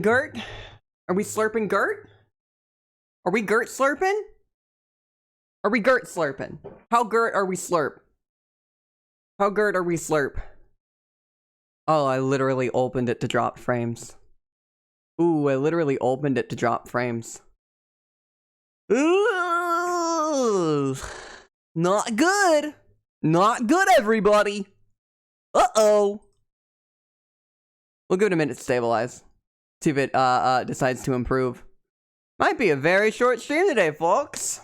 Gert? Are we slurping Gert? Are we Gert slurping? Are we Gert slurping? How Gert are we slurp? How Gert are we slurp? Oh, I literally opened it to drop frames. Ooh, I literally opened it to drop frames. Ooh, not good. Not good, everybody. Uh-oh. We'll give it a minute to stabilize. See if it decides to improve. Might be a very short stream today, folks.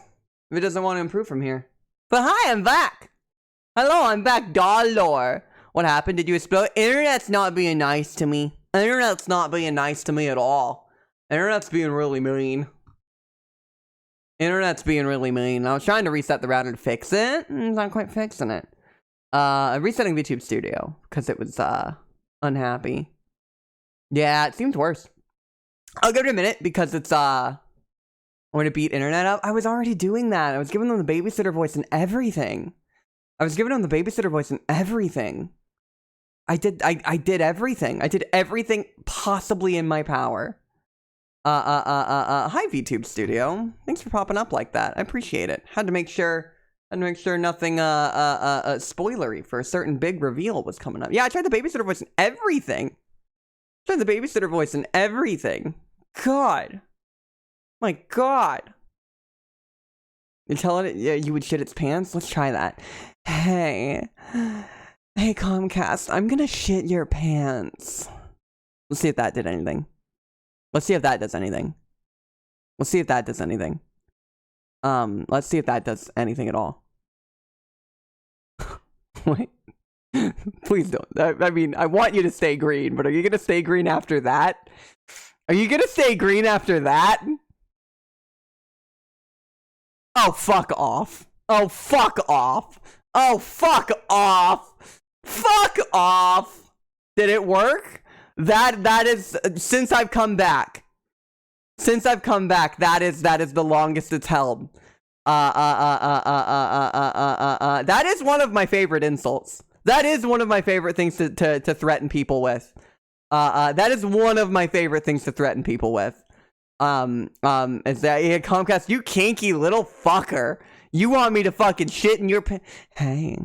If it doesn't want to improve from here. But hi, I'm back. Hello, I'm back, Dollar. What happened? Did you explode? Internet's not being nice to me. Internet's not being nice to me at all. Internet's being really mean. Internet's being really mean. I was trying to reset the router to fix it. It's not quite fixing it. I'm resetting VTube Studio because it was unhappy. Yeah, it seems worse. I'll give it a minute because it's I'm gonna beat internet up. I was already doing that. I was giving them the babysitter voice and everything. I was giving them the babysitter voice and everything. I did everything. I did everything possibly in my power. Hi VTube Studio. Thanks for popping up like that. I appreciate it. Had to make sure nothing spoilery for a certain big reveal was coming up. Yeah, I tried the babysitter voice and everything. Tried the babysitter voice and everything. God. My God. You're telling it you would shit its pants? Let's try that. Hey. Hey, Comcast, I'm gonna shit your pants. Let's see if that did anything. Let's see if that does anything. Let's see if that does anything. Let's see if that does anything at all. Wait. Please don't. I mean, I want you to stay green, but are you gonna stay green after that? Are you gonna stay green after that? Oh, fuck off. Oh, fuck off. Oh, fuck off. Fuck off. Did it work? That is, since I've come back. Since I've come back, that is the longest it's held. That is one of my favorite insults. That is one of my favorite things to threaten people with. That is one of my favorite things to threaten people with. Is that, yeah, Comcast, you kinky little fucker. You want me to fucking shit in your Hey.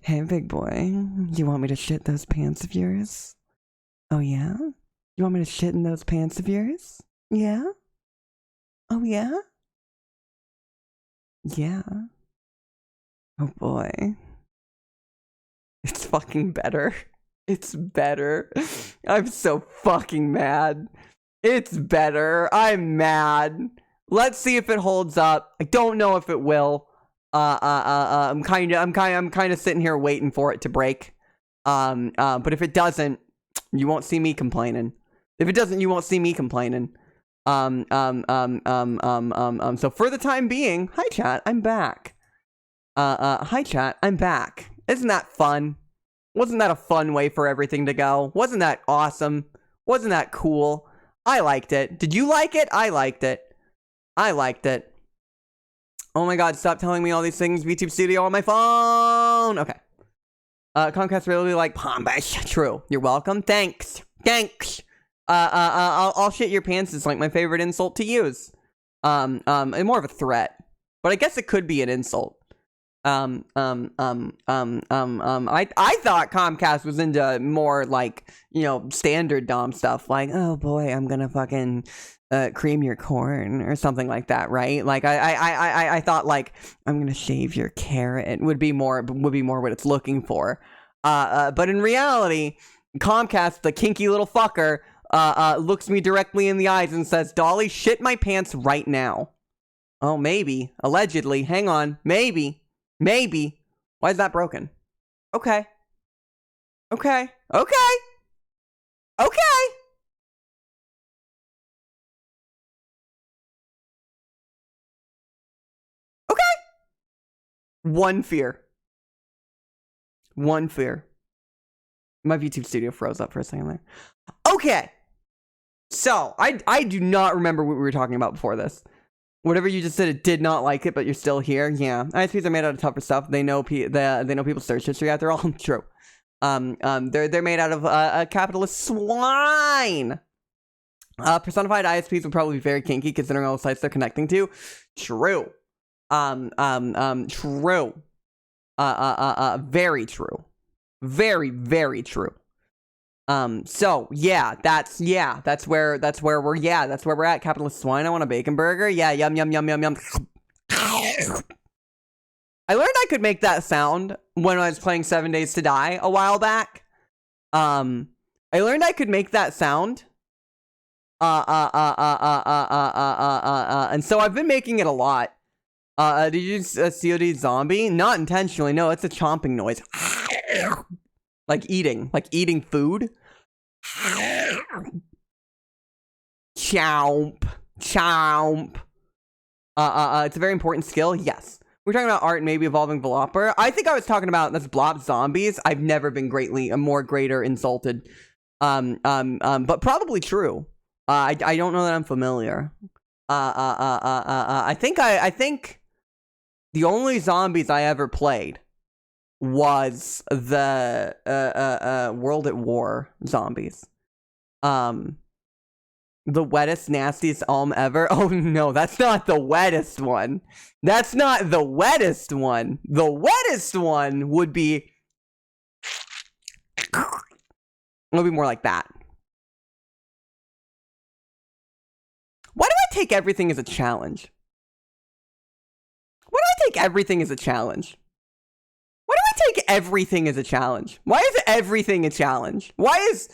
Hey, big boy. You want me to shit those pants of yours? Oh, yeah? You want me to shit in those pants of yours? Yeah? Oh, yeah? Yeah. Oh, boy. It's fucking better. It's better. I'm so fucking mad. It's better. I'm mad. Let's see if it holds up. I don't know if it will. I'm kind of sitting here waiting for it to break. But if it doesn't, you won't see me complaining. If it doesn't, you won't see me complaining. So for the time being, hi chat, I'm back. Hi chat, I'm back. Isn't that fun? Wasn't that a fun way for everything to go? Wasn't that awesome? Wasn't that cool? I liked it. Did you like it? I liked it. I liked it. Oh my god, stop telling me all these things. VTube Studio on my phone. Okay. Comcast really like Pombash. True. You're welcome. Thanks. Thanks. I'll shit your pants is like my favorite insult to use. And more of a threat. But I guess it could be an insult. I thought Comcast was into more like, you know, standard Dom stuff. Like, oh boy, I'm gonna fucking cream your corn or something like that, right? Like I thought like I'm gonna shave your carrot would be more what it's looking for. But in reality, Comcast, the kinky little fucker, looks me directly in the eyes and says, "Dolly, shit my pants right now." Oh, maybe, allegedly. Hang on, maybe. Why is that broken? Okay. Okay. One fear. My VTube Studio froze up for a second there. Okay. So, I do not remember what we were talking about before this. Whatever you just said, it did not like it, but you're still here. Yeah, ISPs are made out of tougher stuff. They know people search history out there. All true. They're made out of capitalist swine. Personified ISPs would probably be very kinky considering all the sites they're connecting to. True. True. Very true. Very, very true. So that's where we're at. Capitalist swine. I want a bacon burger. Yeah, yum yum yum yum yum. I learned I could make that sound when I was playing 7 Days to Die a while back. I learned I could make that sound. And so I've been making it a lot. Did you use a COD zombie? Not intentionally. No, it's a chomping noise. Like eating food. Chomp. Chomp. It's a very important skill. Yes. We're talking about art and maybe evolving Velopper. I think I was talking about that's blob zombies. I've never been greater insulted. But probably true. I don't know that I'm familiar. I think the only zombies I ever played was the World at War zombies. The wettest, nastiest ever. Oh no, that's not the wettest one. That's not the wettest one. The wettest one would be more like that. Why do I take everything as a challenge? Why do I take everything as a challenge? Why do I take everything as a challenge? Why is everything a challenge? Why is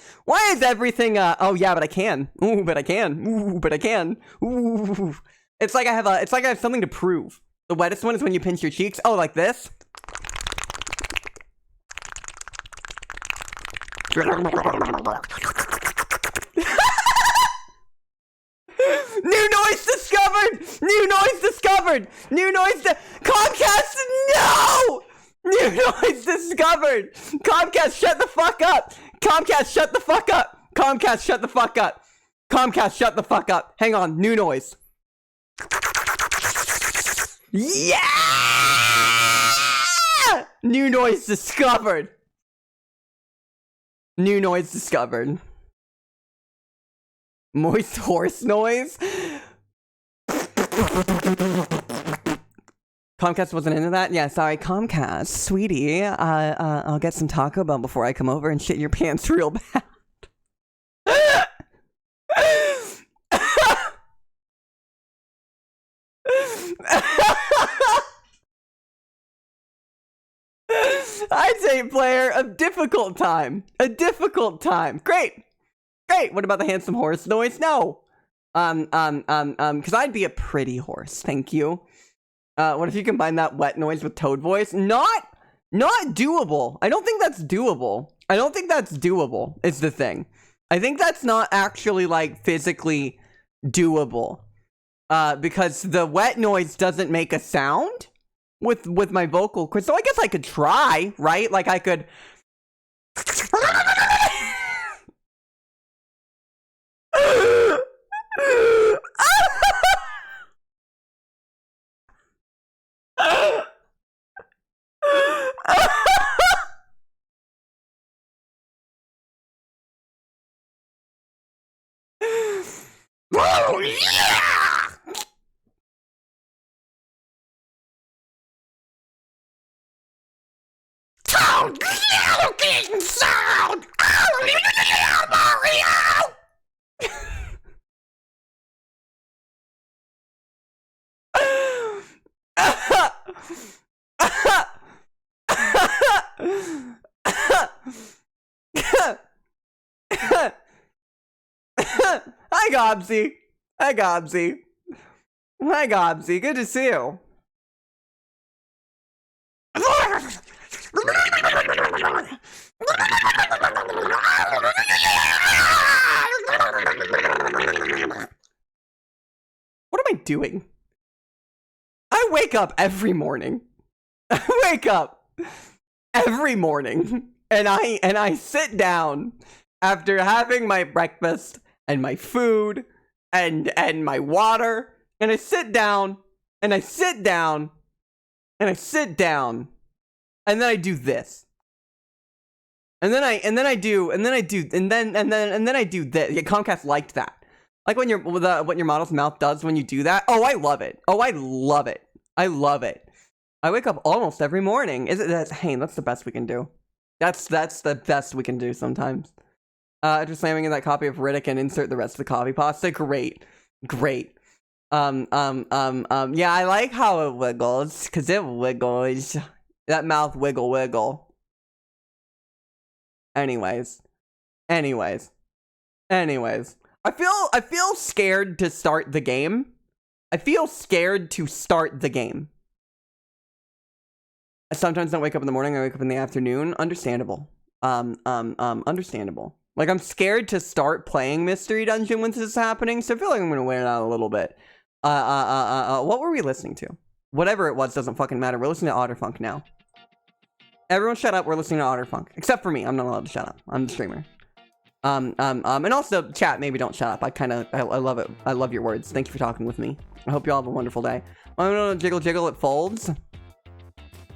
everything oh yeah, but I can. Ooh, but I can. Ooh, but I can. Ooh. It's like I have something to prove. The wettest one is when you pinch your cheeks. Oh, like this? New noise discovered! New noise discovered! New noise Comcast, no! New noise discovered! Comcast, shut the fuck up! Comcast, shut the fuck up! Comcast, shut the fuck up! Comcast, shut the fuck up! Hang on, new noise. Yeah! New noise discovered! New noise discovered. Moist horse noise? Comcast wasn't into that? Yeah, sorry, Comcast. Sweetie, I'll get some Taco Bell before I come over and shit your pants real bad. I'd say, player, a difficult time. A difficult time. Great. Great. What about the handsome horse noise? No. Because I'd be a pretty horse. Thank you. What if you combine that wet noise with toad voice? Not doable. I don't think that's doable. Is the thing. I think that's not actually, like, physically doable. Because the wet noise doesn't make a sound with my vocal cords. So I guess I could try, right? Like, I could... Oh, yeah! Oh, yeah, looking sound! Oh, yeah, Mario! Hi, Gobsy. Hi, Gobsy. Hi, Gobsy. Good to see you. What am I doing? I wake up every morning. I wake up every morning and I sit down after having my breakfast and my food and my water, and I sit down and I sit down and I sit down and then I do this. And then I do that. Yeah, Comcast liked that. Like when what your model's mouth does when you do that. Oh, I love it. Oh, I love it. I love it. I wake up almost every morning. Hey, that's the best we can do. That's the best we can do sometimes. After slamming in that copy of Riddick and insert the rest of the copy pasta. Great. Yeah, I like how it wiggles, because it wiggles. That mouth wiggle. Anyways. I feel scared to start the game. I sometimes don't wake up in the morning, I wake up in the afternoon. Understandable. Understandable. Like, I'm scared to start playing Mystery Dungeon when this is happening, so I feel like I'm gonna wait it out a little bit. What were we listening to? Whatever it was doesn't fucking matter. We're listening to Otterfunk now. Everyone shut up, we're listening to Otterfunk. Except for me, I'm not allowed to shut up. I'm the streamer. And also, chat, maybe don't shut up. I love it. I love your words. Thank you for talking with me. I hope you all have a wonderful day. Oh no, jiggle, it folds.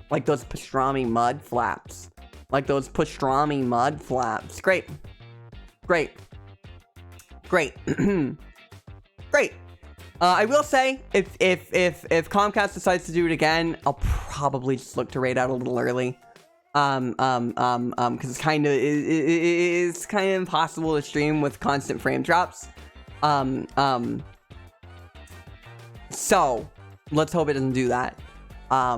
Like those pastrami mud flaps. Great. I will say, if Comcast decides to do it again, I'll probably just look to raid out a little early. Because it's kind of impossible to stream with constant frame drops. So let's hope it doesn't do that. I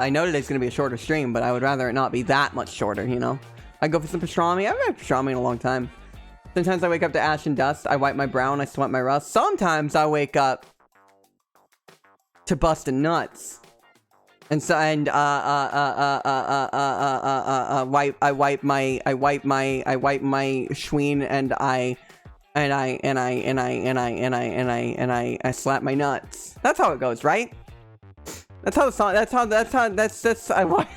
know today's gonna be a shorter stream, but I would rather it not be that much shorter, you know? I go for some pastrami. I haven't had pastrami in a long time. Sometimes I wake up to ash and dust. I wipe my brow and I sweat my rust. Sometimes I wake up to busting nuts. And so, I wipe my schween and I slap my nuts. That's how it goes, right? That's how the song, that's I wipe.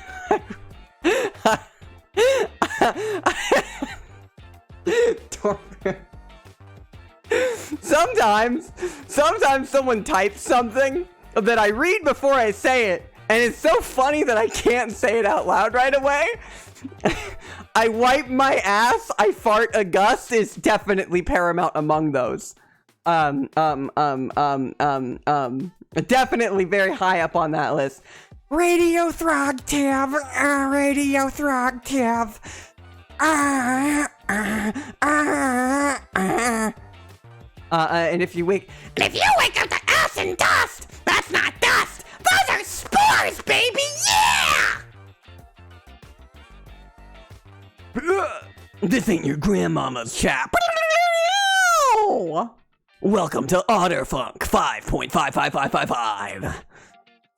Sometimes someone types something that I read before I say it, and it's so funny that I can't say it out loud right away. I wipe my ass, I fart a gust is definitely paramount among those. Definitely very high up on that list. Radio Throg Tab, Radio Throg Tab. And if you wake up to ass and dust, that's not dust. Those are spores, baby. Yeah. This ain't your grandmama's chap. Welcome to Otterfunk 5.55555,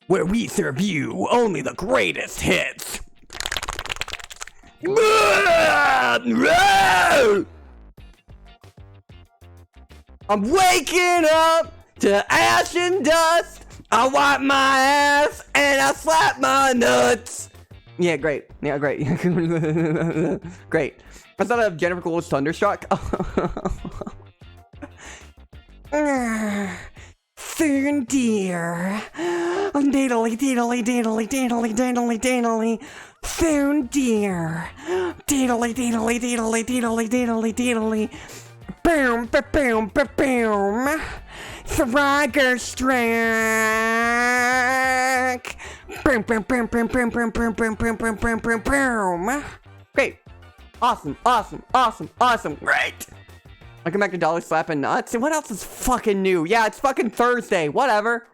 where we serve you only the greatest hits. I'm waking up to ash and dust. I wipe my ass and I slap my nuts. Yeah, great. Yeah, great. Great. I thought of Jennifer Coolidge's Thunderstruck. Fern deer. Daintily, daintily, daintily, daintily, daintily, daintily. Fern deer. Daintily, daintily, daintily, daintily, daintily, daintily. Boom, boom, boom, boom. Thrager Strack. Boom, boom, boom, boom, boom, boom, boom, boom, boom, boom, boom, boom, boom. Great. Awesome. Great. Welcome back to Dolly Slapping Nuts. And what else is fucking new? Yeah, it's fucking Thursday. Whatever.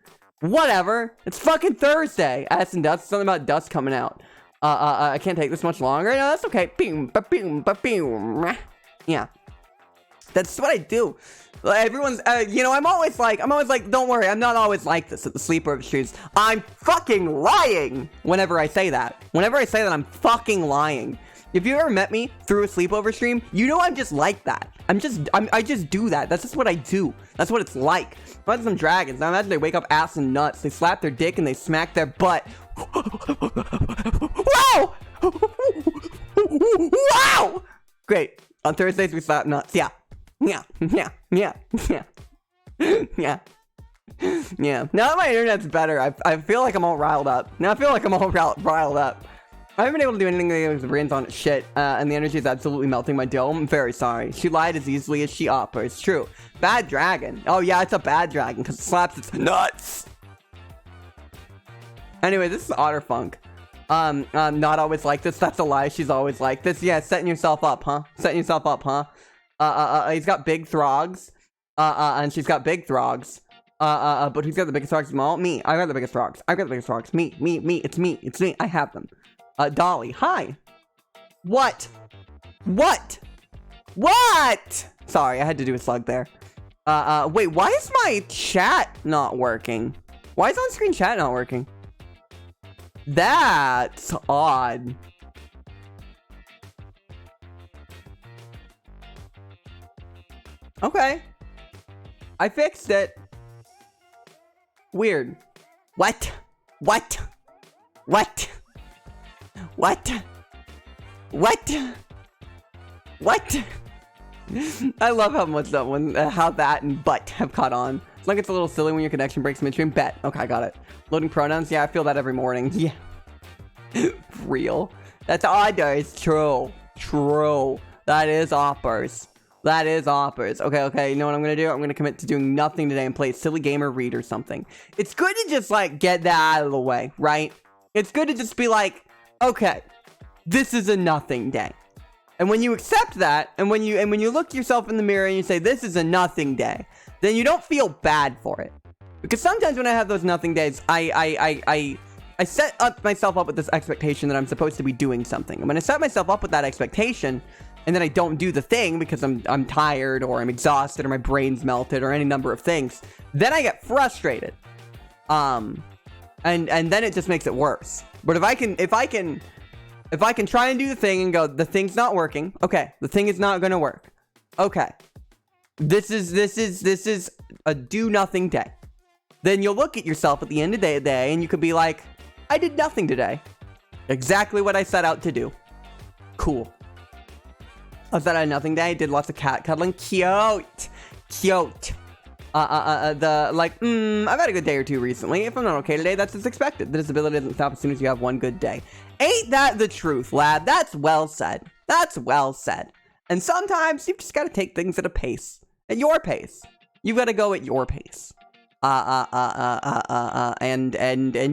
It's fucking Thursday. Ass and dust. Something about dust coming out. I can't take this much longer. No, that's okay. Boom, boom, boom. Yeah. That's what I do. Everyone's, I'm always like, don't worry, I'm not always like this at the sleepover streams. I'm fucking lying whenever I say that. I'm fucking lying. If you ever met me through a sleepover stream, you know I'm just like that. I just do that. That's just what I do. That's what it's like. Imagine some dragons. Now imagine they wake up ass and nuts. They slap their dick and they smack their butt. Wow! Wow! Great. On Thursdays we slap nuts. Yeah. Yeah. Now that my internet's better, I feel like I'm all riled up. Now I feel like I'm all riled up. I haven't been able to do anything with the brains on it shit, and the energy is absolutely melting my dome. I'm very sorry. She lied as easily as she offers. True. Bad dragon. Oh yeah, it's a bad dragon, because it slaps its nuts. Anyway, this is Otterfunk. Not always like this. That's a lie. She's always like this. Yeah, setting yourself up, huh? Setting yourself up, huh? He's got big throgs. And she's got big throgs. But who's got the biggest throgs? Small? Me. I got the biggest throgs. I got the biggest throgs. Me. It's me. It's me. I have them. Dolly. Hi. What? Sorry, I had to do a slug there. Wait, why is my chat not working? Why is on-screen chat not working? That's odd. Okay. I fixed it. Weird. What? I love how much that one, how that and but have caught on. It's like it's a little silly when your connection breaks midstream. Bet. Okay, I got it. Loading pronouns. Yeah, I feel that every morning. Yeah. Real. That's odders. True. That is oppers. Okay, you know what I'm gonna do? I'm gonna commit to doing nothing today and play a silly game or read or something. It's good to just, like, get that out of the way, right? It's good to just be like, okay, this is a nothing day. And when you accept that, and when you look yourself in the mirror and you say, this is a nothing day, then you don't feel bad for it. Because sometimes when I have those nothing days, I set up myself up with this expectation that I'm supposed to be doing something. And when I set myself up with that expectation, and then I don't do the thing because I'm tired or I'm exhausted or my brain's melted or any number of things, then I get frustrated. And then it just makes it worse. But if I can try and do the thing and go, the thing's not working. Okay, the thing is not gonna work. Okay. This is a do nothing day. Then you'll look at yourself at the end of the day and you could be like, I did nothing today. Exactly what I set out to do. Cool. I said I had nothing day. I did lots of cat cuddling. Cute. I've had a good day or two recently. If I'm not okay today, that's as expected. The disability doesn't stop as soon as you have one good day. Ain't that the truth, lad? That's well said. And sometimes you've just got to take things at a pace. At your pace. You've got to go at your pace. And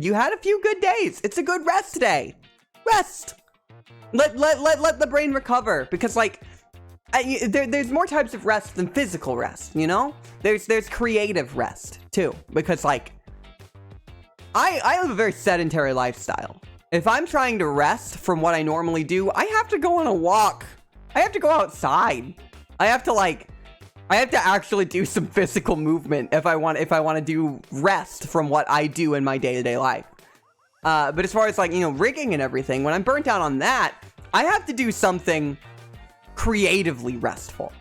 you had a few good days. It's a good rest day. Rest. Let the brain recover, because like there's more types of rest than physical rest, you know? There's creative rest too, because like I have a very sedentary lifestyle. If I'm trying to rest from what I normally do, I have to go on a walk. I have to go outside. I have to actually do some physical movement if I want to do rest from what I do in my day-to-day life. But as far as like, you know, rigging and everything, when I'm burnt out on that, I have to do something creatively restful,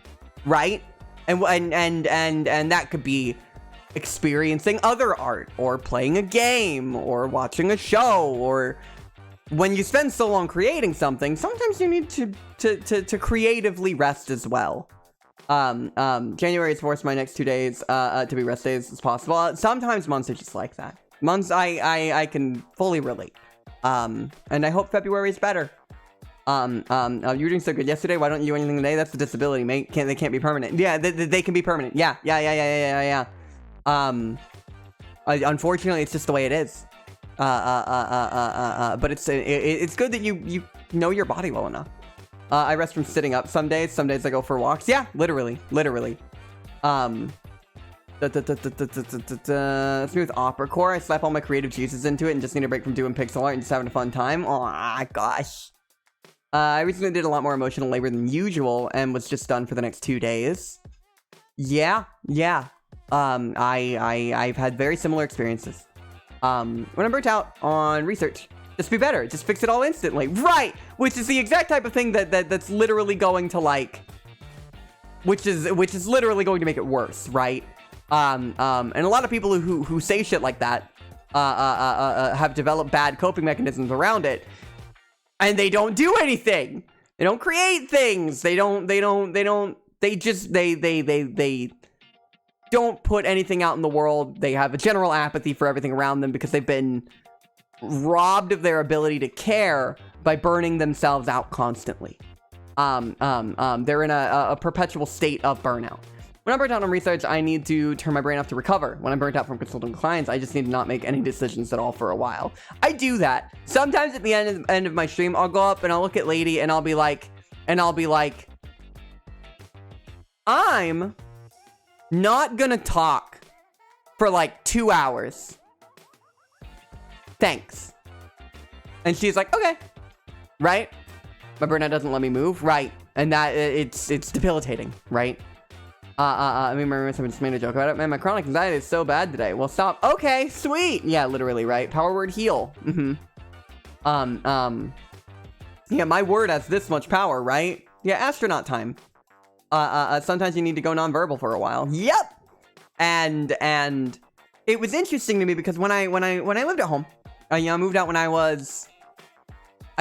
right? And that could be experiencing other art, or playing a game, or watching a show, or when you spend so long creating something, sometimes you need to creatively rest as well. January has forced my next 2 days to be rest days as possible. Sometimes months are just like that. Months I can fully relate. And I hope February is better. You were doing so good yesterday. Why don't you do anything today? That's a disability, mate. They can't be permanent. Yeah, they can be permanent. Yeah. Unfortunately, it's just the way it is. But it's good that you know your body well enough. I rest from sitting up some days. Some days I go for walks. Yeah, literally. Smooth opera core. I slap all my creative juices into it and just need a break from doing pixel art and just having a fun time. Oh gosh. I recently did a lot more emotional labor than usual and was just done for the next 2 days. Yeah. I've had very similar experiences. When I'm burnt out on research, just be better. Just fix it all instantly. Right! Which is the exact type of thing that's literally going to like... Which is literally going to make it worse, right? And a lot of people who say shit like that have developed bad coping mechanisms around it. And they don't do anything. They don't create things. They just do don't put anything out in the world. They have a general apathy for everything around them because they've been robbed of their ability to care by burning themselves out constantly. They're in a perpetual state of burnout. When I'm burnt out on research, I need to turn my brain off to recover. When I'm burnt out from consulting clients, I just need to not make any decisions at all for a while. I do that. Sometimes at the end of my stream, I'll go up and I'll look at Lady and I'll be like, I'm not gonna talk for like 2 hours. Thanks. And she's like, okay. Right? My burnout doesn't let me move. Right. And that, it's debilitating. Right? I mean, my roommates have just made a joke about it. Man, my chronic anxiety is so bad today. Well, stop. Okay, sweet. Yeah, literally, right? Power word heal. Yeah, my word has this much power, right? Yeah, astronaut time. Sometimes you need to go nonverbal for a while. Yep. And it was interesting to me because when I lived at home, I moved out when I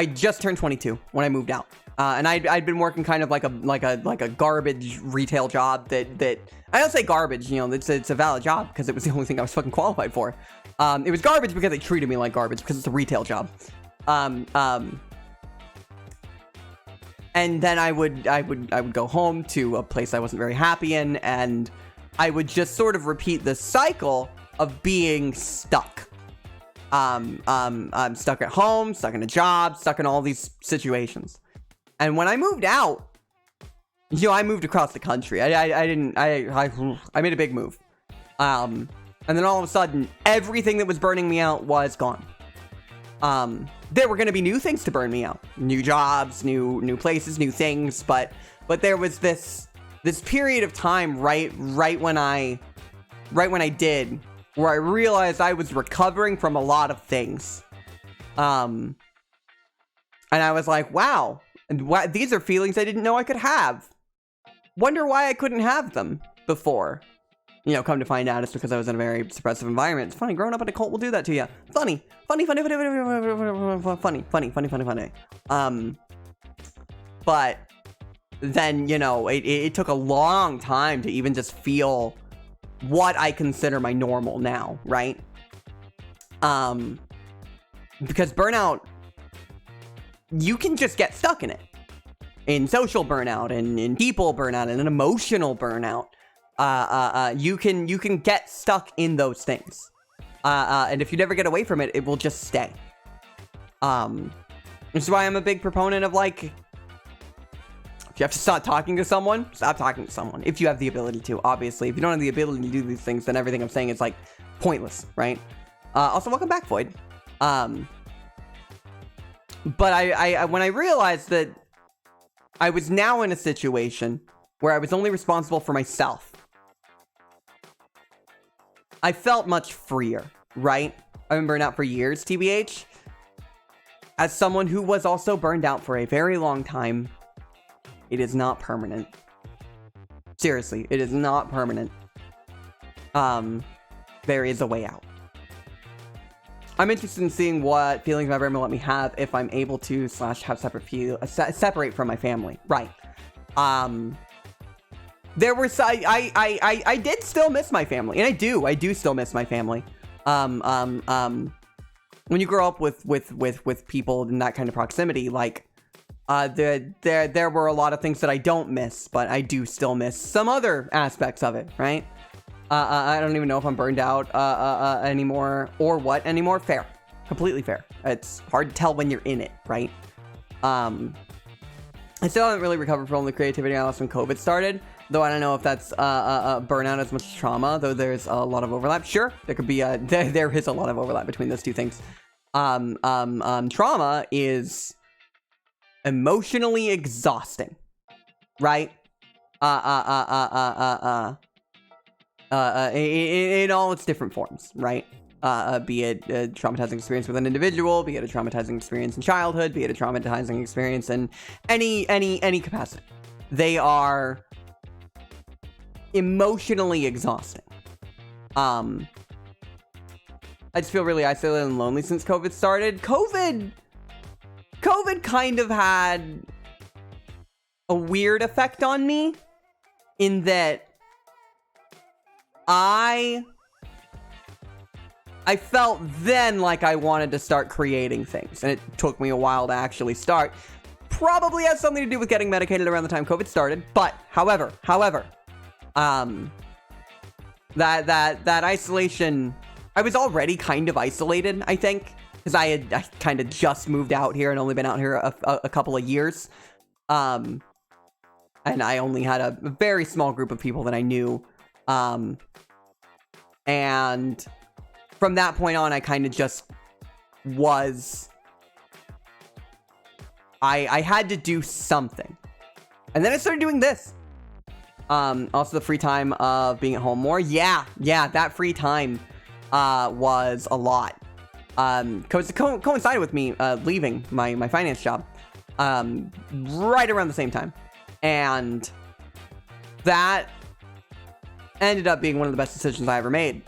just turned 22 when I moved out. And I'd been working kind of like a garbage retail job that I don't say garbage, it's a valid job because it was the only thing I was fucking qualified for. It was garbage because they treated me like garbage because it's a retail job. And then I would go home to a place I wasn't very happy in, and I would just sort of repeat the cycle of being stuck. I'm stuck at home, stuck in a job, stuck in all these situations. And when I moved out, I moved across the country. I made a big move. And then all of a sudden, everything that was burning me out was gone. There were going to be new things to burn me out. New jobs, new places, new things. But there was this period of time right when I did, where I realized I was recovering from a lot of things. And I was like, wow. And these are feelings I didn't know I could have. Wonder why I couldn't have them before. Come to find out it's because I was in a very suppressive environment. It's funny, growing up in a cult will do that to you. Funny. But then, it took a long time to even just feel what I consider my normal now, right? Because burnout, you can just get stuck in it. In social burnout, and in people burnout, and in emotional burnout. You can get stuck in those things. And if you never get away from it, it will just stay. Which is why I'm a big proponent of, if you have to stop talking to someone, stop talking to someone. If you have the ability to, obviously. If you don't have the ability to do these things, then everything I'm saying is, pointless, right? Also, welcome back, Void. But I when I realized that I was now in a situation where I was only responsible for myself, I felt much freer, right? I've been burned out for years, TBH. As someone who was also burned out for a very long time, it is not permanent. Seriously, it is not permanent. There is a way out. I'm interested in seeing what feelings my brain will let me have if I'm able to / have separate from my family. Right. There were I did still miss my family, and I do still miss my family. When you grow up with people in that kind of proximity, there were a lot of things that I don't miss, but I do still miss some other aspects of it, right? I don't even know if I'm burned out anymore or what anymore. Fair. Completely fair. It's hard to tell when you're in it, right? I still haven't really recovered from the creativity I lost when COVID started, though I don't know if that's burnout as much as trauma, though there's a lot of overlap. Sure, there could be there is a lot of overlap between those two things. Trauma is emotionally exhausting, right? In all its different forms, right? Be it a traumatizing experience with an individual, be it a traumatizing experience in childhood, be it a traumatizing experience in any capacity. They are emotionally exhausting. I just feel really isolated and lonely since COVID started. COVID kind of had a weird effect on me in that I felt then like I wanted to start creating things, and it took me a while to actually start. Probably has something to do with getting medicated around the time COVID started, but however, that isolation, I was already kind of isolated, I think, because I kind of just moved out here and only been out here a couple of years, and I only had a very small group of people that I knew, and from that point on, I kind of just was... I had to do something. And then I started doing this. Also the free time of being at home more. Yeah, that free time was a lot. Coincided with me leaving my finance job right around the same time. And that ended up being one of the best decisions I ever made.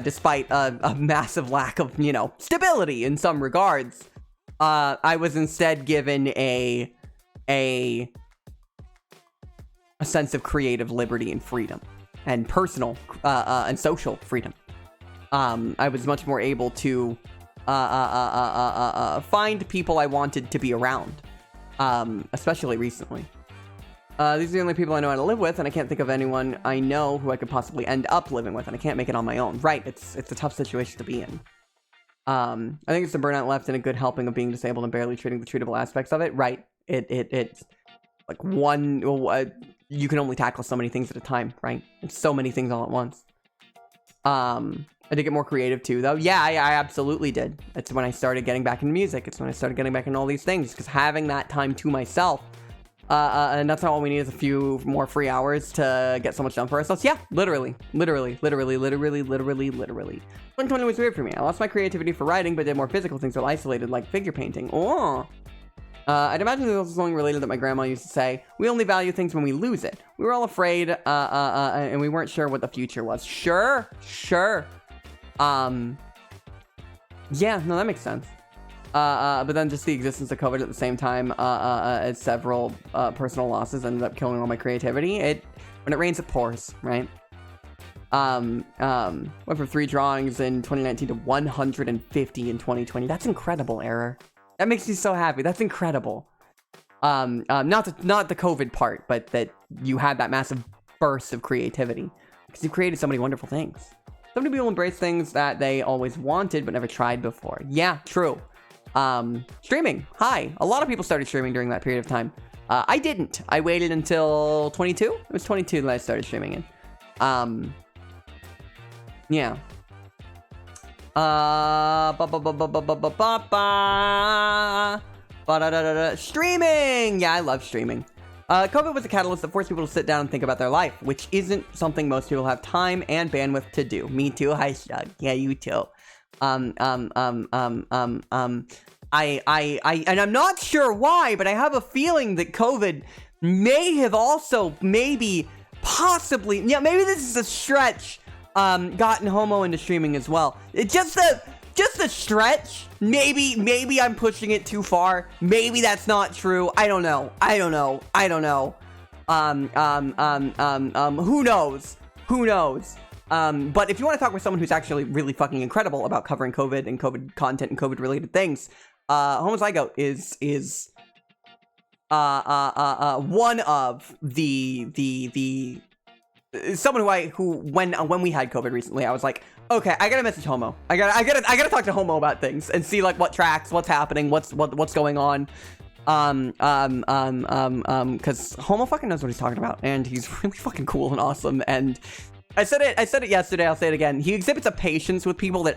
Despite a massive lack of, stability in some regards. I was instead given a sense of creative liberty and freedom, and personal and social freedom. I was much more able to find people I wanted to be around, especially recently. These are the only people I know how to live with, and I can't think of anyone I know who I could possibly end up living with, and I can't make it on my own. Right, it's a tough situation to be in. I think it's the burnout left and a good helping of being disabled and barely treating the treatable aspects of it. Right, it's like you can only tackle so many things at a time, right? It's so many things all at once. I did get more creative too, though. Yeah, I absolutely did. It's when I started getting back into music. It's when I started getting back into all these things, because having that time to myself, and that's not all we need is a few more free hours to get so much done for ourselves. Yeah, literally. 2020 was weird for me. I lost my creativity for writing, but did more physical things while isolated, like figure painting. Oh. I'd imagine there was something related that my grandma used to say. We only value things when we lose it. We were all afraid, and we weren't sure what the future was. Sure. Yeah, no, that makes sense. But then just the existence of COVID at the same time, as several personal losses ended up killing all my creativity. When it rains, it pours, right? Went from 3 drawings in 2019 to 150 in 2020. That's incredible, Error. That makes me so happy. That's incredible. Not the COVID part, but that you had that massive burst of creativity, because you created so many wonderful things. So many people embrace things that they always wanted but never tried before. Yeah, true. Streaming. Hi. A lot of people started streaming during that period of time. I didn't. I waited until 22. It was 22 that I started streaming in. Yeah. Streaming! Yeah, I love streaming. COVID was a catalyst that forced people to sit down and think about their life, which isn't something most people have time and bandwidth to do. Me too. Hi, Shug. Yeah, you too. And I'm not sure why, but I have a feeling that COVID may have also, possibly, maybe this is a stretch, gotten Homo into streaming as well. Just a stretch. Maybe I'm pushing it too far. Maybe that's not true. I don't know. Who knows? But if you want to talk with someone who's actually really fucking incredible about covering COVID and COVID content and COVID related things, Homozygote is one of the someone who when we had COVID recently, I was like, okay, I gotta message Homo. I gotta talk to Homo about things and see like what tracks, what's happening, what's going on. Because Homo fucking knows what he's talking about, and he's really fucking cool and awesome. And I said it yesterday, I'll say it again. He exhibits a patience with people that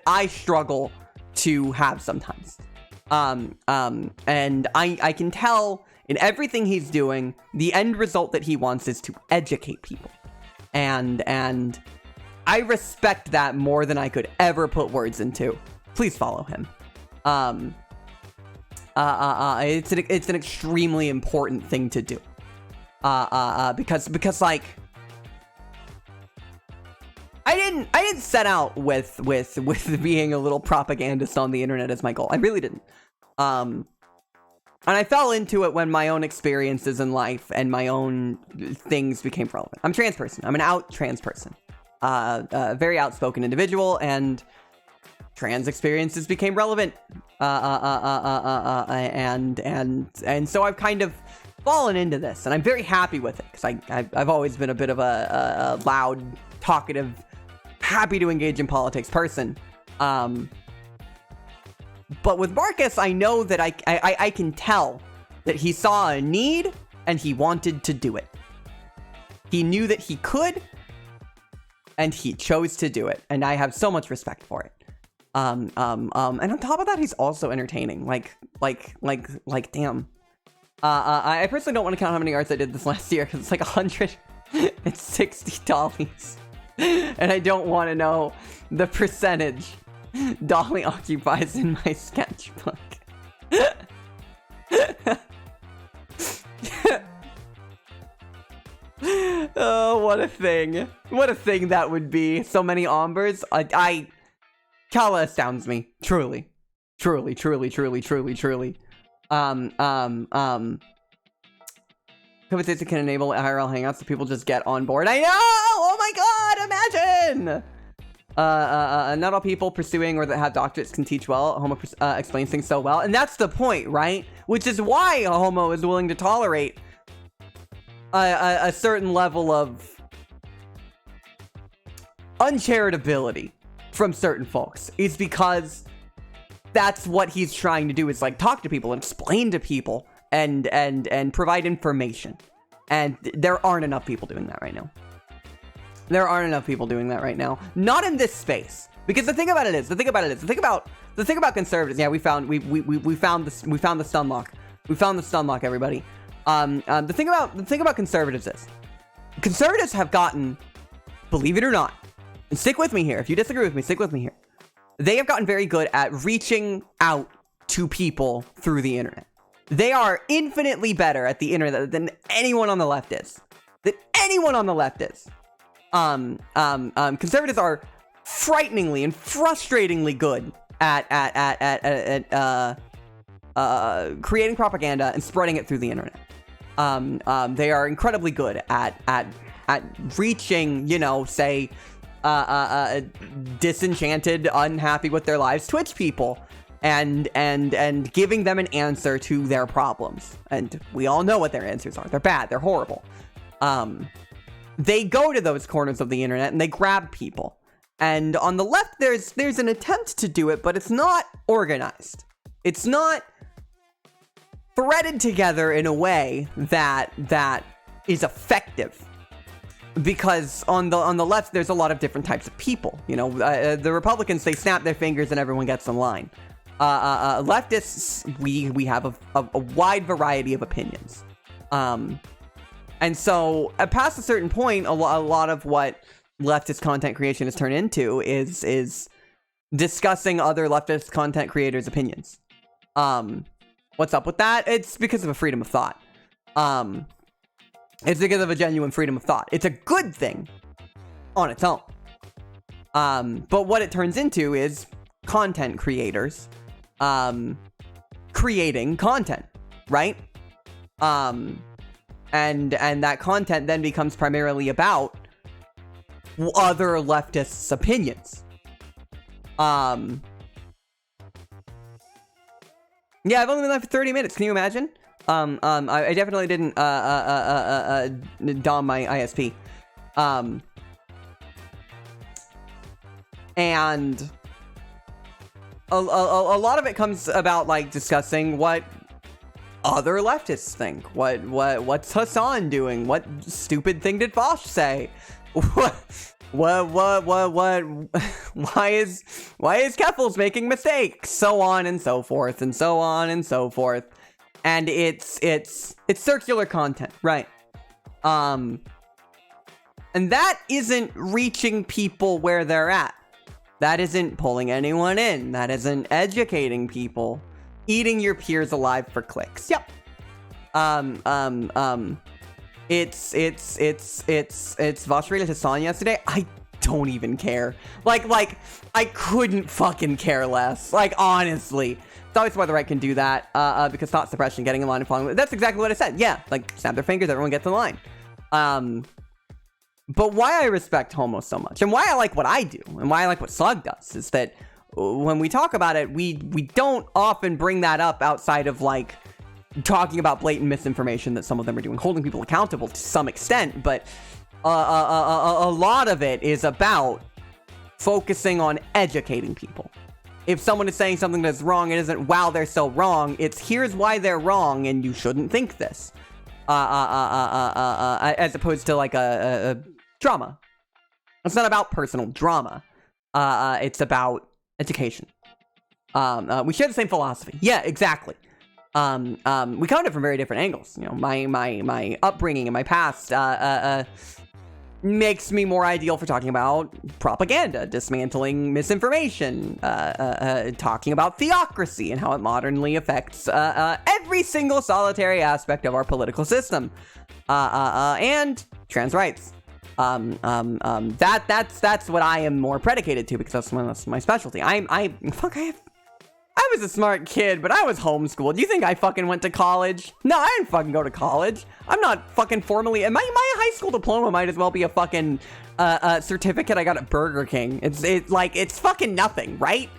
I struggle to have sometimes. And I can tell in everything he's doing, the end result that he wants is to educate people. And I respect that more than I could ever put words into. Please follow him. It's an extremely important thing to do. Because like, I didn't set out with being a little propagandist on the internet as my goal. I really didn't. And I fell into it when my own experiences in life and my own things became relevant. I'm a trans person. I'm an out trans person. A very outspoken individual, and trans experiences became relevant. And so I've kind of fallen into this, and I'm very happy with it, because I've always been a bit of a loud, talkative, happy to engage in politics person. But with Marcus, I know that I can tell that he saw a need and he wanted to do it. He knew that he could, and he chose to do it, and I have so much respect for it. And on top of that, he's also entertaining. Like, damn. I personally don't want to count how many arts I did this last year, because it's like 160 dollies. And I don't want to know the percentage Dolly occupies in my sketchbook. Oh, what a thing. What a thing that would be. So many ombers. Kala astounds me. Truly. Truly. Conversation can enable IRL hangouts so people just get on board. I know! Oh my god, imagine! Not all people pursuing or that have doctorates can teach well. Homo explains things so well. And that's the point, right? Which is why a homo is willing to tolerate a certain level of uncharitability from certain folks. It's because that's what he's trying to do, is like talk to people and explain to people and provide information. And there aren't enough people doing that right now. There aren't enough people doing that right now. Not in this space. Because the thing about conservatives. Yeah, we found the stun lock. We found the stun lock, everybody. The thing about conservatives is, conservatives have gotten, believe it or not, and stick with me here. If you disagree with me, stick with me here. They have gotten very good at reaching out to people through the internet. They are infinitely better at the internet than anyone on the left is. Conservatives are frighteningly and frustratingly good at creating propaganda and spreading it through the internet. They are incredibly good at reaching, say, disenchanted, unhappy with their lives Twitch people, and giving them an answer to their problems. And we all know what their answers are. They're bad. They're horrible. They go to those corners of the internet and they grab people. And on the left, there's an attempt to do it, but it's not organized. It's not threaded together in a way that is effective. Because on the left, there's a lot of different types of people. The Republicans, they snap their fingers and everyone gets in line. Leftists, we have a wide variety of opinions. And so, past a certain point, a lot of what leftist content creation has turned into is discussing other leftist content creators' opinions. What's up with that? It's because of a freedom of thought. It's because of a genuine freedom of thought. It's a good thing on its own. But what it turns into is content creators creating content, right? And that content then becomes primarily about other leftists' opinions. Yeah, I've only been live for 30 minutes. Can you imagine? I definitely didn't dom my ISP. And a lot of it comes about like discussing what other leftists think. What's Hassan doing? What stupid thing did Vosh say? What? Why is Keffels making mistakes? So on and so forth, and so on and so forth. And it's circular content, right? And that isn't reaching people where they're at. That isn't pulling anyone in. That isn't educating people. Eating your peers alive for clicks. Yep. It's Vosh rated Hassan yesterday. I don't even care. Like I couldn't fucking care less. Like, honestly. always why the right can do that, because thought suppression, getting in line and following. That's exactly what I said. Yeah, like, snap their fingers, everyone gets in line. But why I respect Homo so much, and why I like what I do, and why I like what Slug does, is that when we talk about it, we don't often bring that up outside of, like, talking about blatant misinformation that some of them are doing, holding people accountable to some extent, but a lot of it is about focusing on educating people. If someone is saying something that's wrong, it isn't, wow, they're so wrong, it's, here's why they're wrong, and you shouldn't think this. As opposed to, like, a drama. It's not about personal drama. It's about education. We share the same philosophy. Yeah, exactly. We come at it from very different angles. You know, my upbringing and my past, makes me more ideal for talking about propaganda, dismantling misinformation, talking about theocracy and how it modernly affects every single solitary aspect of our political system, and trans rights. That's what I am more predicated to, because that's my specialty. I was a smart kid, but I was homeschooled. Do you think I fucking went to college? No, I didn't fucking go to college. I'm not fucking formally... My high school diploma might as well be a fucking certificate I got at Burger King. It's fucking nothing, right?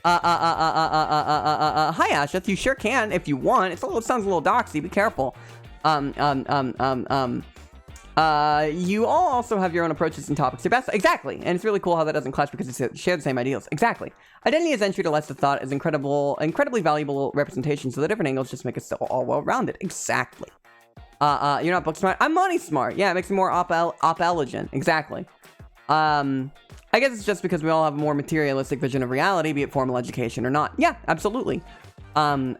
Hi, Asheth. You sure can if you want. It sounds a little doxy. Be careful. You all also have your own approaches and topics. Your best, exactly, and it's really cool how that doesn't clash because they share the same ideals. Exactly. Identity as entry to less of thought is incredibly valuable representation. So the different angles just make us all well-rounded. Exactly. You're not book smart. I'm money smart. Yeah, it makes me more op-elegant. Exactly. I guess it's just because we all have a more materialistic vision of reality, be it formal education or not. Yeah, absolutely. I'm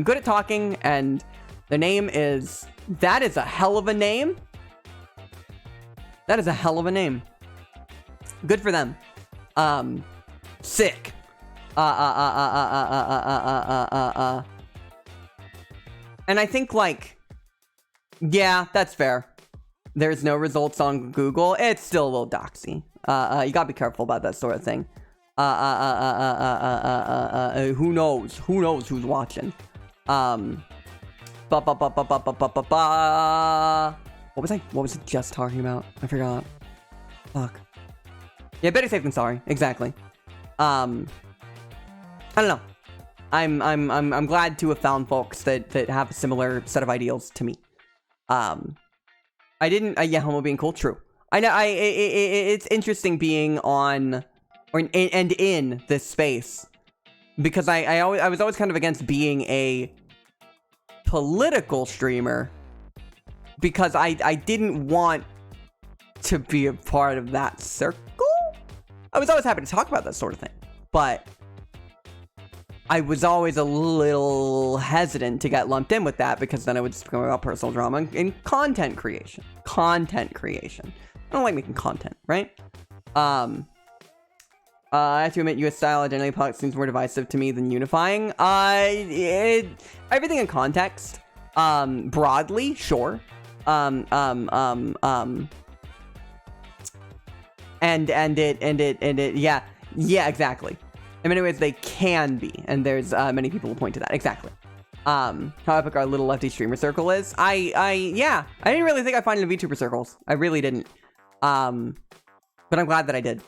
good at talking, and the name is... That is a hell of a name. That is a hell of a name. Good for them. Sick. And I think, like... Yeah, that's fair. There's no results on Google. It's still a little doxy. You gotta be careful about that sort of thing. Who knows? Who knows who's watching? What was I just talking about? I forgot. Fuck. Yeah, better safe than sorry. Exactly. I don't know. I'm glad to have found folks that have a similar set of ideals to me. Yeah, Homo being cool, true. I know. It's interesting being on, in this space, because I was always kind of against being a political streamer, because I didn't want to be a part of that circle. I was always happy to talk about that sort of thing, but I was always a little hesitant to get lumped in with that, because then it would just become about personal drama and content creation. I don't like making content, right? I have to admit, US style identity politics seems more divisive to me than unifying. Everything in context. Broadly, sure. And it, yeah, exactly. In many ways, they can be, and there's many people who point to that. Exactly. How epic our little lefty streamer circle is. Yeah, I didn't really think I'd find it in VTuber circles. I really didn't. But I'm glad that I did.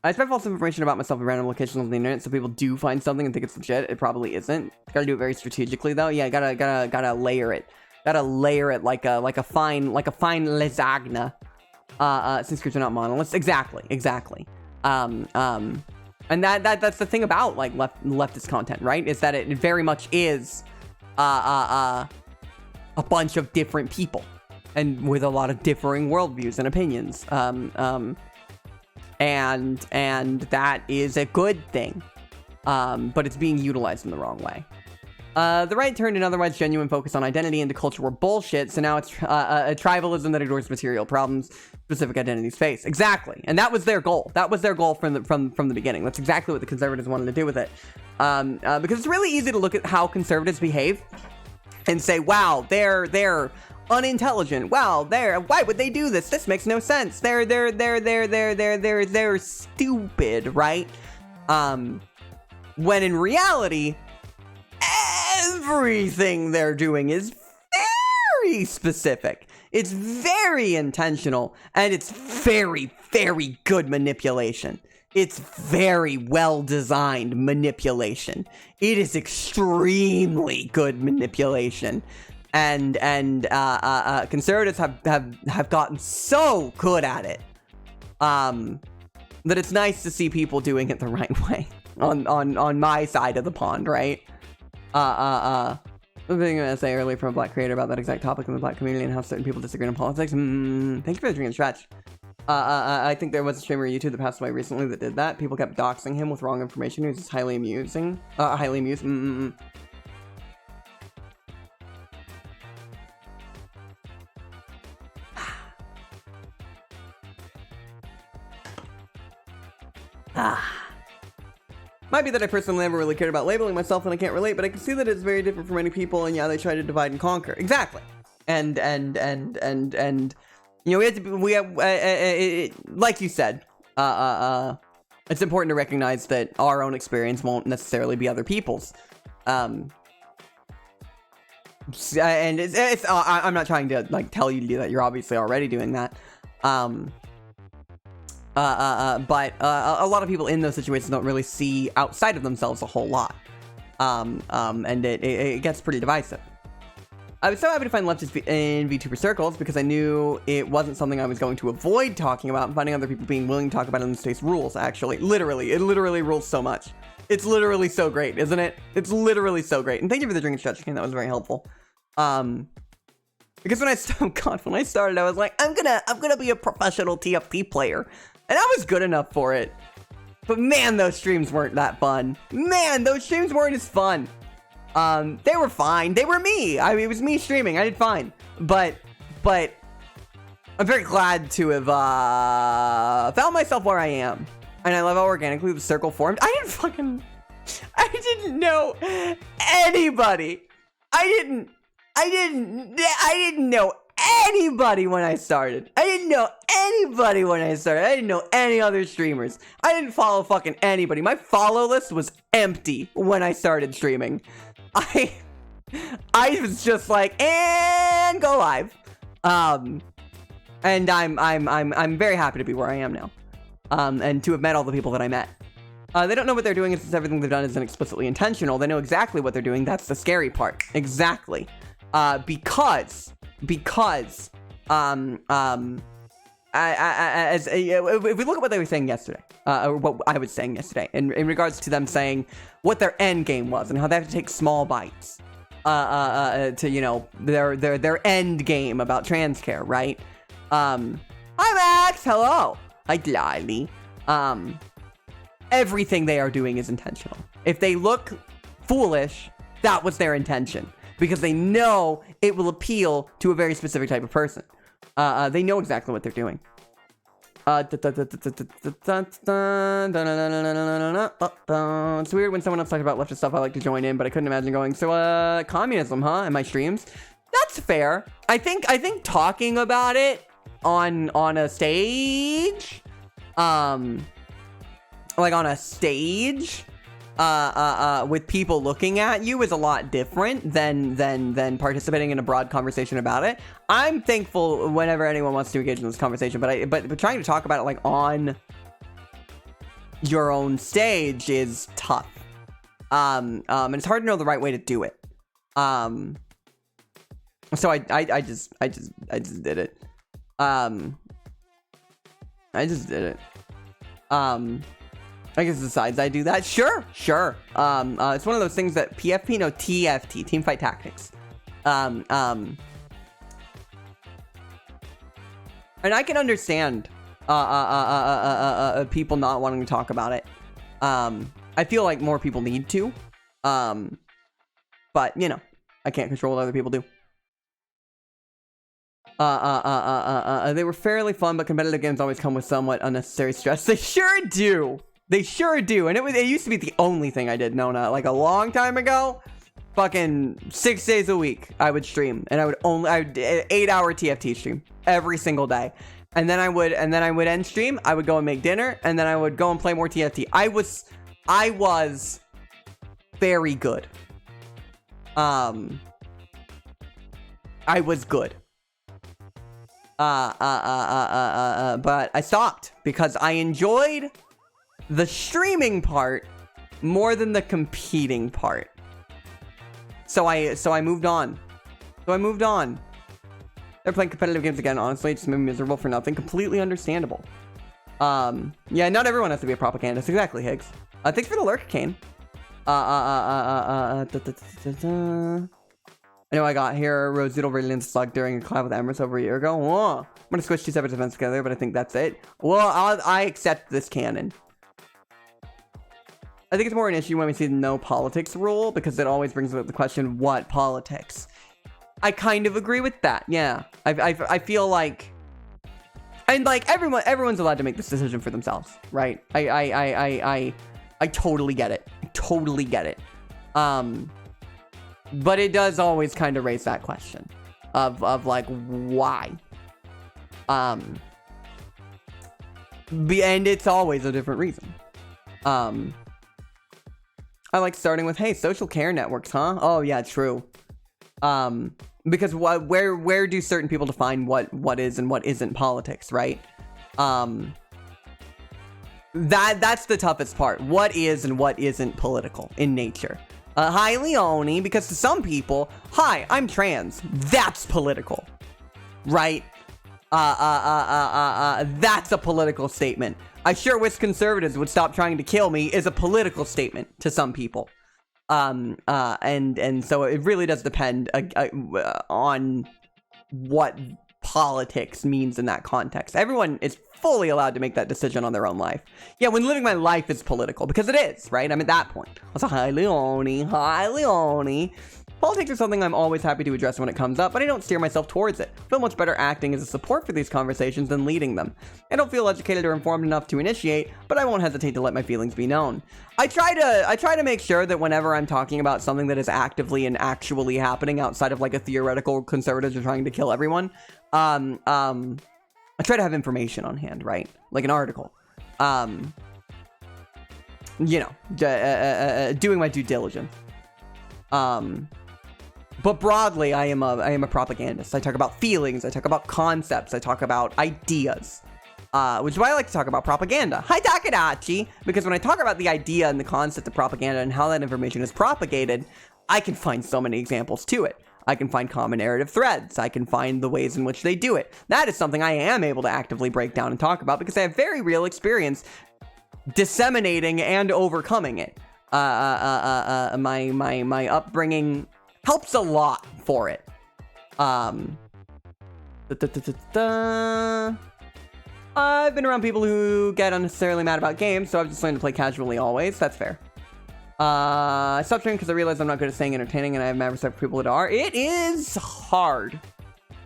I spread false information about myself in random locations on the internet, so people do find something and think it's legit. It probably isn't. Gotta do it very strategically, though. Yeah, gotta layer it. Gotta layer it like a fine lasagna. Since groups are not monoliths. Exactly. And that's the thing about, like, leftist content, right? Is that it very much is a bunch of different people, and with a lot of differing worldviews and opinions. And that is a good thing. But it's being utilized in the wrong way. The right turned an otherwise genuine focus on identity into cultural bullshit, so now it's a tribalism that ignores material problems specific identities face. Exactly. And that was their goal. That was their goal from the beginning. That's exactly what the conservatives wanted to do with it. Because it's really easy to look at how conservatives behave and say, wow, they're unintelligent. Wow, why would they do this? This makes no sense. They're stupid, right? When in reality, everything they're doing is very specific. It's very intentional, and it's very, very good manipulation. It's very well-designed manipulation. It is extremely good manipulation. And conservatives have gotten so good at it that it's nice to see people doing it the right way on my side of the pond, right? I was going to say earlier from a black creator about that exact topic in the black community and how certain people disagree on politics. Thank you for the dream stretch. I think there was a streamer on YouTube that passed away recently that did that. People kept doxing him with wrong information. It was just highly amusing. Highly amused. Might be that I personally never really cared about labeling myself and I can't relate, but I can see that it's very different for many people, and yeah, they try to divide and conquer. Exactly. And you know, like you said, it's important to recognize that our own experience won't necessarily be other people's. And I'm not trying to like tell you to do that. You're obviously already doing that. But a lot of people in those situations don't really see outside of themselves a whole lot. And it gets pretty divisive. I was so happy to find leftists in VTuber circles because I knew it wasn't something I was going to avoid talking about, and finding other people being willing to talk about it in this space rules, actually. It literally rules so much. It's literally so great, isn't it? It's literally so great. And thank you for the drink and stretch, King. That was very helpful. Because when I started, I was like, I'm gonna be a professional TFT player. And I was good enough for it. But man, those streams weren't that fun. Man, those streams weren't as fun. They were fine. They were me. I mean, it was me streaming. I did fine. But I'm very glad to have found myself where I am. And I love how organically the circle formed. I didn't know anybody. I didn't know anybody when I started. I didn't know anybody when I started. I didn't know any other streamers. I didn't follow fucking anybody. My follow list was empty when I started streaming. I was just like, and go live. And I'm very happy to be where I am now. And to have met all the people that I met. They don't know what they're doing since everything they've done isn't explicitly intentional. They know exactly what they're doing. That's the scary part. Exactly. Because if we look at what they were saying yesterday, or what I was saying yesterday, in regards to them saying what their end game was and how they have to take small bites, to, you know, their end game about trans care, right? Hi Max, hello. Hi Lily. Everything they are doing is intentional. If they look foolish, that was their intention. Because they know it will appeal to a very specific type of person. They know exactly what they're doing. It's weird when someone else talks about leftist stuff. I like to join in, but I couldn't imagine going, so, communism, huh? In my streams? That's fair. I think talking about it on a stage, like on a stage, with people looking at you is a lot different than participating in a broad conversation about it. I'm thankful whenever anyone wants to engage in this conversation, but trying to talk about it like on your own stage is tough. And it's hard to know the right way to do it. So I just did it. I just did it. I guess besides I do that. Sure. It's one of those things that TFT, Team Fight Tactics. And I can understand people not wanting to talk about it. I feel like more people need to. But you know, I can't control what other people do. They were fairly fun, but competitive games always come with somewhat unnecessary stress. They sure do. And it used to be the only thing I did, Nona. Like a long time ago, fucking 6 days a week I would stream, and I would 8-hour TFT stream every single day. And then I would end stream, I would go and make dinner, and then I would go and play more TFT. I was very good. I was good. But I stopped because I enjoyed the streaming part more than the competing part. So I moved on. They're playing competitive games again, honestly. It just made me miserable for nothing. Completely understandable. Yeah, not everyone has to be a propagandist. Exactly, Higgs. Thanks for the lurk, Kane. I know I got here Rosedoodle Radiant Slug during a collab with Emrys over a year ago. Whoa. I'm gonna squish two separate events together, but I think that's it. Well, I accept this canon. I think it's more an issue when we see the no politics rule, because it always brings up the question, what politics? I kind of agree with that, yeah. I feel like... And, like, everyone's allowed to make this decision for themselves, right? I totally get it. But it does always kind of raise that question of like, why? And it's always a different reason. I like starting with, hey, social care networks, huh? Oh, yeah, true. Because where do certain people define what is and what isn't politics, right? That's the toughest part. What is and what isn't political in nature? Hi, Leone, because to some people, hi, I'm trans. That's political, right? That's a political statement. I sure wish conservatives would stop trying to kill me is a political statement to some people. And so it really does depend on what politics means in that context. Everyone is fully allowed to make that decision on their own life. Yeah, when living my life is political, because it is, right? I'm at that point. Also, hi, Leone. Politics are something I'm always happy to address when it comes up, but I don't steer myself towards it. I feel much better acting as a support for these conversations than leading them. I don't feel educated or informed enough to initiate, but I won't hesitate to let my feelings be known. I try to make sure that whenever I'm talking about something that is actively and actually happening outside of like a theoretical conservatives are trying to kill everyone, I try to have information on hand, right? Like an article. You know, doing my due diligence. But broadly, I am a propagandist. I talk about feelings, I talk about concepts, I talk about ideas. Which is why I like to talk about propaganda. Hi, Takadachi! Because when I talk about the idea and the concept of propaganda and how that information is propagated, I can find so many examples to it. I can find common narrative threads. I can find the ways in which they do it. That is something I am able to actively break down and talk about because I have very real experience disseminating and overcoming it. My upbringing helps a lot for it. I've been around people who get unnecessarily mad about games, so I've just learned to play casually always. That's fair. I stopped streaming because I realized I'm not good at staying entertaining, and I have mad respect for people that are. It is hard.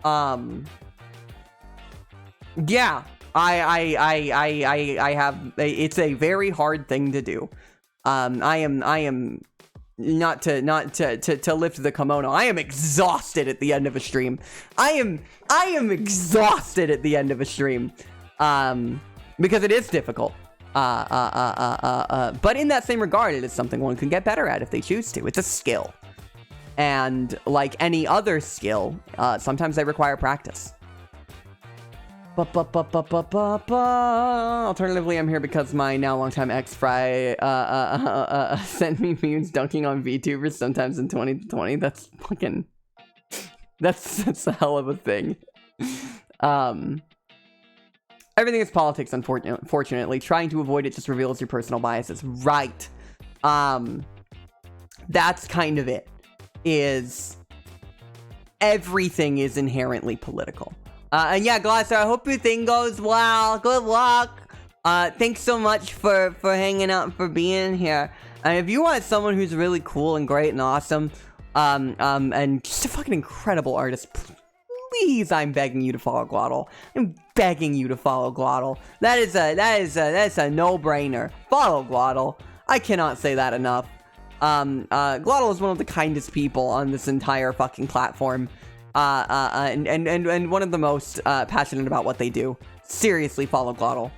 Yeah, I have. It's a very hard thing to do. I am not to lift the kimono. I am exhausted at the end of a stream. I am exhausted at the end of a stream. Because it is difficult. But in that same regard, it is something one can get better at if they choose to. It's a skill. And like any other skill, sometimes they require practice. Alternatively, I'm here because my now longtime ex Fry sent me memes dunking on VTubers sometimes in 2020. That's fucking... That's a hell of a thing. Everything is politics, unfortunately. Trying to avoid it just reveals your personal biases. Right. That's kind of it. Everything is inherently political. And yeah, Glasser, I hope your thing goes well. Good luck. Thanks so much for hanging out and for being here. And if you want someone who's really cool and great and awesome, and just a fucking incredible artist, please, I'm begging you to follow Glottal. I'm begging you to follow Glottal. That's a no-brainer. Follow Glottal. I cannot say that enough. Glottal is one of the kindest people on this entire fucking platform. And one of the most passionate about what they do. Seriously, follow Glottal.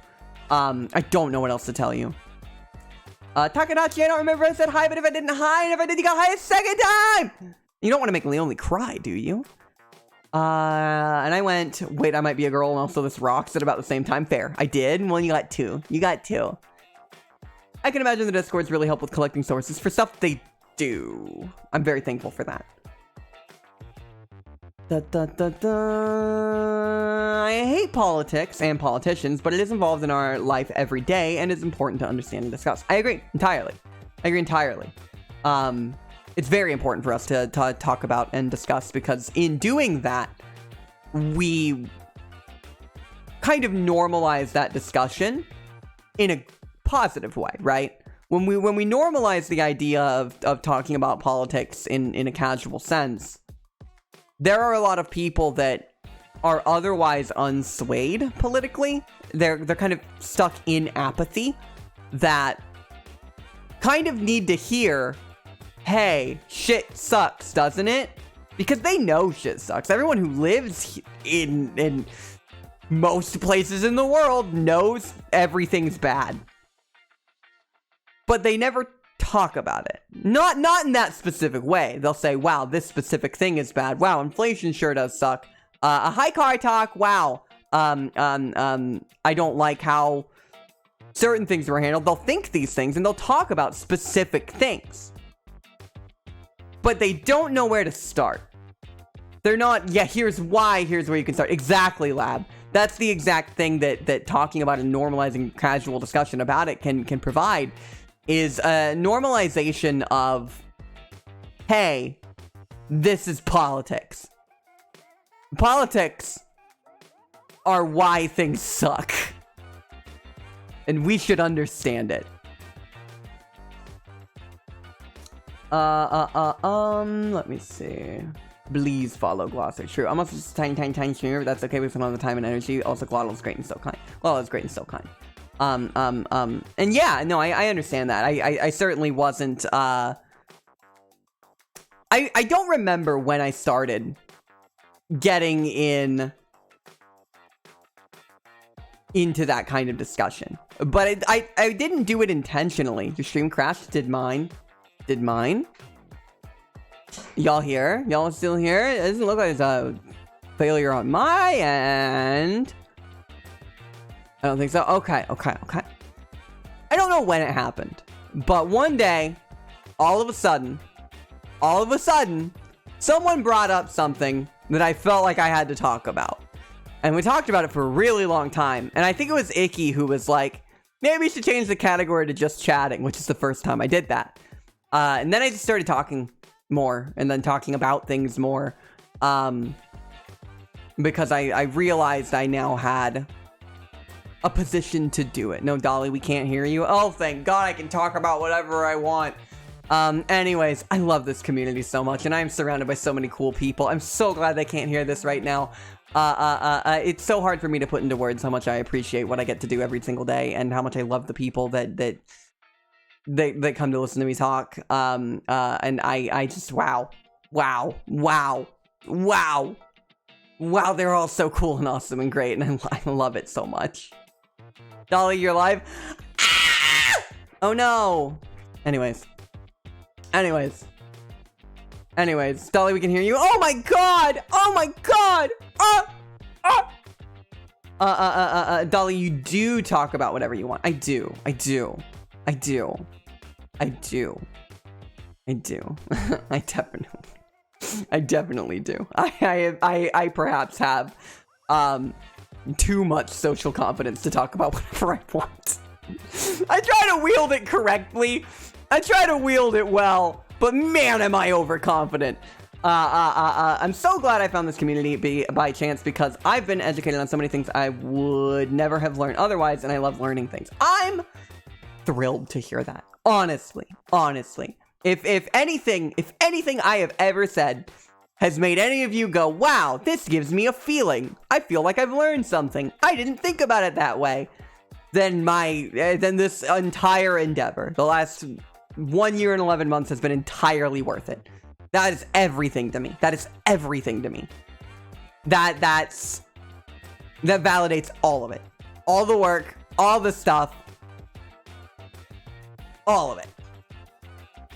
I don't know what else to tell you. Takanachi, I don't remember if I said hi, but if I didn't, hi, and if I did, you got hi a second time! You don't want to make Leonie cry, do you? And I went, wait, I might be a girl, and also this rocks at about the same time. Fair. I did. Well, you got two. You got two. I can imagine the Discords really help with collecting sources for stuff they do. I'm very thankful for that. I hate politics and politicians, but it is involved in our life every day and is important to understand and discuss. I agree entirely. It's very important for us to talk about and discuss, because in doing that, we kind of normalize that discussion in a positive way, right? When we normalize the idea of talking about politics in a casual sense, there are a lot of people that are otherwise unswayed politically. They're kind of stuck in apathy that kind of need to hear, hey, shit sucks, doesn't it? Because they know shit sucks. Everyone who lives in most places in the world knows everything's bad. But they never talk about it. Not in that specific way. They'll say, wow, this specific thing is bad. Wow, inflation sure does suck. A high car talk, wow. I don't like how certain things were handled. They'll think these things and they'll talk about specific things. But they don't know where to start. They're not, yeah, here's why, here's where you can start. Exactly, Lab. That's the exact thing that talking about and normalizing casual discussion about it can provide, is a normalization of, hey, this is politics. Politics are why things suck. And we should understand it. Let me see. Please follow Glosser. True. I'm also just a tiny streamer, but that's okay with some of the time and energy. Also, Glottal's great and so kind. Glottal's great and so kind. And yeah, no, I understand that. I certainly wasn't, I don't remember when I started getting into that kind of discussion, but I didn't do it intentionally. Your stream crashed. Did mine? Y'all here? Y'all still here? It doesn't look like it's a failure on my end. I don't think so. Okay. I don't know when it happened, but one day, all of a sudden, someone brought up something that I felt like I had to talk about. And we talked about it for a really long time. And I think it was Icky who was like, maybe we should change the category to just chatting, which is the first time I did that. And then I just started talking more and then talking about things more. Because I realized I now had a position to do it. No, Dolly, we can't hear you. Oh, thank God I can talk about whatever I want. Anyways, I love this community so much, and I'm surrounded by so many cool people. I'm so glad they can't hear this right now. It's so hard for me to put into words how much I appreciate what I get to do every single day, and how much I love the people that come to listen to me talk. And I just, wow, they're all so cool and awesome and great, and I love it so much. Dolly, you're live? Ah! Oh no! Anyways, Dolly, we can hear you. Oh my god! Dolly, you do talk about whatever you want. I do. I definitely do. I perhaps have too much social confidence to talk about whatever I want. I try to wield it correctly. I try to wield it well, but man, am I overconfident. I'm so glad I found this community by chance, because I've been educated on so many things I would never have learned otherwise, and I love learning things. I'm thrilled to hear that. Honestly. If anything I have ever said has made any of you go, wow, this gives me a feeling. I feel like I've learned something. I didn't think about it that way. Then this entire endeavor, the last 1 year and 11 months, has been entirely worth it. That is everything to me. That validates all of it. All the work, all the stuff, All of it.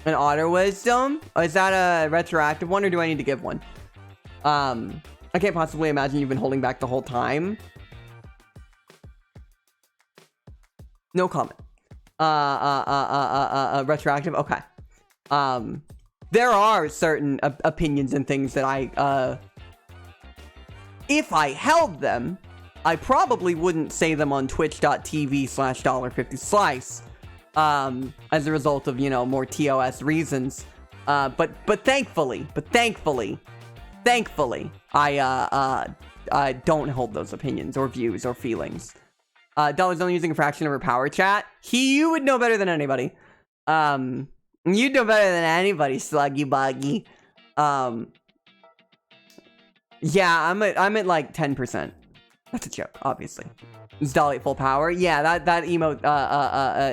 An otter wisdom? Oh, is that a retroactive one, or do I need to give one? I can't possibly imagine you've been holding back the whole time. No comment. Retroactive? Okay. There are certain opinions and things that I, if I held them, I probably wouldn't say them on twitch.tv/$50slice, as a result of, you know, more TOS reasons. But thankfully, I don't hold those opinions or views or feelings. Dollar's only using a fraction of her power chat. You would know better than anybody. You'd know better than anybody, Sluggy Buggy. Yeah, I'm at like 10%. That's a joke, obviously. Is Dolly at full power? Yeah, that emote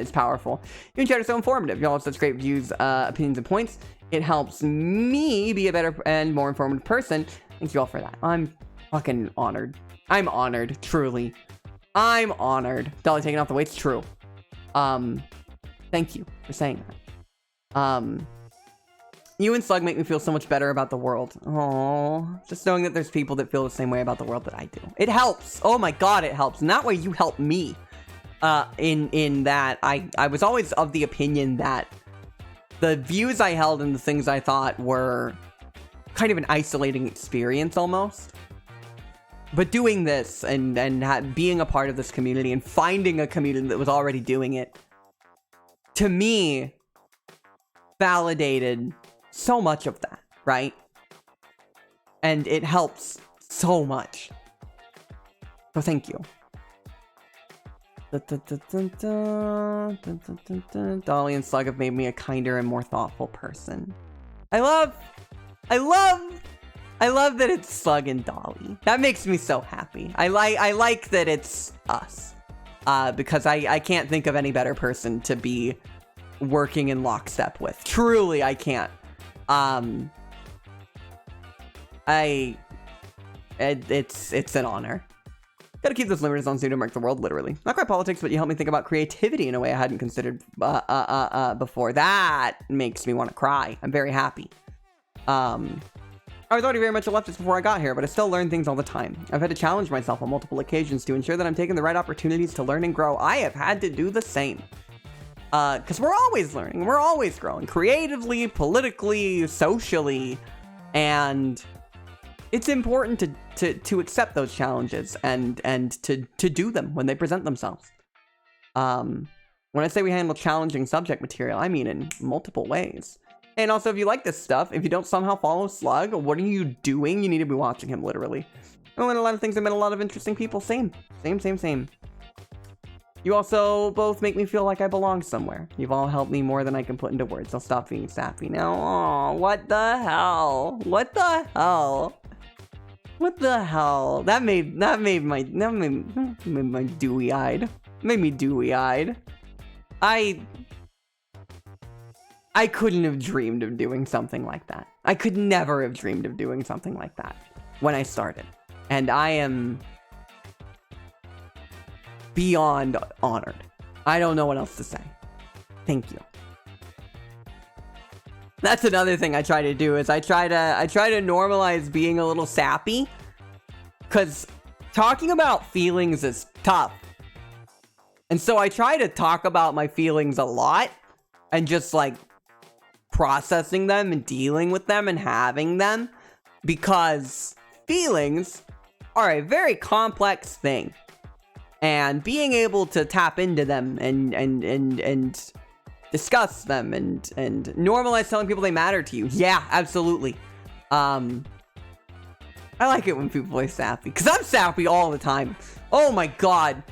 is powerful. Your chat is so informative. You all have such great views, opinions, and points. It helps me be a better and more informative person. Thank you all for that. I'm fucking honored. I'm honored, truly. I'm honored. Dolly taking off the weights, true. Thank you for saying that. You and Slug make me feel so much better about the world. Oh, just knowing that there's people that feel the same way about the world that I do. It helps. Oh my god, it helps. And that way you help me. In that I was always of the opinion that the views I held and the things I thought were kind of an isolating experience almost. But doing this and being a part of this community and finding a community that was already doing it, to me, validated so much of that, right? And it helps so much. So thank you. Dolly and Slug have made me a kinder and more thoughtful person. I love that it's Slug and Dolly. That makes me so happy. I like that it's us. Because I can't think of any better person to be working in lockstep with. Truly, I can't. It's an honor. Gotta keep this limited on to mark the world, literally. Not quite politics, but you help me think about creativity in a way I hadn't considered before. That makes me want to cry. I'm very happy. I was already very much a leftist before I got here, but I still learn things all the time. I've had to challenge myself on multiple occasions to ensure that I'm taking the right opportunities to learn and grow. I have had to do the same. Because we're always learning, we're always growing, creatively, politically, socially, and it's important to accept those challenges and to do them when they present themselves. When I say we handle challenging subject material, I mean in multiple ways. And also, if you like this stuff, if you don't somehow follow Slug, what are you doing? You need to be watching him, literally. I learned a lot of things. I met a lot of interesting people. Same. You also both make me feel like I belong somewhere. You've all helped me more than I can put into words. I'll stop being sappy now. Aw, what the hell? What the hell? What the hell? That made my dewy-eyed. Made me dewy-eyed. I couldn't have dreamed of doing something like that. I could never have dreamed of doing something like that when I started. And I am beyond honored. I don't know what else to say. Thank you. That's another thing I try to do is I try to normalize being a little sappy, because talking about feelings is tough. And so I try to talk about my feelings a lot and just like processing them and dealing with them and having them, because feelings are a very complex thing. And being able to tap into them and discuss them and normalize telling people they matter to you. Yeah, absolutely. I like it when people are sappy, because I'm sappy all the time. Oh my god.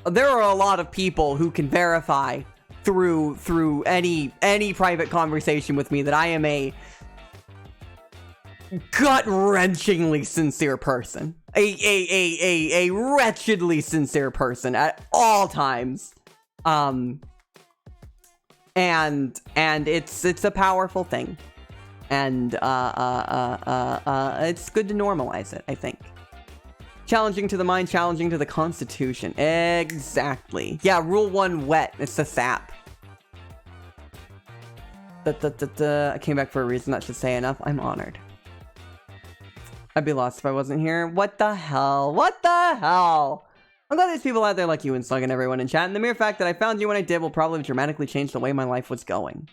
There are a lot of people who can verify through any private conversation with me that I am a gut-wrenchingly sincere person. A wretchedly sincere person at all times. And it's a powerful thing. And it's good to normalize it, I think. Challenging to the mind, challenging to the constitution. Exactly. Yeah, rule 1, wet. It's the sap. I came back for a reason. That should say enough. I'm honored. I'd be lost if I wasn't here. What the hell? What the hell? I'm glad there's people out there like you and Slug and everyone in chat. And the mere fact that I found you when I did will probably dramatically change the way my life was going.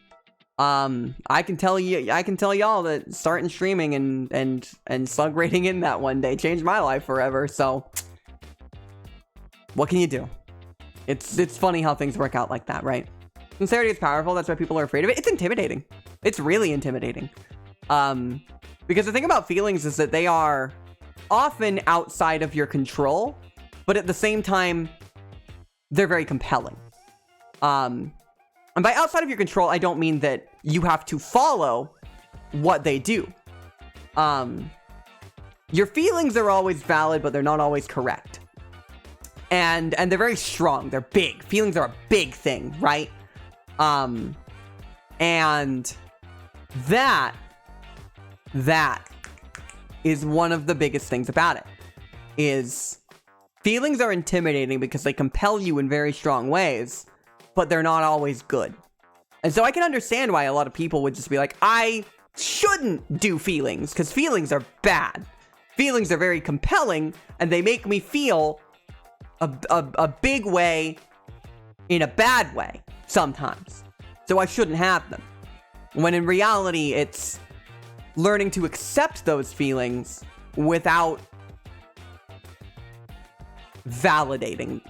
I can tell y'all that starting streaming and Slug rating in that one day changed my life forever. So what can you do? It's funny how things work out like that, right? Sincerity is powerful. That's why people are afraid of it. It's intimidating. It's really intimidating. Because the thing about feelings is that they are often outside of your control, but at the same time, they're very compelling. And by outside of your control, I don't mean that you have to follow what they do. Your feelings are always valid, but they're not always correct. And they're very strong. They're big. Feelings are a big thing, right? And that is one of the biggest things about it. Is feelings are intimidating because they compel you in very strong ways, but they're not always good. And so I can understand why a lot of people would just be like, I shouldn't do feelings, because feelings are bad. Feelings are very compelling, and they make me feel a big way in a bad way sometimes. So I shouldn't have them. When in reality, it's learning to accept those feelings without validating.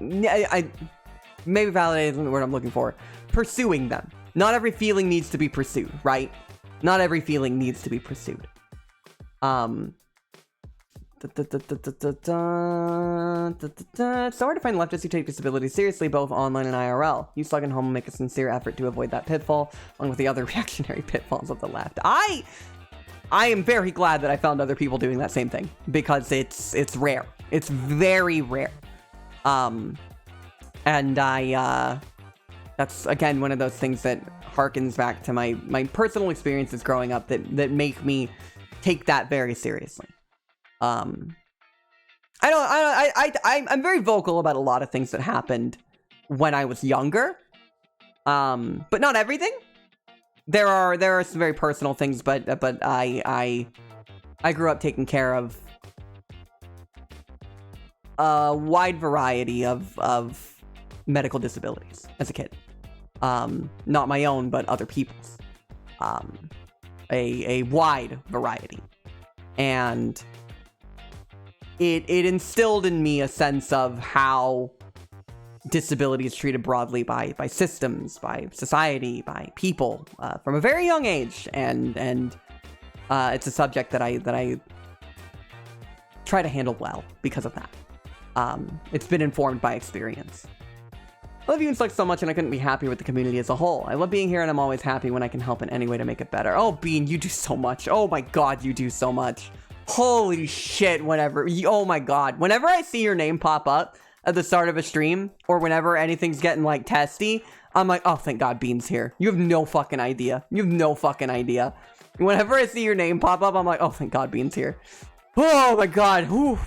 Maybe validating isn't the word I'm looking for. Pursuing them. Not every feeling needs to be pursued, right? Not every feeling needs to be pursued. It's hard to find leftists who take disability seriously, both online and IRL. You Slug and Home make a sincere effort to avoid that pitfall, along with the other reactionary pitfalls of the left. I am very glad that I found other people doing that same thing, because it's rare. It's very rare. And that's again one of those things that harkens back to my personal experiences growing up that make me take that very seriously. I'm very vocal about a lot of things that happened when I was younger. But not everything. There are some very personal things, but I grew up taking care of a wide variety of medical disabilities as a kid. Not my own, but other people's. A wide variety. And it instilled in me a sense of how disability is treated broadly by systems, by society, by people, from a very young age. And it's a subject that I try to handle well because of that. It's been informed by experience. I love you and Slug so much, and I couldn't be happier with the community as a whole. I love being here, and I'm always happy when I can help in any way to make it better. Oh, Bean, you do so much. Oh my god, you do so much. Holy shit, oh my god. Whenever I see your name pop up at the start of a stream, or whenever anything's getting, like, testy, I'm like, oh, thank god Bean's here. You have no fucking idea. You have no fucking idea. Whenever I see your name pop up, I'm like, oh, thank god Bean's here. Oh my god. Whew.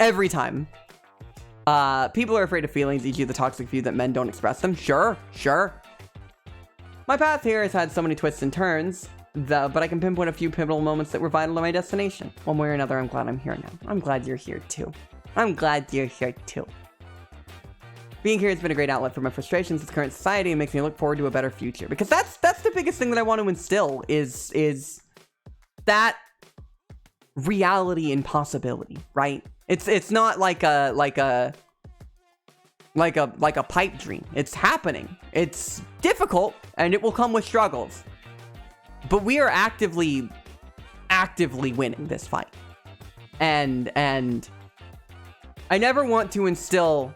Every time. People are afraid of feelings, e.g. the toxic view that men don't express them. Sure. My path here has had so many twists and turns, but I can pinpoint a few pivotal moments that were vital to my destination. One way or another, I'm glad I'm here now. I'm glad you're here too. Being here has been a great outlet for my frustrations with current society and makes me look forward to a better future. Because that's the biggest thing that I want to instill is that reality and possibility, right? It's not like a pipe dream. It's happening. It's difficult and it will come with struggles. But we are actively winning this fight. And I never want to instill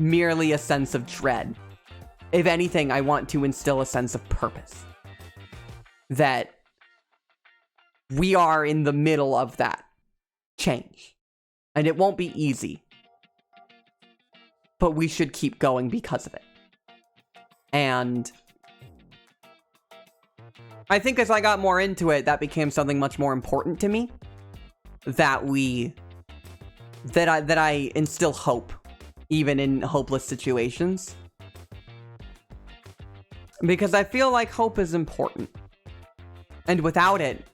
merely a sense of dread. If anything, I want to instill a sense of purpose. That we are in the middle of that change. And it won't be easy. But we should keep going because of it. And I think as I got more into it, that became something much more important to me. that I instill hope, even in hopeless situations. Because I feel like hope is important. And without it,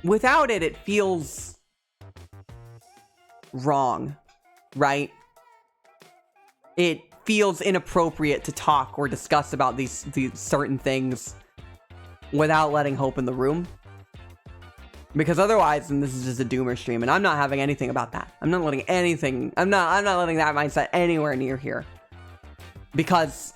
it feels wrong, right? It feels inappropriate to talk or discuss about these certain things without letting hope in the room. Because otherwise, and this is just a doomer stream, and I'm not having anything about that. I'm not letting that mindset anywhere near here. Because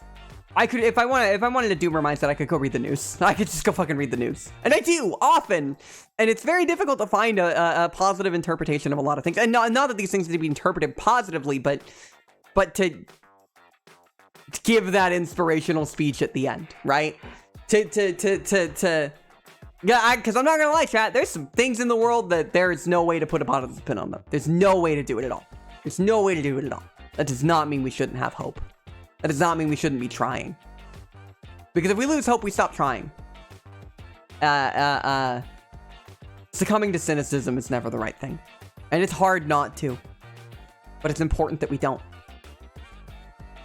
I could, if I wanted a doomer mindset, I could go read the news. I could just go fucking read the news. And I do, often. And it's very difficult to find a positive interpretation of a lot of things. And not that these things need to be interpreted positively, but to give that inspirational speech at the end, right? Yeah, because I'm not gonna lie, chat, there's some things in the world that there is no way to put a positive spin on them. There's no way to do it at all. There's no way to do it at all. That does not mean we shouldn't have hope. That does not mean we shouldn't be trying. Because if we lose hope, we stop trying. Succumbing to cynicism is never the right thing. And it's hard not to. But it's important that we don't.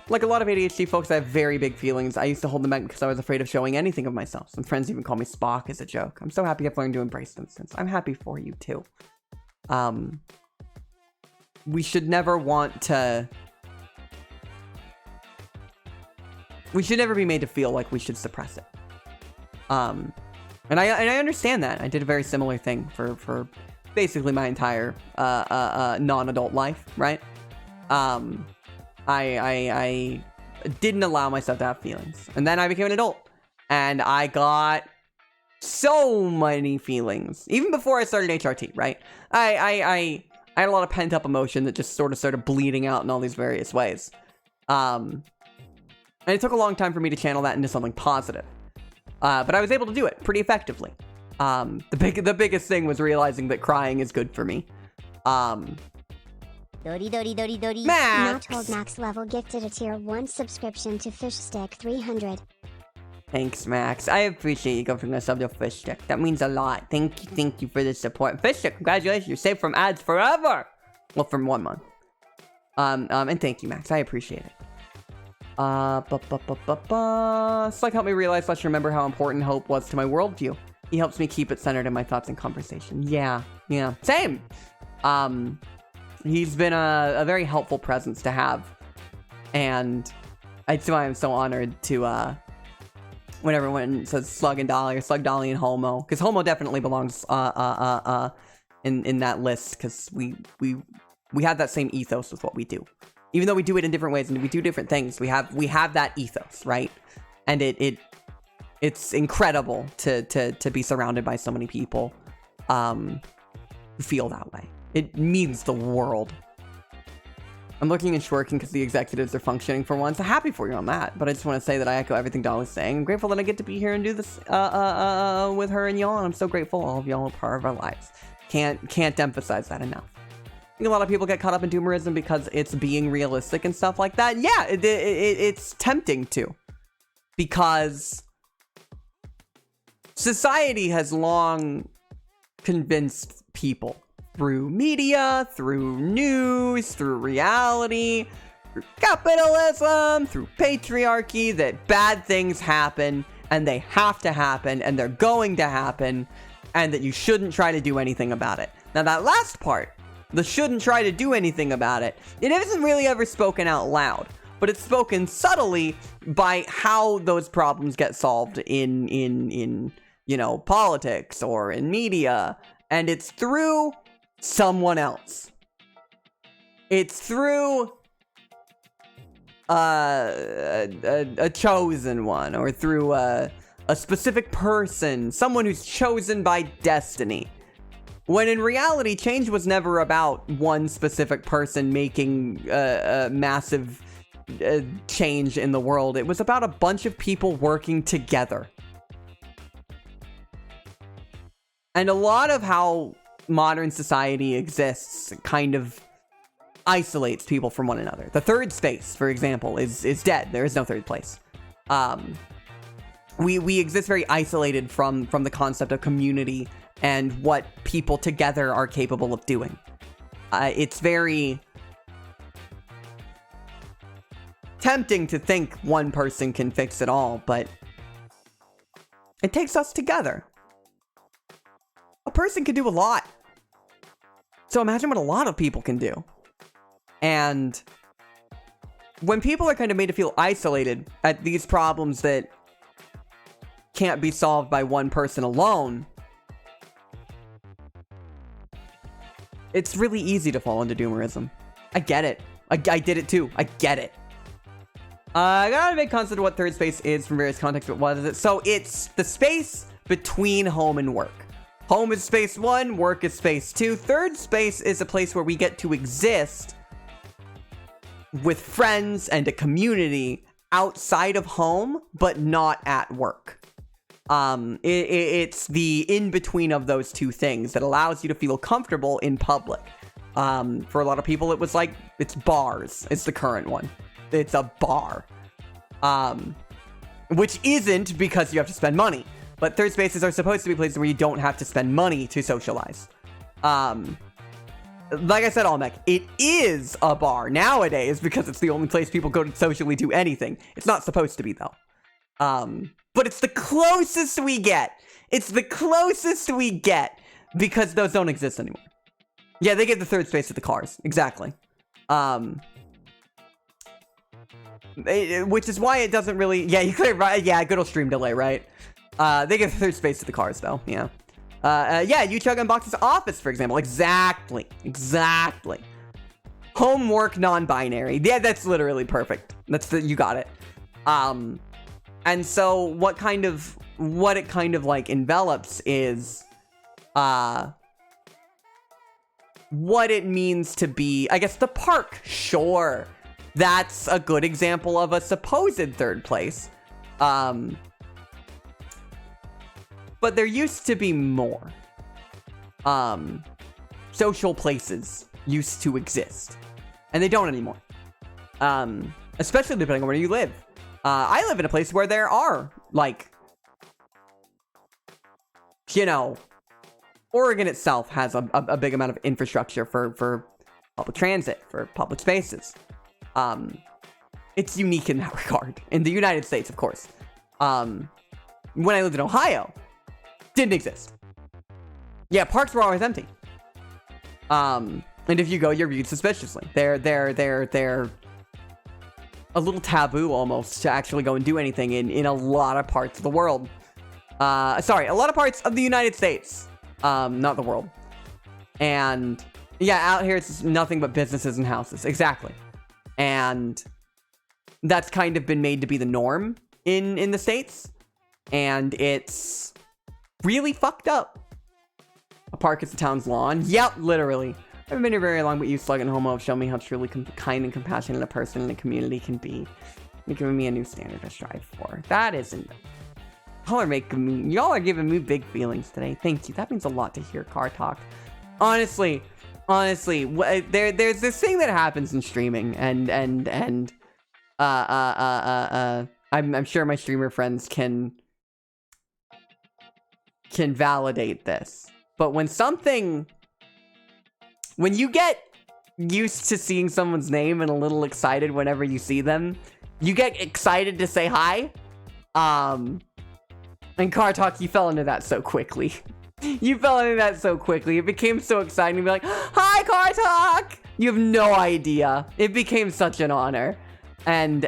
Like a lot of ADHD folks, I have very big feelings. I used to hold them back because I was afraid of showing anything of myself. Some friends even call me Spock as a joke. I'm so happy I've learned to embrace them since. I'm happy for you too. We should never want to... We should never be made to feel like we should suppress it. And I understand that. I did a very similar thing for basically my entire non-adult life, right? I didn't allow myself to have feelings. And then I became an adult. And I got so many feelings. Even before I started HRT, right? I had a lot of pent-up emotion that just sort of started bleeding out in all these various ways. And it took a long time for me to channel that into something positive. But I was able to do it pretty effectively. The biggest thing was realizing that crying is good for me. Max! Not told Max level gifted a tier 1 subscription to Fishstick 300. Thanks, Max. I appreciate you giving us up to Fishstick. That means a lot. Thank you for the support. Fishstick, congratulations. You're safe from ads forever. Well, from 1 month. And thank you, Max. I appreciate it. Slack helped me realize, let's remember how important hope was to my worldview. He helps me keep it centered in my thoughts and conversation. Yeah. Same. He's been a very helpful presence to have. And that's why I'm so honored to, when everyone says Slug and Dolly, or Slug, Dolly, and Homo. Because Homo definitely belongs, in that list. Because we have that same ethos with what we do. Even though we do it in different ways and we do different things, we have that ethos, right? And it's incredible to be surrounded by so many people who feel that way. It means the world. I'm looking and shirking because the executives are functioning for once. I'm happy for you on that, but I just want to say that I echo everything Dolly's saying. I'm grateful that I get to be here and do this with her and y'all, and I'm so grateful all of y'all are part of our lives. Can't emphasize that enough. I think a lot of people get caught up in doomerism because it's being realistic and stuff like that. Yeah, it's tempting to. Because society has long convinced people through media, through news, through reality, through capitalism, through patriarchy, that bad things happen, and they have to happen, and they're going to happen, and that you shouldn't try to do anything about it. Now that last part, the shouldn't try to do anything about it, it isn't really ever spoken out loud, but it's spoken subtly by how those problems get solved in you know, politics or in media, and it's through someone else. It's through a chosen one, or through a specific person, someone who's chosen by destiny. When in reality, change was never about one specific person making a massive change in the world. It was about a bunch of people working together. And a lot of how modern society exists kind of isolates people from one another. The third space, for example, is dead. There is no third place. We exist very isolated from the concept of community and what people together are capable of doing. It's very tempting to think one person can fix it all, but it takes us together. A person can do a lot. So imagine what a lot of people can do. And when people are kind of made to feel isolated at these problems that can't be solved by one person alone, it's really easy to fall into doomerism. I get it. I did it too. I get it. I gotta make concept of what third space is from various contexts, but what is it? So it's the space between home and work. Home is space 1, work is space 2. Third space is a place where we get to exist with friends and a community outside of home, but not at work. It's the in-between of those two things that allows you to feel comfortable in public. For a lot of people, it was like, it's bars. It's the current one. It's a bar. Which isn't because you have to spend money. But third spaces are supposed to be places where you don't have to spend money to socialize. Like I said, Olmec, it is a bar nowadays because it's the only place people go to socially do anything. It's not supposed to be, though. But it's the closest we get. It's the closest we get because those don't exist anymore. Yeah, they give the third space to the cars. Exactly. Which is why it doesn't really... Yeah, you clear, right? Yeah, good old stream delay, right? They give the third space to the cars, though. Yeah. Yeah, you chug unboxes office, for example. Exactly. Exactly. Homework non-binary. Yeah, that's literally perfect. You got it. And so what it kind of like envelops is, what it means to be, I guess, the park. Sure. That's a good example of a supposed third place. But there used to be more. Social places used to exist. And they don't anymore. Especially depending on where you live. I live in a place where there are, like, you know, Oregon itself has a big amount of infrastructure for public transit, for public spaces. It's unique in that regard. In the United States, of course. When I lived in Ohio, didn't exist. Yeah, parks were always empty. And if you go, you're viewed suspiciously. They're a little taboo almost to actually go and do anything in a lot of parts of the world. Sorry, a lot of parts of the United States. Not the world. And yeah, out here it's nothing but businesses and houses. Exactly. And that's kind of been made to be the norm in the States. And it's really fucked up. A park is the town's lawn. Yep, literally. I haven't been here very long, but you, Slug and Homo, have shown me how truly kind and compassionate a person in a community can be. You're giving me a new standard to strive for. That isn't... Y'all are giving me big feelings today. Thank you. That means a lot to hear, Car Talk. Honestly, there's this thing that happens in streaming, and I'm sure my streamer friends can validate this. But when you get used to seeing someone's name and a little excited whenever you see them, you get excited to say hi. And Car Talk, you fell into that so quickly. You fell into that so quickly. It became so exciting to be like, hi, Car Talk! You have no idea. It became such an honor. And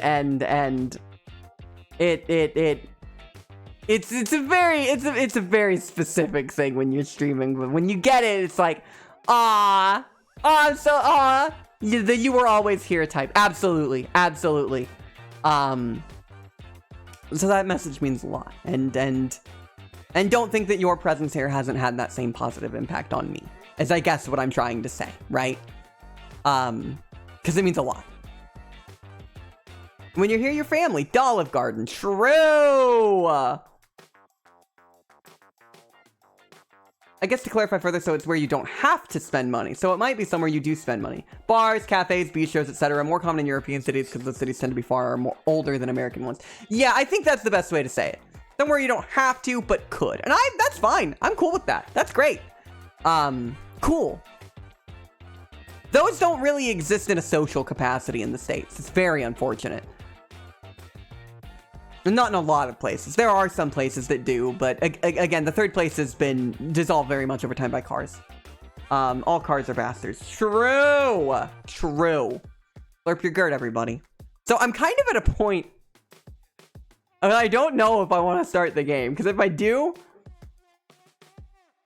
it's a very specific thing when you're streaming, but when you get it, it's like, you were always here type. Absolutely. So that message means a lot, and don't think that your presence here hasn't had that same positive impact on me, is I guess what I'm trying to say, right? Because it means a lot. When you're here, your family, Olive Garden, true. I guess to clarify further, so it's where you don't have to spend money. So it might be somewhere you do spend money. Bars, cafes, bistros, etc. More common in European cities because the cities tend to be far more older than American ones. Yeah, I think that's the best way to say it. Somewhere you don't have to, but could. And that's fine. I'm cool with that. That's great. Cool. Those don't really exist in a social capacity in the States. It's very unfortunate. Not in a lot of places. There are some places that do, but again, the third place has been dissolved very much over time by cars. All cars are bastards. True. True. Slurp your GERD, everybody. So I'm kind of at a point. I don't know if I want to start the game, because if I do,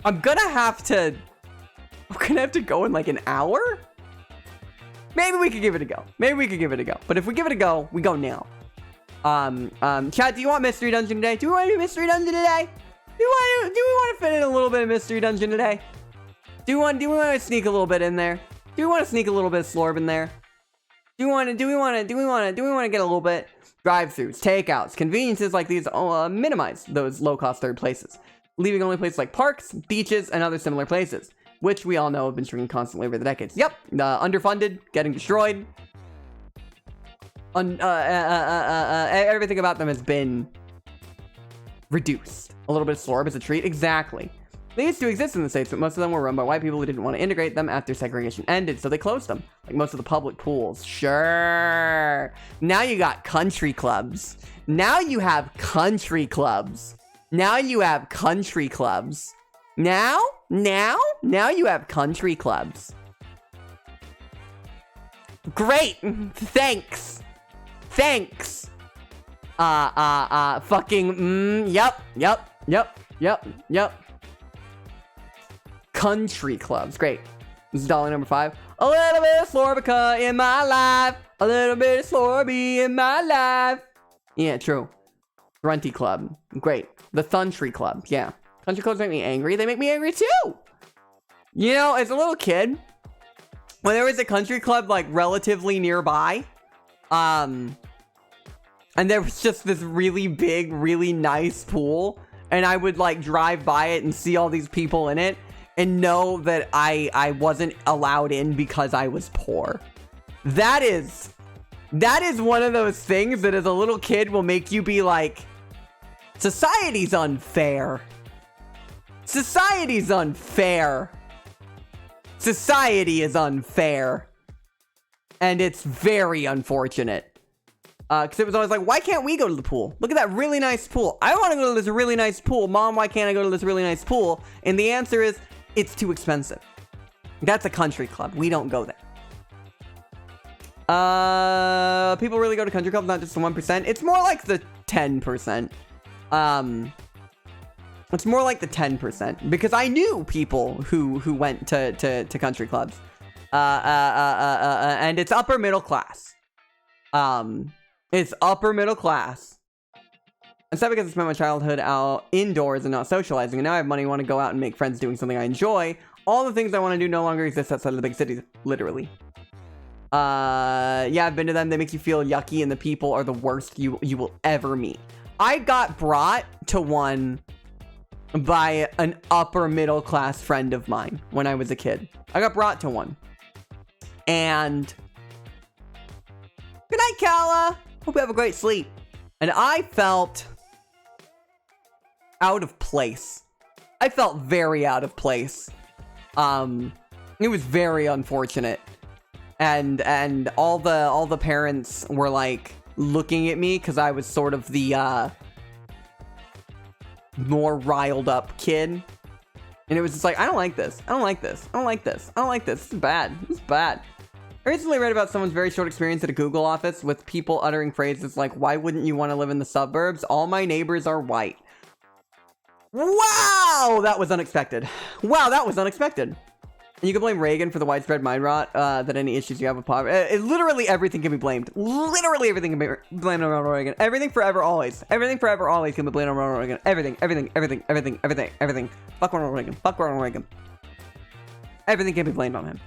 I'm gonna have to go in like an hour. Maybe we could give it a go. But if we give it a go, we go now. Chat, do you want Mystery Dungeon today? Do we want to do Mystery Dungeon today? Do we want to fit in a little bit of Mystery Dungeon today? Do we want to sneak a little bit in there? Do we want to sneak a little bit of Slorb in there? Do we want to get a little bit? Drive-thrus, takeouts, conveniences like these minimize those low-cost third places, leaving only places like parks, beaches, and other similar places, which we all know have been shrinking constantly over the decades. Yep, underfunded, getting destroyed. Everything about them has been reduced. A little bit of Slorb is a treat. Exactly. They used to exist in the States, but most of them were run by white people who didn't want to integrate them after segregation ended, so they closed them, like most of the public pools. Sure. Now you got country clubs. Now you have country clubs. Now you have country clubs. Now you have country clubs. Great. Thanks. Yep. Country clubs. Great. This is dollar number 5. A little bit of Slorbica in my life. A little bit of Slorby in my life. Yeah, true. Grunty club. Great. The Thuntry club. Yeah. Country clubs make me angry. They make me angry too. You know, as a little kid, when there was a country club like relatively nearby, and there was just this really big, really nice pool, and I would like drive by it and see all these people in it, and know that I wasn't allowed in because I was poor. That is one of those things that as a little kid will make you be like, society's unfair. Society's unfair. Society is unfair. And it's very unfortunate. Because it was always like, why can't we go to the pool? Look at that really nice pool. I want to go to this really nice pool. Mom, why can't I go to this really nice pool? And the answer is, it's too expensive. That's a country club. We don't go there. People really go to country clubs, not just the 1%. It's more like the 10%. It's more like the 10%. Because I knew people who went to country clubs. And it's upper middle class. It's upper middle class. And so because I spent my childhood out indoors and not socializing, and now I have money, want to go out and make friends doing something I enjoy, all the things I want to do no longer exist outside of the big cities, literally. Yeah, I've been to them. They make you feel yucky, and the people are the worst you will ever meet. I got brought to one by an upper middle class friend of mine when I was a kid. I got brought to one. And good night, Kala. Hope you have a great sleep. And I felt out of place. I felt very out of place. It was very unfortunate. And all the parents were like looking at me because I was sort of the more riled up kid. And it was just like, I don't like this. This is bad. I recently read about someone's very short experience at a Google office with people uttering phrases like, why wouldn't you want to live in the suburbs? All my neighbors are white. Wow, that was unexpected. And you can blame Reagan for the widespread mind rot, that any issues you have with poverty. Literally everything can be blamed. Literally everything can be blamed on Ronald Reagan. Everything forever always. Everything forever always can be blamed on Ronald Reagan. Everything. Fuck Ronald Reagan. Everything can be blamed on him.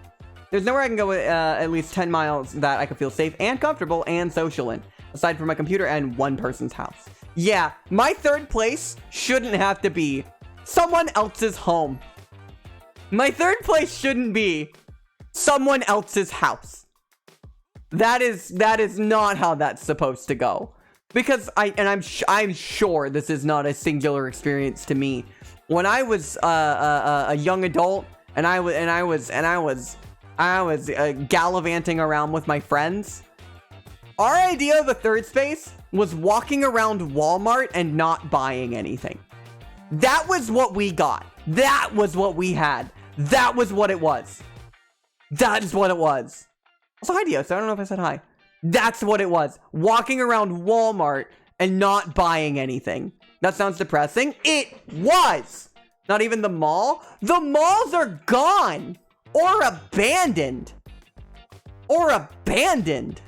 There's nowhere I can go at least 10 miles that I could feel safe and comfortable and social in, aside from my computer and one person's house. Yeah, my third place shouldn't have to be someone else's home. My third place shouldn't be someone else's house. That is not how that's supposed to go. Because I'm sure this is not a singular experience to me. When I was a young adult and I was gallivanting around with my friends, our idea of a third space was walking around Walmart and not buying anything. That was what we got. That was what we had. That was what it was. That is what it was. Also, hi, Dio. So I don't know if I said hi. That's what it was. Walking around Walmart and not buying anything. That sounds depressing. It was. Not even the mall. The malls are gone. Or abandoned. Or abandoned.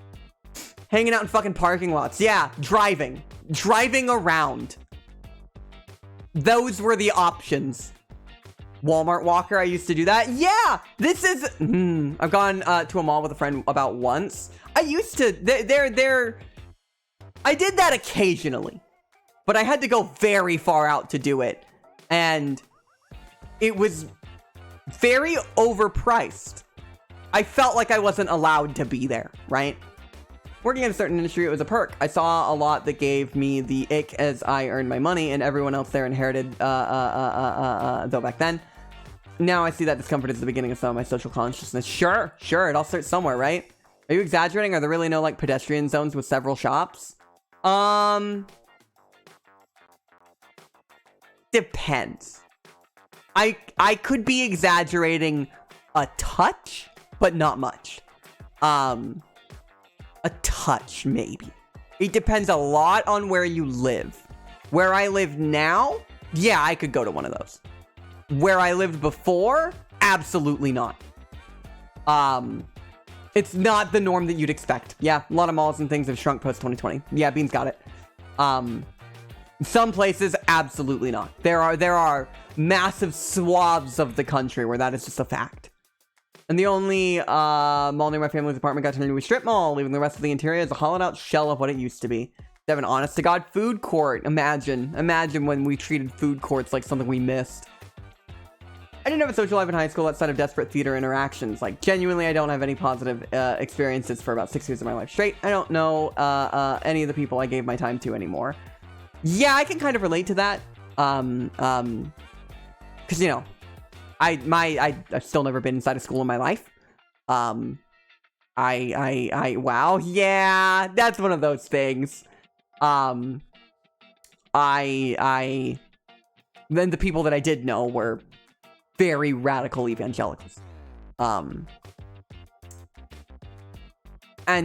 Hanging out in fucking parking lots. Yeah, driving. Driving around. Those were the options. Walmart walker, I used to do that. Yeah, this is... I've gone to a mall with a friend about once. I used to... I did that occasionally. But I had to go very far out to do it. And it was very overpriced. I felt like I wasn't allowed to be there, right? Working in a certain industry, it was a perk. I saw a lot that gave me the ick as I earned my money, and everyone else there inherited, though back then. Now I see that discomfort is the beginning of some of my social consciousness. Sure, it all starts somewhere, right? Are you exaggerating? Are there really no, like, pedestrian zones with several shops? Depends. I could be exaggerating a touch, but not much. A touch, maybe. It depends a lot on where you live. Where I live now, yeah, I could go to one of those. Where I lived before, absolutely not. It's not the norm that you'd expect. Yeah, a lot of malls and things have shrunk post 2020. Yeah, Beans got it. Some places, absolutely not. There are massive swaths of the country where that is just a fact. And the only mall near my family's apartment got turned into a strip mall, leaving the rest of the interior as a hollowed-out shell of what it used to be. They have an honest-to-God food court. Imagine when we treated food courts like something we missed. I didn't have a social life in high school outside of desperate theater interactions. Like, genuinely, I don't have any positive experiences for about 6 years of my life straight. I don't know any of the people I gave my time to anymore. Yeah, I can kind of relate to that. Because, you know, I've still never been inside a school in my life. Wow, yeah, that's one of those things. Then the people that I did know were very radical evangelicals. And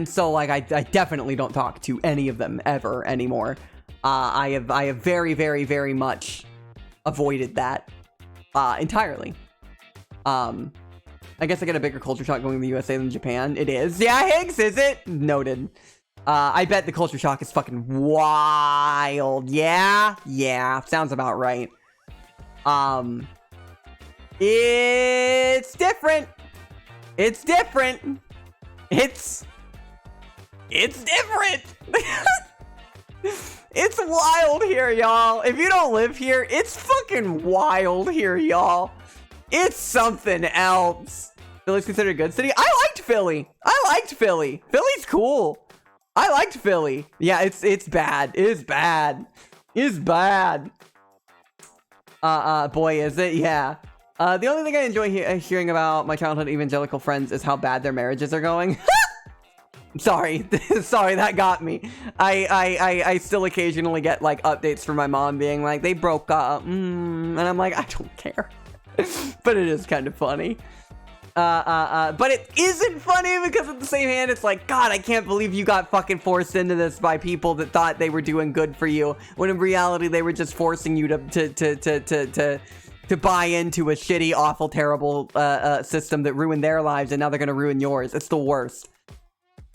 so, like, I definitely don't talk to any of them ever anymore. I have very, very, very much avoided that, entirely. I guess I get a bigger culture shock going to the USA than Japan. It is. Yeah, Higgs, is it? Noted. I bet the culture shock is fucking wild. Yeah? Yeah, sounds about right. It's different. It's different. It's different. It's wild here, y'all. If you don't live here, it's fucking wild here, y'all. It's something else. Philly's considered a good city. I liked Philly. Philly's cool. I liked Philly. Yeah, it's bad. It is bad. It's bad. Boy, is it? Yeah. The only thing I enjoy hearing about my childhood evangelical friends is how bad their marriages are going. Sorry, that got me. I still occasionally get, like, updates from my mom being like, they broke up. And I'm like, I don't care. But it is kind of funny. But it isn't funny because at the same hand, it's like, God, I can't believe you got fucking forced into this by people that thought they were doing good for you, when in reality they were just forcing you to buy into a shitty, awful, terrible system that ruined their lives, and now they're gonna ruin yours. It's the worst.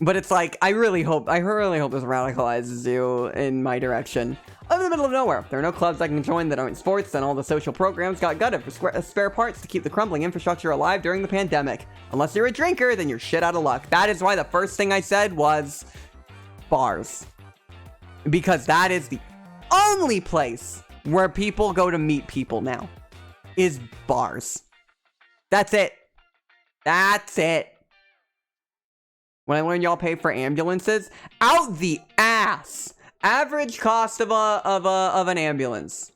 But it's like, I really hope this radicalizes you in my direction. I'm in the middle of nowhere. There are no clubs I can join that aren't sports, and all the social programs got gutted for spare parts to keep the crumbling infrastructure alive during the pandemic. Unless you're a drinker, then you're shit out of luck. That is why the first thing I said was bars. Because that is the only place where people go to meet people now, is bars. That's it. That's it. When I learned y'all pay for ambulances, out the ass. Average cost of an ambulance.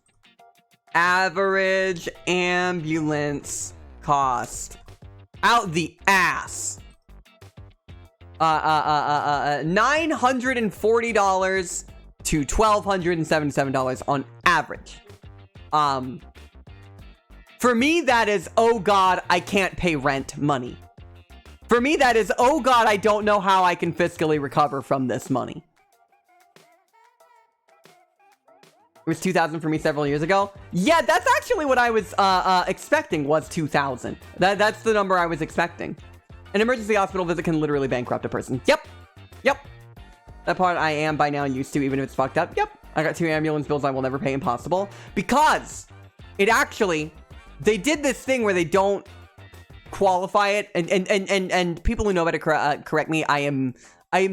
Average ambulance cost. Out the ass. $940 to $1,277 on average. For me, that is, oh God, I can't pay rent money. For me, that is, oh God, I don't know how I can fiscally recover from this money. It was 2,000 for me several years ago. Yeah, that's actually what I was expecting, was 2,000. That's the number I was expecting. An emergency hospital visit can literally bankrupt a person. Yep. That part I am by now used to, even if it's fucked up. Yep. I got 2 ambulance bills I will never pay. Impossible. Because it actually, they did this thing where they don't qualify it. And people who know better correct me. I am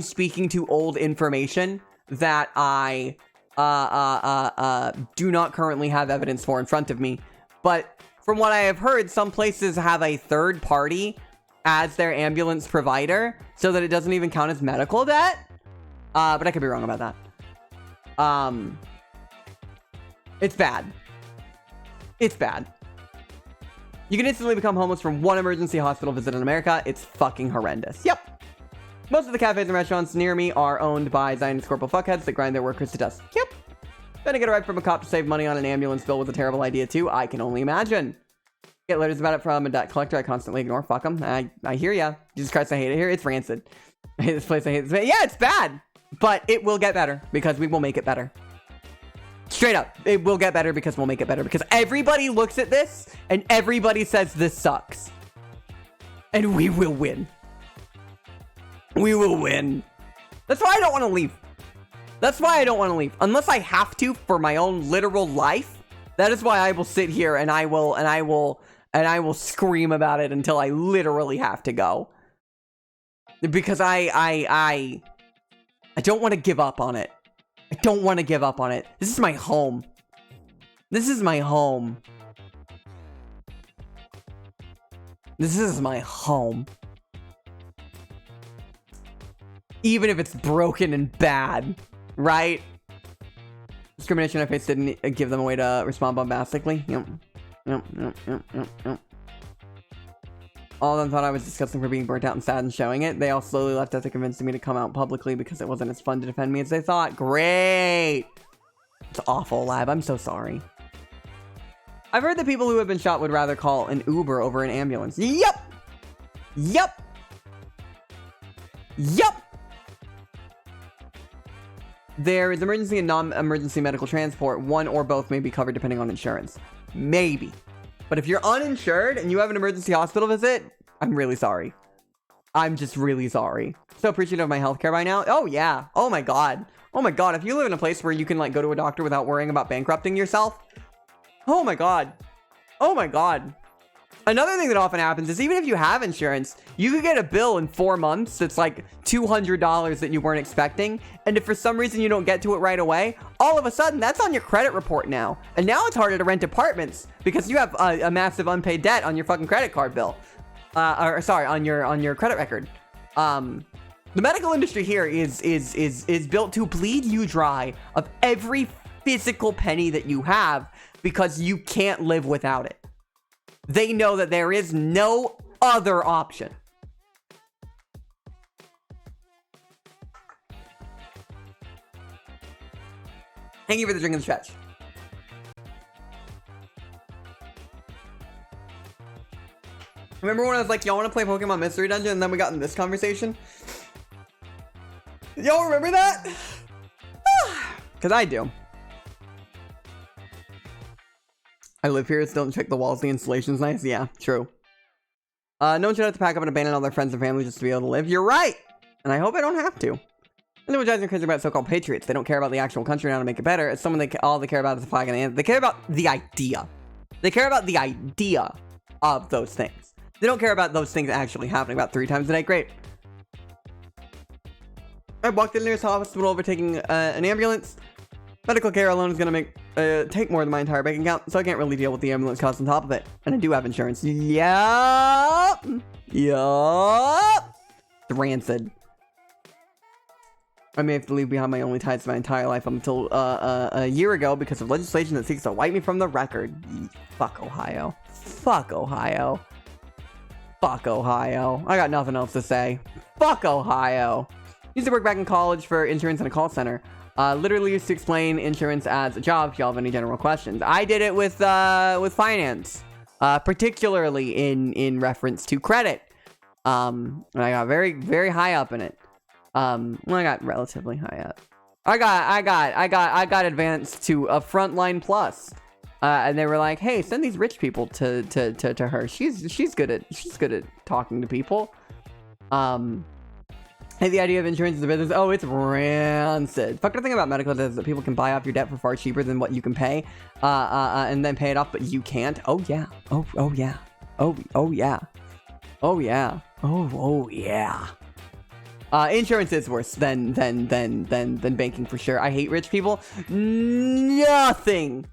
speaking to old information that I do not currently have evidence for in front of me. But from what I have heard, some places have a third party as their ambulance provider so that it doesn't even count as medical debt. But I could be wrong about that. It's bad. It's bad. You can instantly become homeless from one emergency hospital visit in America. It's fucking horrendous. Yep. Most of the cafes and restaurants near me are owned by Zionist corporal fuckheads that grind their workers to dust. Yep. Then I get a ride from a cop to save money on an ambulance bill was a terrible idea too. I can only imagine. Get letters about it from a debt collector I constantly ignore. Fuck them. I hear ya. Jesus Christ, I hate it here. It's rancid. I hate this place. I hate this place. Yeah, it's bad. But it will get better because we will make it better. Straight up. It will get better because we'll make it better. Because everybody looks at this and everybody says this sucks. And we will win. We will win. That's why I don't want to leave. That's why I don't want to leave. Unless I have to for my own literal life. That is why I will sit here and I will scream about it until I literally have to go. Because I don't want to give up on it. I don't want to give up on it. This is my home. This is my home. This is my home. Even if it's broken and bad, right? Discrimination I faced didn't give them a way to respond bombastically. Yep. All of them thought I was disgusting for being burnt out and sad and showing it. They all slowly left after convincing me to come out publicly because it wasn't as fun to defend me as they thought. Great! It's awful, Lab. I'm so sorry. I've heard that people who have been shot would rather call an Uber over an ambulance. Yep! Yep! Yep! There is emergency and non-emergency medical transport. One or both may be covered depending on insurance. Maybe. But if you're uninsured and you have an emergency hospital visit, I'm really sorry. I'm just really sorry. So appreciative of my healthcare by now. Oh, yeah. Oh, my God. Oh, my God. If you live in a place where you can, like, go to a doctor without worrying about bankrupting yourself. Oh, my God. Oh, my God. Another thing that often happens is even if you have insurance, you could get a bill in 4 months that's like $200 that you weren't expecting. And if for some reason you don't get to it right away, all of a sudden that's on your credit report now. And now it's harder to rent apartments because you have a massive unpaid debt on your fucking credit card bill. On your credit record. The medical industry here is built to bleed you dry of every physical penny that you have because you can't live without it. They know that there is no other option. Thank you for the drink and stretch. Remember when I was like, y'all want to play Pokemon Mystery Dungeon? And then we got in this conversation? Y'all remember that? Because I do. I live here, still don't check the walls, the installation's nice. Yeah, true. No one should have to pack up and abandon all their friends and family just to be able to live. You're right! And I hope I don't have to. And what drives me crazy about so-called patriots. They don't care about the actual country and how to make it better. It's someone all they care about is the flag and the anthem. They care about the idea. They care about the idea of those things. They don't care about those things actually happening about 3 times a day. Great. I walked in the nearest hospital overtaking an ambulance. Medical care alone is going to take more than my entire bank account, so I can't really deal with the ambulance cost on top of it. And I do have insurance. Yup. Yup. Rancid. I may have to leave behind my only ties to my entire life up until a year ago because of legislation that seeks to wipe me from the record. Fuck Ohio. Fuck Ohio. Fuck Ohio. I got nothing else to say. Fuck Ohio. Used to work back in college for insurance in a call center. Literally used to explain insurance as a job if y'all have any general questions. I did it with finance, particularly in reference to credit. And I got very, very high up in it. Well, I got relatively high up. I got advanced to a frontline plus. And they were like, "Hey, send these rich people to her. She's good at talking to people." Hey, the idea of insurance as a business, oh, it's rancid. Fucked up thing about medical is that people can buy off your debt for far cheaper than what you can pay, and then pay it off, but you can't. Oh yeah. Oh yeah. Oh yeah. Oh yeah. Oh yeah. Insurance is worse than banking for sure. I hate rich people. Nothing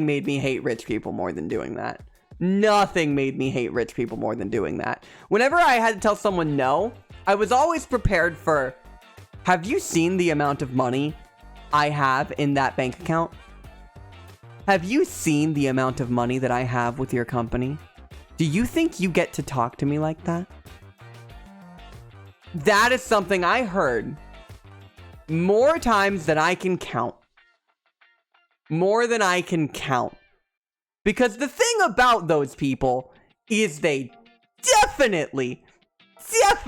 made me hate rich people more than doing that. Nothing made me hate rich people more than doing that. Whenever I had to tell someone no, I was always prepared for, have you seen the amount of money I have in that bank account? Have you seen the amount of money that I have with your company? Do you think you get to talk to me like that? That is something I heard more times than I can count. More than I can count. Because the thing about those people is they definitely think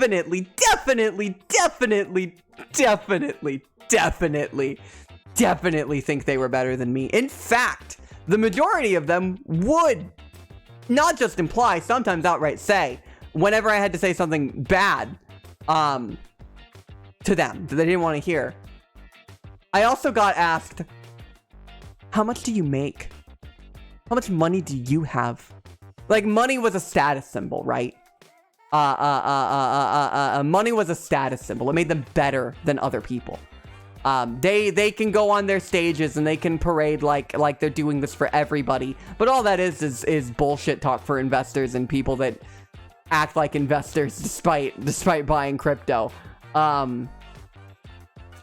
they were better than me. In fact, the majority of them would not just imply, sometimes outright say, whenever I had to say something bad to them that they didn't want to hear. I also got asked, how much do you make? How much money do you have? Like, money was a status symbol, right? Money was a status symbol. It made them better than other people. They can go on their stages and they can parade like they're doing this for everybody. But all that is bullshit talk for investors and people that act like investors despite buying crypto.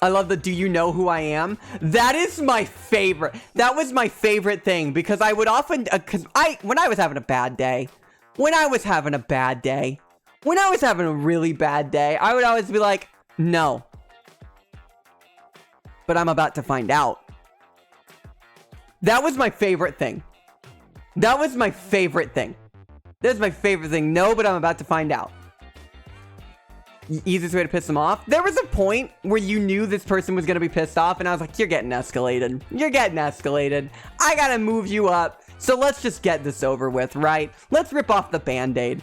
I love the "do you know who I am?" That is my favorite. That was my favorite thing because I would often, when I was having a bad day, when I was having a really bad day, I would always be like, "No, but I'm about to find out." That was my favorite thing. That was my favorite thing. No, but I'm about to find out. Easiest way to piss them off. There was a point where you knew this person was going to be pissed off, and I was like, you're getting escalated. I gotta move you up. So let's just get this over with, right? Let's rip off the band-aid.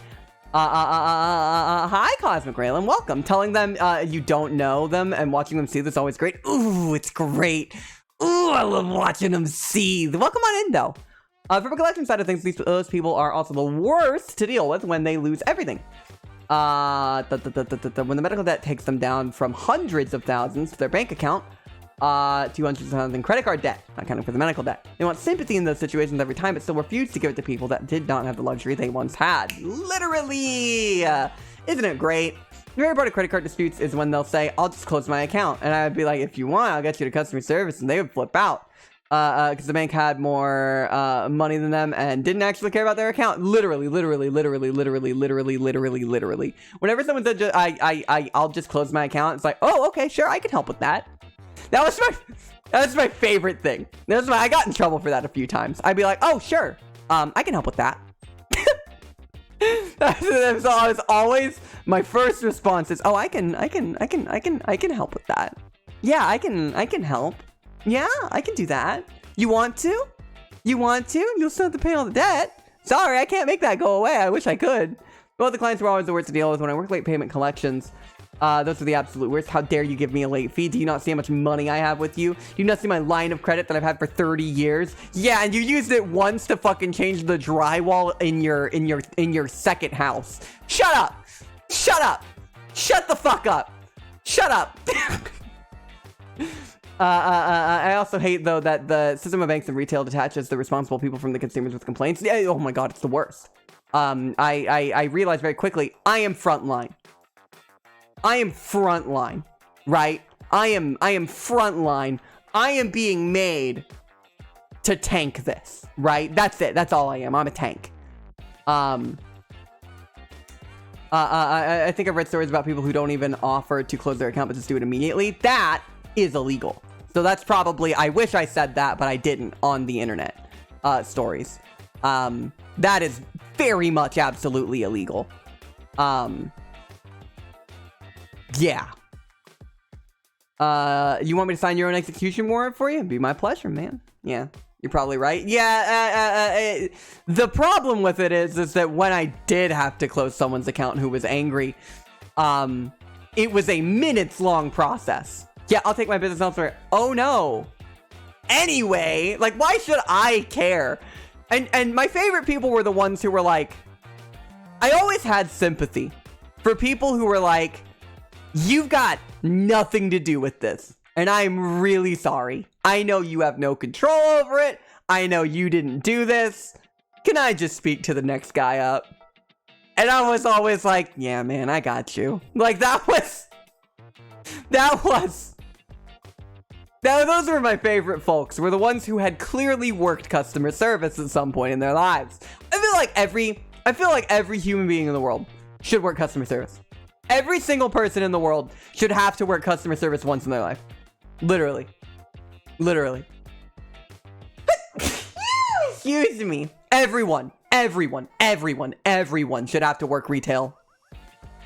Hi, Cosmic Raylan. Welcome. Telling them you don't know them and watching them see this is always great. Ooh, it's great. Ooh, I love watching them seethe. Welcome on in, though. From a collection side of things, those people are also the worst to deal with when they lose everything. When the medical debt takes them down from hundreds of thousands to their bank account, to hundreds of thousands in credit card debt, not counting for the medical debt. They want sympathy in those situations every time, but still refuse to give it to people that did not have the luxury they once had. Literally! Isn't it great? The very part of credit card disputes is when they'll say, I'll just close my account. And I'd be like, if you want, I'll get you to customer service. And they would flip out. Because the bank had more money than them and didn't actually care about their account. Literally. Whenever someone said, I'll just close my account, it's like, oh, okay, sure, I can help with that. That was my favorite thing. I got in trouble for that a few times. I'd be like, oh, sure, I can help with that. That was always my first response is, oh, I can help with that. Yeah, I can help. Yeah, I can do that. You want to? You'll still have to pay all the debt. Sorry, I can't make that go away. I wish I could. Well, the clients were always the worst to deal with. When I worked late payment collections, those are the absolute worst. How dare you give me a late fee? Do you not see how much money I have with you? Do you not see my line of credit that I've had for 30 years? Yeah, and you used it once to fucking change the drywall in your second house. Shut up. Shut the fuck up. Shut up. I also hate, though, that the system of banks and retail detaches the responsible people from the consumers with complaints. Yeah, oh my god, it's the worst. I realized very quickly, I am frontline. I am frontline, right? I am frontline. I am being made to tank this, right? That's it. That's all I am. I'm a tank. I think I've read stories about people who don't even offer to close their account, but just do it immediately. That is illegal. So that's probably, I wish I said that, but I didn't on the internet stories. That is very much absolutely illegal. Yeah. You want me to sign your own execution warrant for you? It'd be my pleasure, man. Yeah. You're probably right. Yeah, the problem with it is that when I did have to close someone's account who was angry, it was a minutes-long process. Yeah, I'll take my business elsewhere. Oh, no. Anyway, like, why should I care? And my favorite people were the ones who were like, I always had sympathy for people who were like, you've got nothing to do with this. And I'm really sorry. I know you have no control over it. I know you didn't do this. Can I just speak to the next guy up? And I was always like, yeah, man, I got you. Like, those were my favorite folks, were the ones who had clearly worked customer service at some point in their lives. I feel like every human being in the world should work customer service. Every single person in the world should have to work customer service once in their life. Literally. Excuse me. Everyone should have to work retail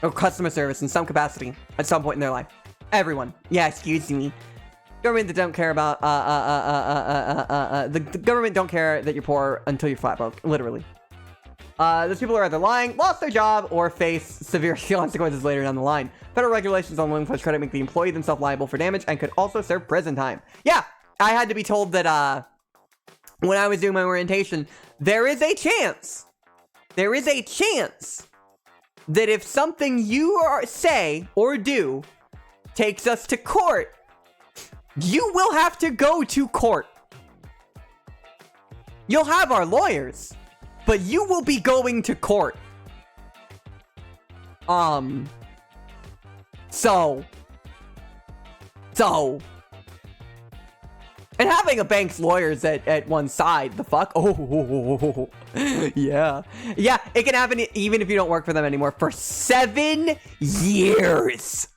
or customer service in some capacity at some point in their life. Everyone. Yeah, excuse me. Government that don't care about, the government don't care that you're poor until you're flat broke. Literally. Those people are either lying, lost their job, or face severe consequences later down the line. Federal regulations on loan plus credit make the employee themselves liable for damage and could also serve prison time. Yeah, I had to be told that, when I was doing my orientation, there is a chance that if something you say or do takes us to court, you will have to go to court. You'll have our lawyers, but you will be going to court. So. And having a bank's lawyers at one side, the fuck? Oh, yeah. Yeah, it can happen even if you don't work for them anymore. For 7 years.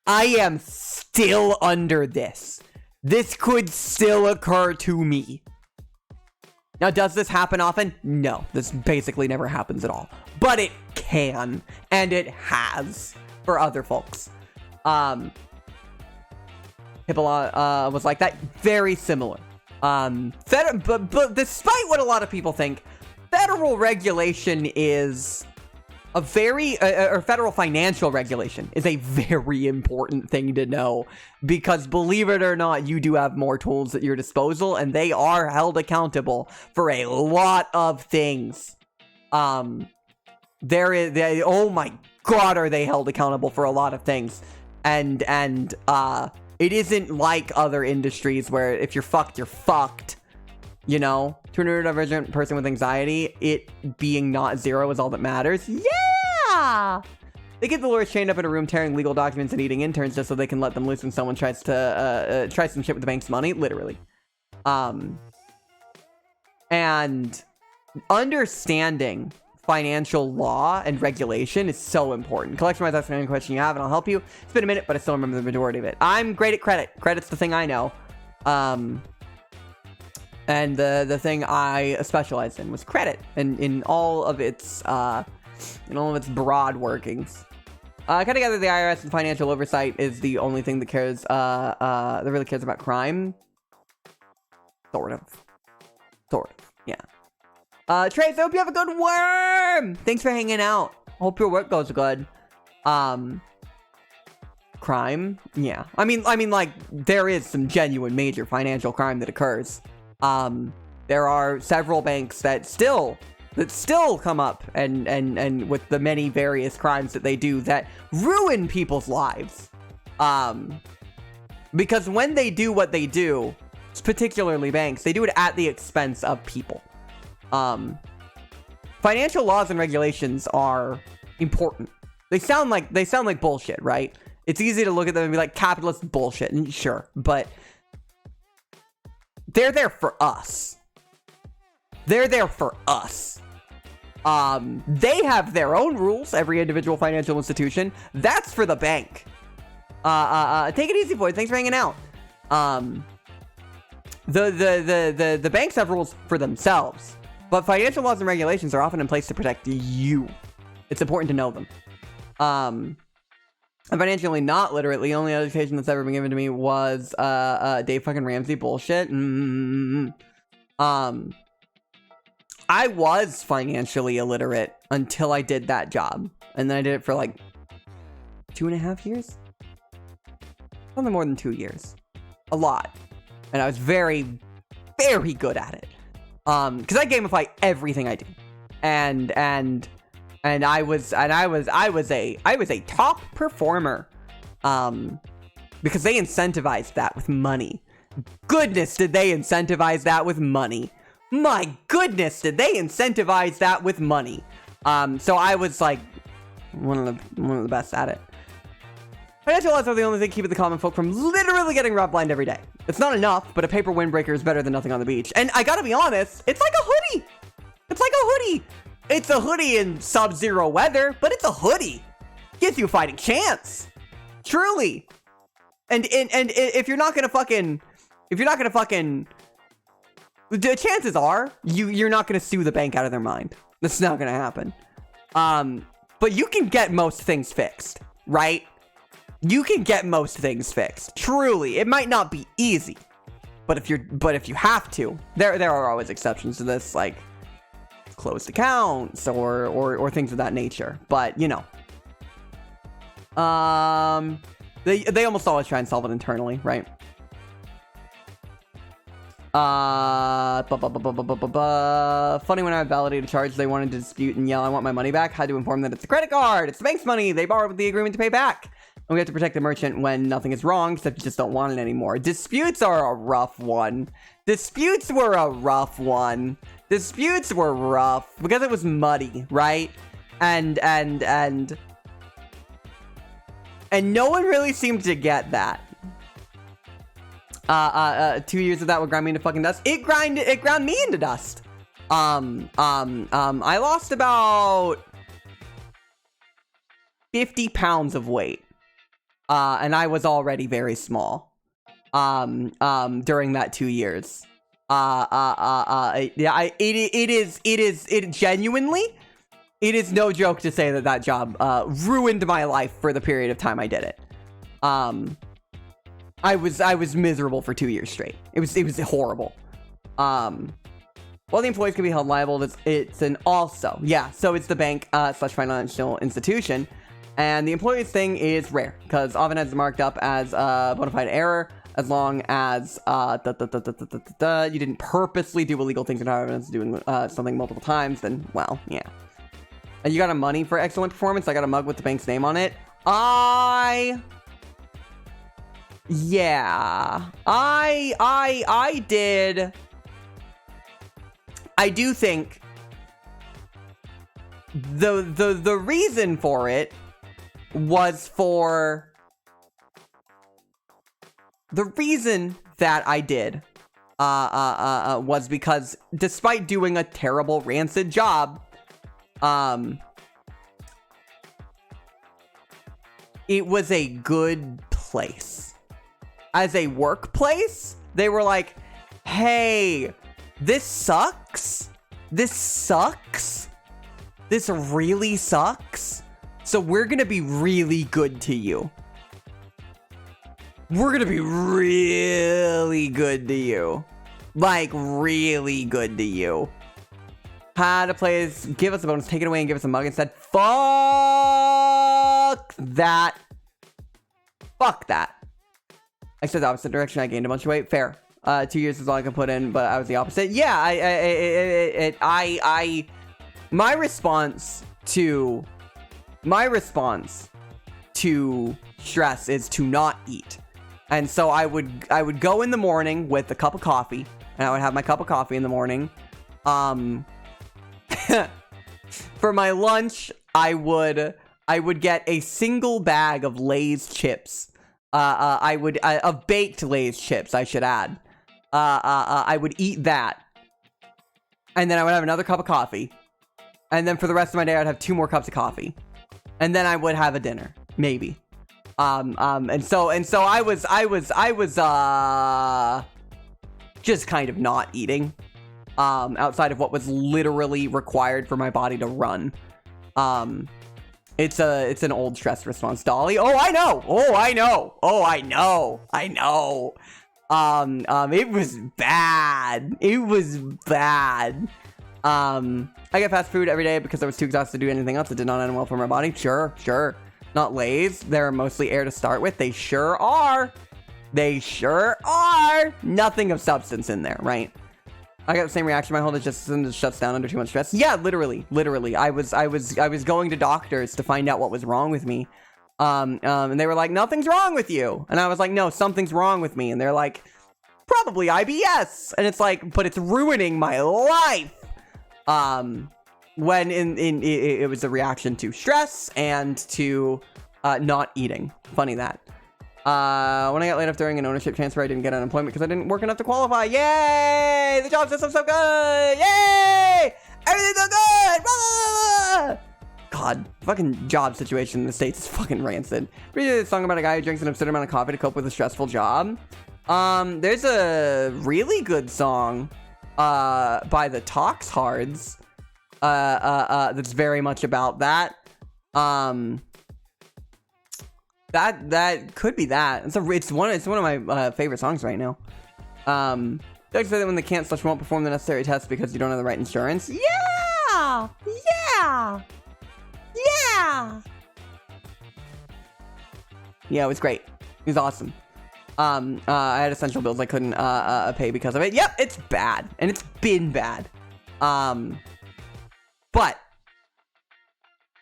I am still under this. This could still occur to me. Now, does this happen often? No, this basically never happens at all. But it can, and it has for other folks. HIPAA was like that, very similar. But despite what a lot of people think, federal regulation is a or federal financial regulation is a very important thing to know, because believe it or not, you do have more tools at your disposal, and they are held accountable for a lot of things. Oh my god, are they held accountable for a lot of things? And it isn't like other industries where if you're fucked, you're fucked. You know, to a neurodivergent person with anxiety, it being not zero is all that matters. Yeah! They get the lawyers chained up in a room tearing legal documents and eating interns just so they can let them loose when someone tries to try some shit with the bank's money. Literally. And understanding financial law and regulation is so important. Collection might ask any question you have and I'll help you. It's been a minute, but I still remember the majority of it. I'm great at credit. Credit's the thing I know. And the thing I specialized in was credit, and in all of its broad workings. Kind of gather the IRS and financial oversight is the only thing that cares, that really cares about crime. Sort of, yeah. Trace, I hope you have a good worm. Thanks for hanging out. Hope your work goes good. Crime, yeah. I mean, like, there is some genuine major financial crime that occurs. There are several banks that still come up and with the many various crimes that they do that ruin people's lives. Because when they do what they do, particularly banks, they do it at the expense of people. Financial laws and regulations are important. They sound like bullshit, right? It's easy to look at them and be like, capitalist bullshit, and sure, but they're there for us. They're there for us. They have their own rules, every individual financial institution. That's for the bank. Take it easy, boys. Thanks for hanging out. The banks have rules for themselves, but financial laws and regulations are often in place to protect you. It's important to know them. I'm financially not literate. The only education that's ever been given to me was Dave fucking Ramsey bullshit. I was financially illiterate until I did that job, and then I did it for like 2.5 years. Something more than 2 years. A lot. And I was very, very good at it. Because I gamify everything I do. And I was a top performer. Because they incentivized that with money. Goodness, did they incentivize that with money. My goodness, did they incentivize that with money. So I was like one of the best at it. Financial laws are the only thing keeping the common folk from literally getting robbed blind every day. It's not enough, but a paper windbreaker is better than nothing on the beach. And I gotta be honest, it's like a hoodie. It's like a hoodie. It's a hoodie in sub-zero weather, but it's a hoodie. Gives you a fighting chance. Truly. And if you're not gonna fucking, the chances are you're not gonna sue the bank out of their mind. That's not gonna happen. But you can get most things fixed, right? You can get most things fixed. Truly, it might not be easy, but if you have to, there are always exceptions to this, like closed accounts or things of that nature. But you know, they almost always try and solve it internally, right? Funny when I validated a charge, they wanted to dispute and yell, "I want my money back." Had to inform that it's a credit card. It's the bank's money. They borrowed with the agreement to pay back. And we have to protect the merchant when nothing is wrong, except you just don't want it anymore. Disputes are a rough one. Disputes were rough because it was muddy, right? And no one really seemed to get that. 2 years of that would grind me into fucking dust. It ground me into dust. I lost about 50 pounds of weight. And I was already very small. During that 2 years. Yeah, it genuinely, it is no joke to say that job, ruined my life for the period of time I did it. I was miserable for 2 years straight. It was horrible. While the employees can be held liable, it's an also. Yeah, so it's the bank / financial institution. And the employees thing is rare, because often it's marked up as a bona fide error, as long as you didn't purposely do illegal things and have evidence of doing something multiple times, then, well, yeah. And you got a money for excellent performance? I got a mug with the bank's name on it. Yeah. I did. I do think the reason for it was for the reason that I did was because despite doing a terrible rancid job, it was a good place. As a workplace, they were like, hey, this sucks. This really sucks. So we're gonna be really good to you. We're gonna be really good to you. Like, really good to you. Had a place, give us a bonus, take it away and give us a mug instead. Fuck that. Fuck that. I said the opposite direction. I gained a bunch of weight. Fair. 2 years is all I can put in, but I was the opposite. Yeah, my response to stress is to not eat. And so I would go in the morning with a cup of coffee, and I would have my cup of coffee in the morning. For my lunch, I would I would get a single bag of Lay's chips. Of baked Lay's chips, I should add. I would eat that. And then I would have another cup of coffee. And then for the rest of my day, I'd have 2 more cups of coffee. And then I would have a dinner. Maybe. And so I was just kind of not eating. Outside of what was literally required for my body to run. It's an old stress response, Dolly. Oh, I know. It was bad. I get fast food every day because I was too exhausted to do anything else. It did not end well for my body. Sure. Not Lay's. They're mostly air to start with. They sure are. Nothing of substance in there, right? I got the same reaction. My whole digestive just shuts down under too much stress. Yeah, literally. I was going to doctors to find out what was wrong with me. And they were like, nothing's wrong with you. And I was like, no, something's wrong with me. And they're like, probably IBS. And it's like, but it's ruining my life. When it was a reaction to stress and to not eating. Funny that. When I got laid off during an ownership transfer, I didn't get unemployment because I didn't work enough to qualify. Yay! The job system's so good! Yay! Everything's so good! Blah, blah, blah. God, fucking job situation in the States is fucking rancid. Read a song about a guy who drinks an absurd amount of coffee to cope with a stressful job. There's a really good song by the Toxhards that's very much about that. That could be that. It's one of my favorite songs right now. Doug said that when they can't/won't perform the necessary tests because you don't have the right insurance. Yeah. Yeah, it was great. It was awesome. I had essential bills I couldn't pay because of it. Yep, it's bad, and it's been bad. But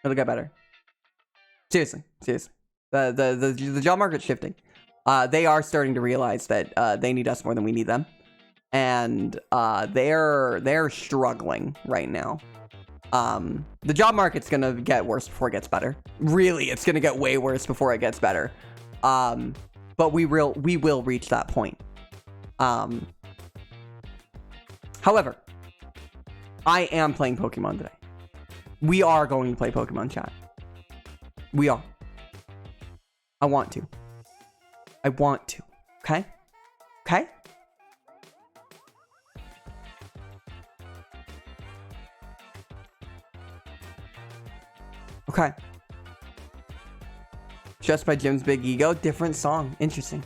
it'll get better. Seriously. The job market's shifting. They are starting to realize that they need us more than we need them, and they're struggling right now. The job market's gonna get worse before it gets better. Really, it's gonna get way worse before it gets better. But we will reach that point. However, I am playing Pokemon today. We are going to play Pokemon chat. We are. I want to. Okay? Okay. Just by Jim's Big Ego. Different song. Interesting.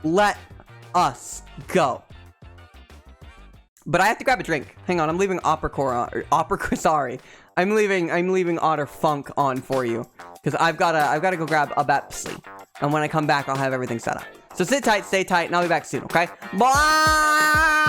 Let us go. But I have to grab a drink. Hang on, I'm leaving sorry. I'm leaving Otter Funk on for you. Because I've gotta go grab a Pepsi. And when I come back, I'll have everything set up. So sit tight, stay tight, and I'll be back soon, okay? Bye!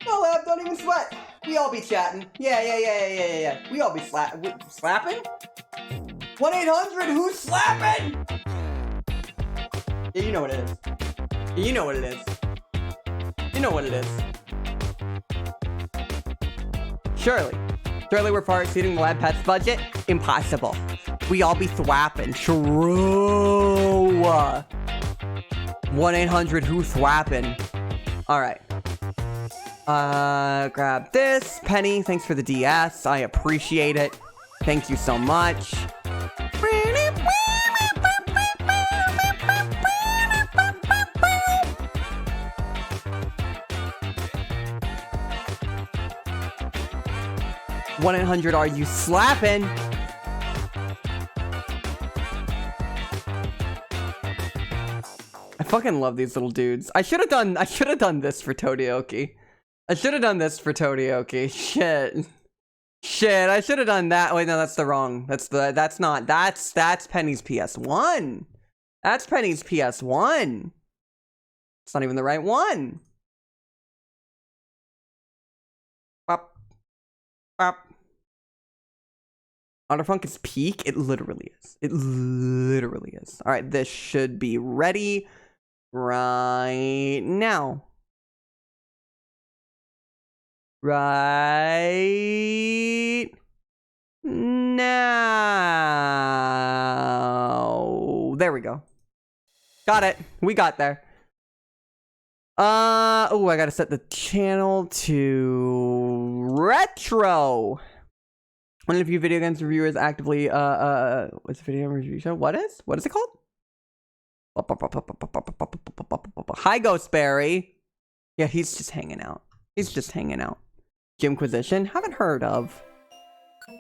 No, Lab, don't even sweat. We all be chatting. Yeah. We all be slapping? 1-800, who's slapping? Yeah, you know what it is. You know what it is. Surely we're far exceeding the Lab Pets budget? Impossible. We all be thwapping. True. 1-800 who thwappin'. All right. Grab this. Penny, thanks for the DS. I appreciate it. Thank you so much. 1-800 are you slapping? I fucking love these little dudes. I should have done this for Todioki. Shit, I should have done that. Wait, no, that's the wrong. That's Penny's PS1. That's Penny's PS1. It's not even the right one. Bop. Bop. Autofunk is peak? It literally is. It literally is. All right, this should be ready right now. Right now. There we go. Got it. We got there. Oh, I gotta set the channel to retro. One of the few video games reviewers actively what's the video review show? What is it called? Hi, Ghostberry. Yeah, he's just hanging out. Jimquisition, haven't heard of.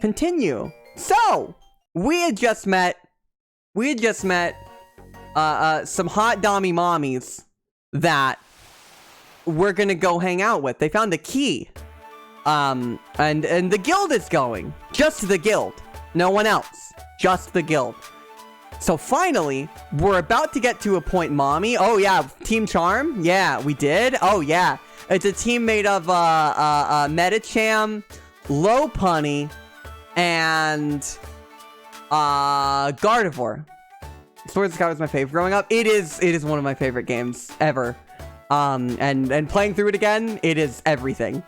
Continue. So, we had just met some hot dommy mommies that we're gonna go hang out with. They found a key. And the guild is going. Just the guild. No one else. Just the guild. So finally, we're about to get to a point, mommy. Oh yeah, Team Charm? Yeah, we did. Oh yeah. It's a team made of Metacham, Lopunny, and Gardevoir. Sword of the Sky was my favorite growing up. It is one of my favorite games ever. And playing through it again, it is everything.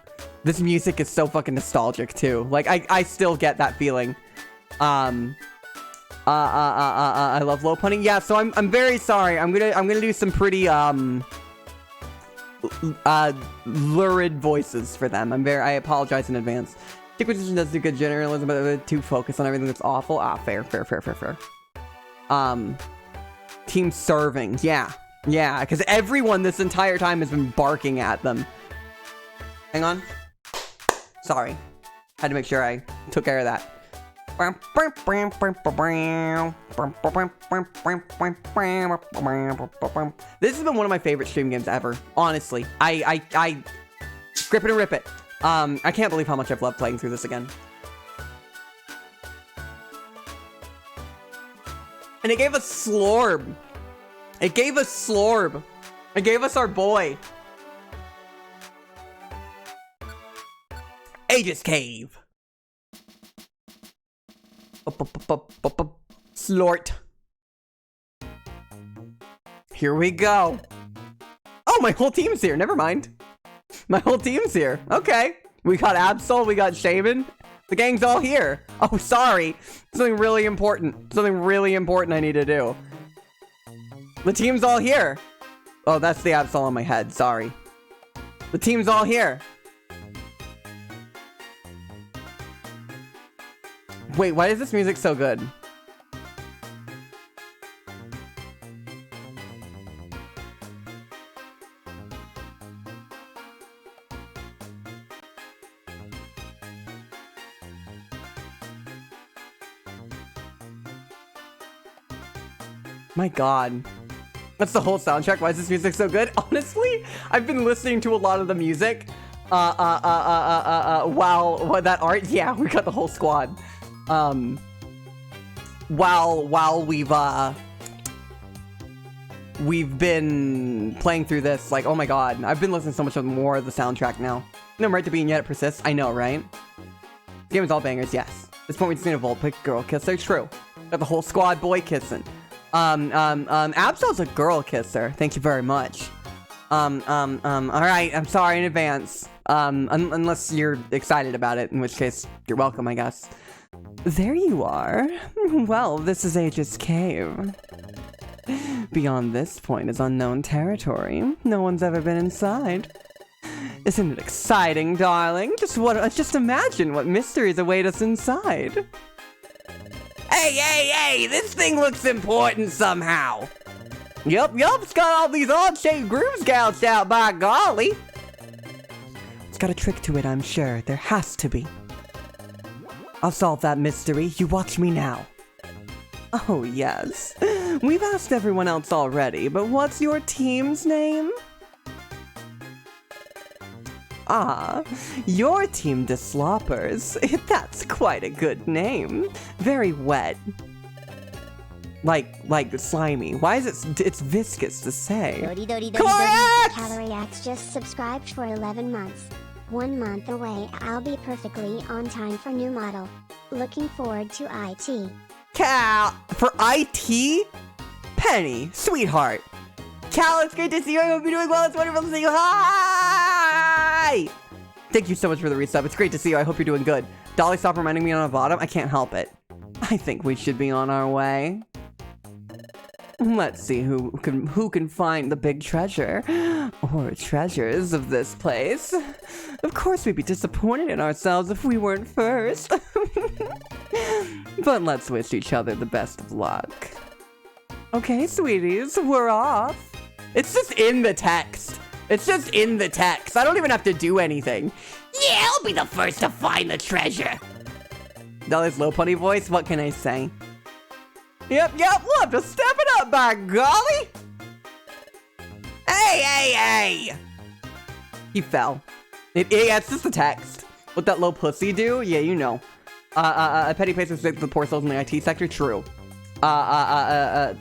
This music is so fucking nostalgic too. Like I still get that feeling. I love Lopunny. Yeah, so I'm very sorry. I'm gonna do some pretty lurid voices for them. I apologize in advance. Inquisition does do good journalism, but too focused on everything that's awful. Fair. Team serving. Yeah, because everyone this entire time has been barking at them. Hang on. Sorry. Had to make sure I took care of that. This has been one of my favorite stream games ever. Honestly. I grip it and rip it. I can't believe how much I've loved playing through this again. And it gave us Slorb. It gave us our boy. Aegis Cave. Slort. Here we go. Oh, my whole team's here. Never mind. My whole team's here. Okay. We got Absol. We got Shaman. The gang's all here. Oh, sorry. Something really important I need to do. The team's all here. Oh, that's the Absol on my head. Sorry. The team's all here. Wait, why is this music so good? My god. That's the whole soundtrack. Why is this music so good? Honestly, I've been listening to a lot of the music. While that art, yeah, we got the whole squad. While we've been playing through this, like, oh my god, I've been listening so much more of the soundtrack now. No right to being yet it persists. I know, right? This game is all bangers, yes. At this point we just need a Volt pick girl kisser. True. Got the whole squad boy kissing. Absol's a girl kisser. Thank you very much. Alright, I'm sorry in advance. Unless you're excited about it, in which case, you're welcome, I guess. There you are. Well, this is Aegis Cave. Beyond this point is unknown territory. No one's ever been inside. Isn't it exciting, darling? Just imagine what mysteries await us inside. Hey! This thing looks important somehow. Yup, it's got all these odd-shaped grooves gouged out, by golly. It's got a trick to it, I'm sure. There has to be. I'll solve that mystery. You watch me now. Oh, yes. We've asked everyone else already, but what's your team's name? Ah, your team de sloppers. That's quite a good name. Very wet. Like slimy. Why is it's viscous to say? Correct! Caloriax just subscribed for 11 months. 1 month away, I'll be perfectly on time for new model. Looking forward to IT. Cal, for IT? Penny, sweetheart. Cal, it's great to see you. I hope you're doing well. It's wonderful to see you. Hi! Thank you so much for the resub. It's great to see you. I hope you're doing good. Dolly, stop reminding me on the bottom. I can't help it. I think we should be on our way. Let's see who can find the big treasure or treasures of this place. Of course, we'd be disappointed in ourselves if we weren't first. But let's wish each other the best of luck. Okay, sweeties, we're off. It's just in the text. It's just in the text. I don't even have to do anything. Yeah, I'll be the first to find the treasure. Dolly's low pony voice. What can I say? Yep, we'll have to step it up, by golly! Hey! He fell. Yeah, it's just the text. What that low pussy do? Yeah, you know. A petty place with the poor souls in the IT sector? True. It'll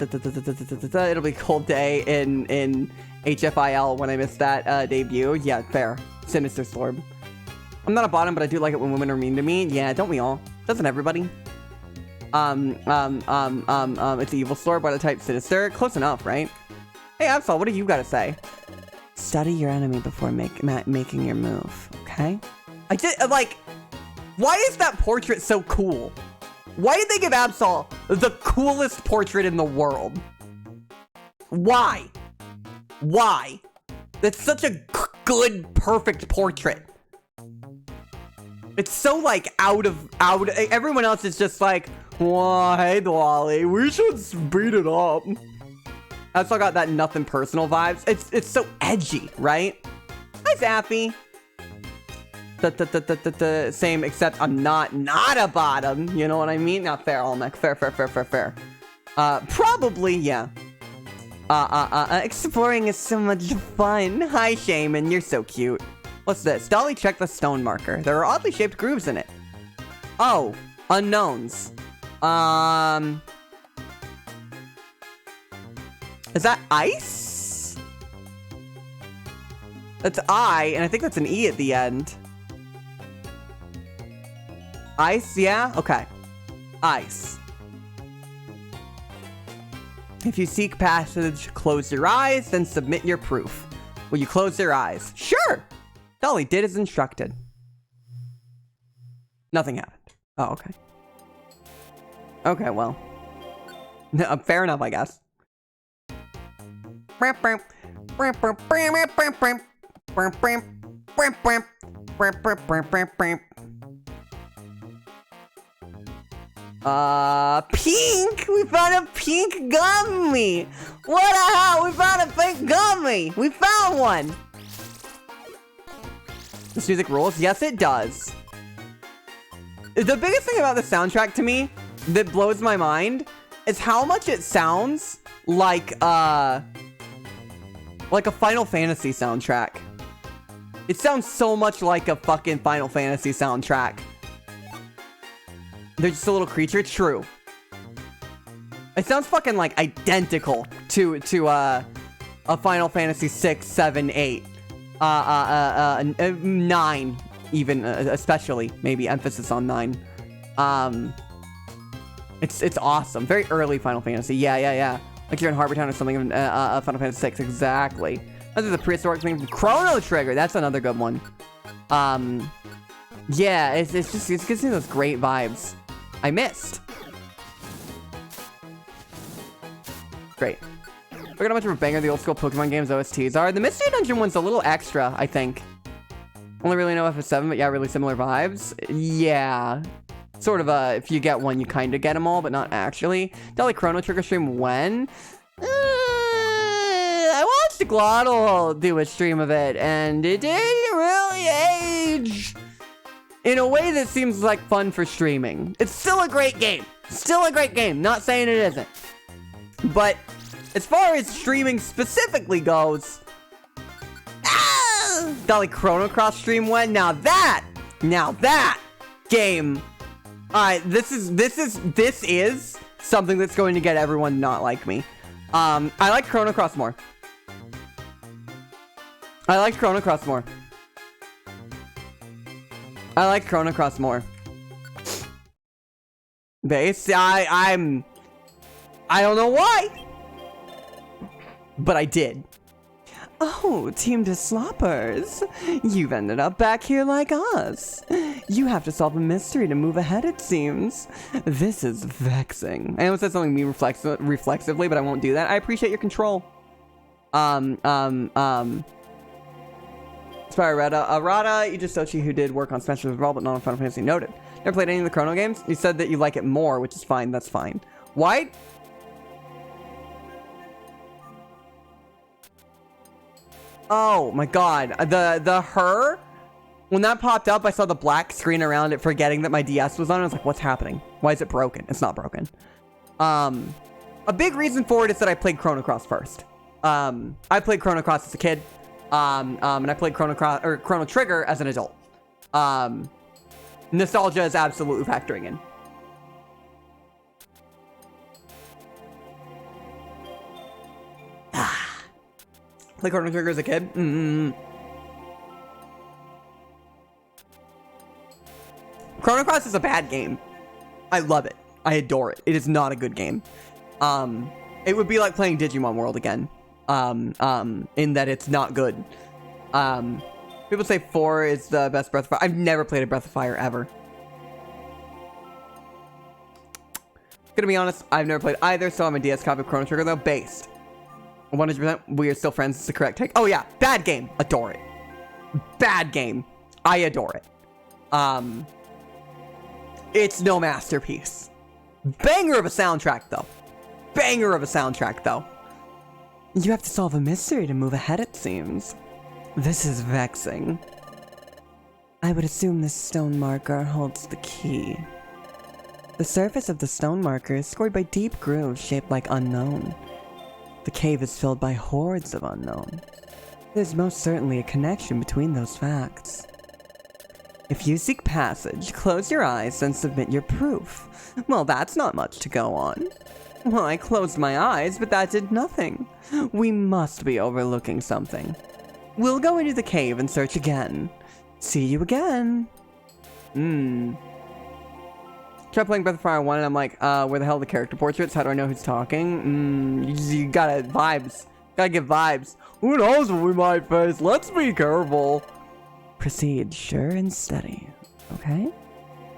be a cold day in HFIL when I miss that debut. Yeah, fair. Sinister Storm. I'm not a bottom, but I do like it when women are mean to me. Yeah, don't we all? Doesn't everybody? It's Evil Store by the type Sinister. Close enough, right? Hey, Absol, what do you gotta say? Study your enemy before making your move, okay? I did, why is that portrait so cool? Why did they give Absol the coolest portrait in the world? Why? That's such a good, perfect portrait. It's so, out of, everyone else is just like, whoa, hey, Dolly, we should speed it up. I also got that nothing personal vibes. It's so edgy, right? Hi, Zappy. Same, except I'm not a bottom. You know what I mean? Not fair, Olmec. Fair. Probably, yeah. Exploring is so much fun. Hi, Shaman, you're so cute. What's this? Dolly, check the stone marker. There are oddly shaped grooves in it. Oh, unknowns. Is that ice? That's I, and I think that's an E at the end. Ice, yeah? Okay. Ice. If you seek passage, close your eyes, then submit your proof. Will you close your eyes? Sure! Dolly did as instructed. Nothing happened. Oh, okay. Okay, well. Fair enough, I guess. Pink! We found a pink gummy! What the hell? We found a pink gummy! We found one! This music rules? Yes, it does. The biggest thing about the soundtrack to me that blows my mind is how much it sounds like a Final Fantasy soundtrack. It sounds so much like a fucking Final Fantasy soundtrack. They're just a little creature. True. It sounds fucking identical to a Final Fantasy 6, 7, 8. 9 even, especially, maybe emphasis on 9. It's awesome. Very early Final Fantasy. Yeah. Like you're in Harbor Town or something in Final Fantasy 6. Exactly. This is a prehistoric thing from Chrono Trigger. That's another good one. Yeah, it gives me those great vibes. I missed. Great. Look at how much of a banger the old school Pokemon games OSTs are. The Mystery Dungeon one's a little extra, I think. Only really know FF7, but yeah, really similar vibes. Yeah. Sort of if you get one, you kind of get them all, but not actually. Dolly Chrono Trigger stream when? I watched Glottal do a stream of it, and it didn't really age in a way that seems like fun for streaming. It's still a great game. Still a great game. Not saying it isn't. But as far as streaming specifically goes, Dolly Chrono Cross stream when? Now that game. Alright, this is something that's going to get everyone not like me. I like Chrono Cross more. I like Chrono Cross more. I like Chrono Cross more. Base, I don't know why, but I did. Oh, Team Desloppers, you've ended up back here like us. You have to solve a mystery to move ahead, it seems. This is vexing. I almost said something mean reflexively, but I won't do that. I appreciate your control. Spiraretta. Arata Ijisochi, who did work on Smash Bros. Brawl, but not on Final Fantasy, noted. Never played any of the Chrono games? You said that you like it more, which is fine. That's fine. Why? Oh my god. The her? When that popped up, I saw the black screen around it, forgetting that my DS was on. I was like, what's happening? Why is it broken? It's not broken. A big reason for it is that I played Chrono Cross first. I played Chrono Cross as a kid. And I played Chrono Trigger as an adult. Nostalgia is absolutely factoring in. Play Chrono Trigger as a kid? Chrono Cross is a bad game. I love it. I adore it. It is not a good game. It would be like playing Digimon World again. In that it's not good. People say 4 is the best Breath of Fire. I've never played a Breath of Fire ever. Gonna be honest, I've never played either, so I'm a DS copy of Chrono Trigger, though. Based 100%, we are still friends. It's the correct take. Oh yeah, bad game. Adore it. Bad game. I adore it. It's no masterpiece. Banger of a soundtrack, though. Banger of a soundtrack, though. You have to solve a mystery to move ahead, it seems. This is vexing. I would assume this stone marker holds the key. The surface of the stone marker is scored by deep grooves shaped like unknown. The cave is filled by hordes of unknown. There's most certainly a connection between those facts. If you seek passage, close your eyes and submit your proof. Well, that's not much to go on. Well, I closed my eyes, but that did nothing. We must be overlooking something. We'll go into the cave and search again. See you again. Try playing Breath of Fire 1 and I'm like, where the hell are the character portraits? How do I know who's talking? You gotta vibes. Gotta give vibes. Who knows what we might face? Let's be careful. Proceed sure and steady. Okay?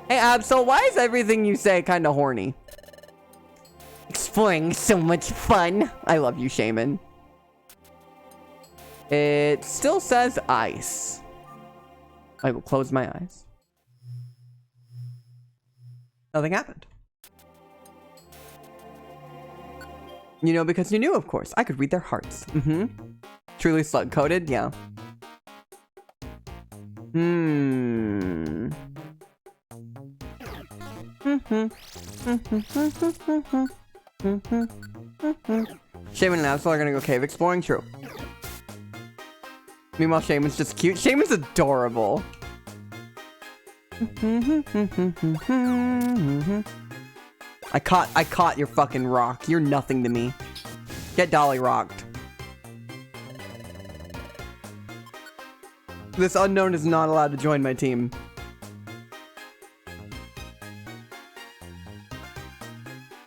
Hey, Absol, why is everything you say kinda horny? Exploring so much fun. I love you, Shaman. It still says ice. I will close my eyes. Nothing happened. You know, because you knew, of course. I could read their hearts. Truly slug-coated? Yeah. Shaman and Absol are gonna go cave exploring? True. Meanwhile, Shaman's just cute. Shaman's adorable. I caught your fucking rock. You're nothing to me. Get Dolly rocked. This unknown is not allowed to join my team.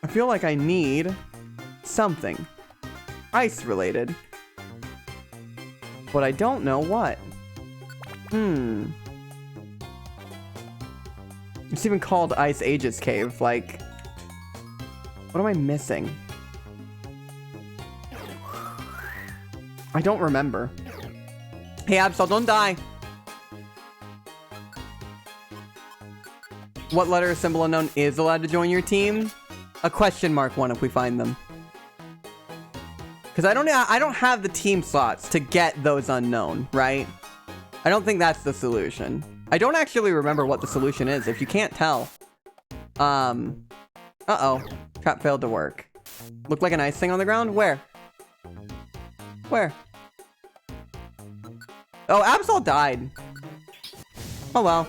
I feel like I need something ice related, but I don't know what. It's even called Ice Ages Cave. Like, what am I missing? I don't remember. Hey, Absol, don't die. What letter or symbol unknown is allowed to join your team? A question mark one if we find them. Because I don't have the team slots to get those unknown, right? I don't think that's the solution. I don't actually remember what the solution is, if you can't tell. Uh-oh. Trap failed to work. Look like an ice thing on the ground? Where? Where? Oh, Absol died. Oh well.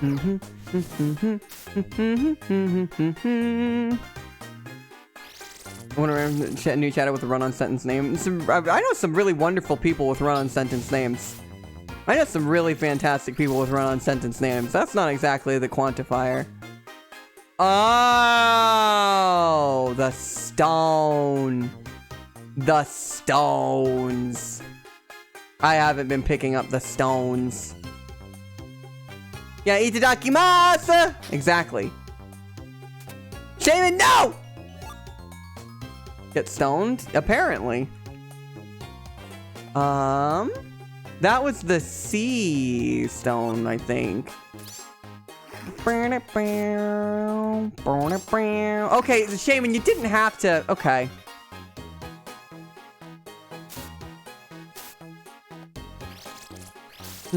I want to new chatter with a run-on sentence name. I know some really wonderful people with run-on sentence names. I know some really fantastic people with run-on sentence names. That's not exactly the quantifier. Oh, the stone. The stones. I haven't been picking up the stones. Yeah, itadakimasu! Exactly. Shaman, no! Get stoned? Apparently. That was the sea stone, I think. Okay, Shaman, you didn't have to. Okay. I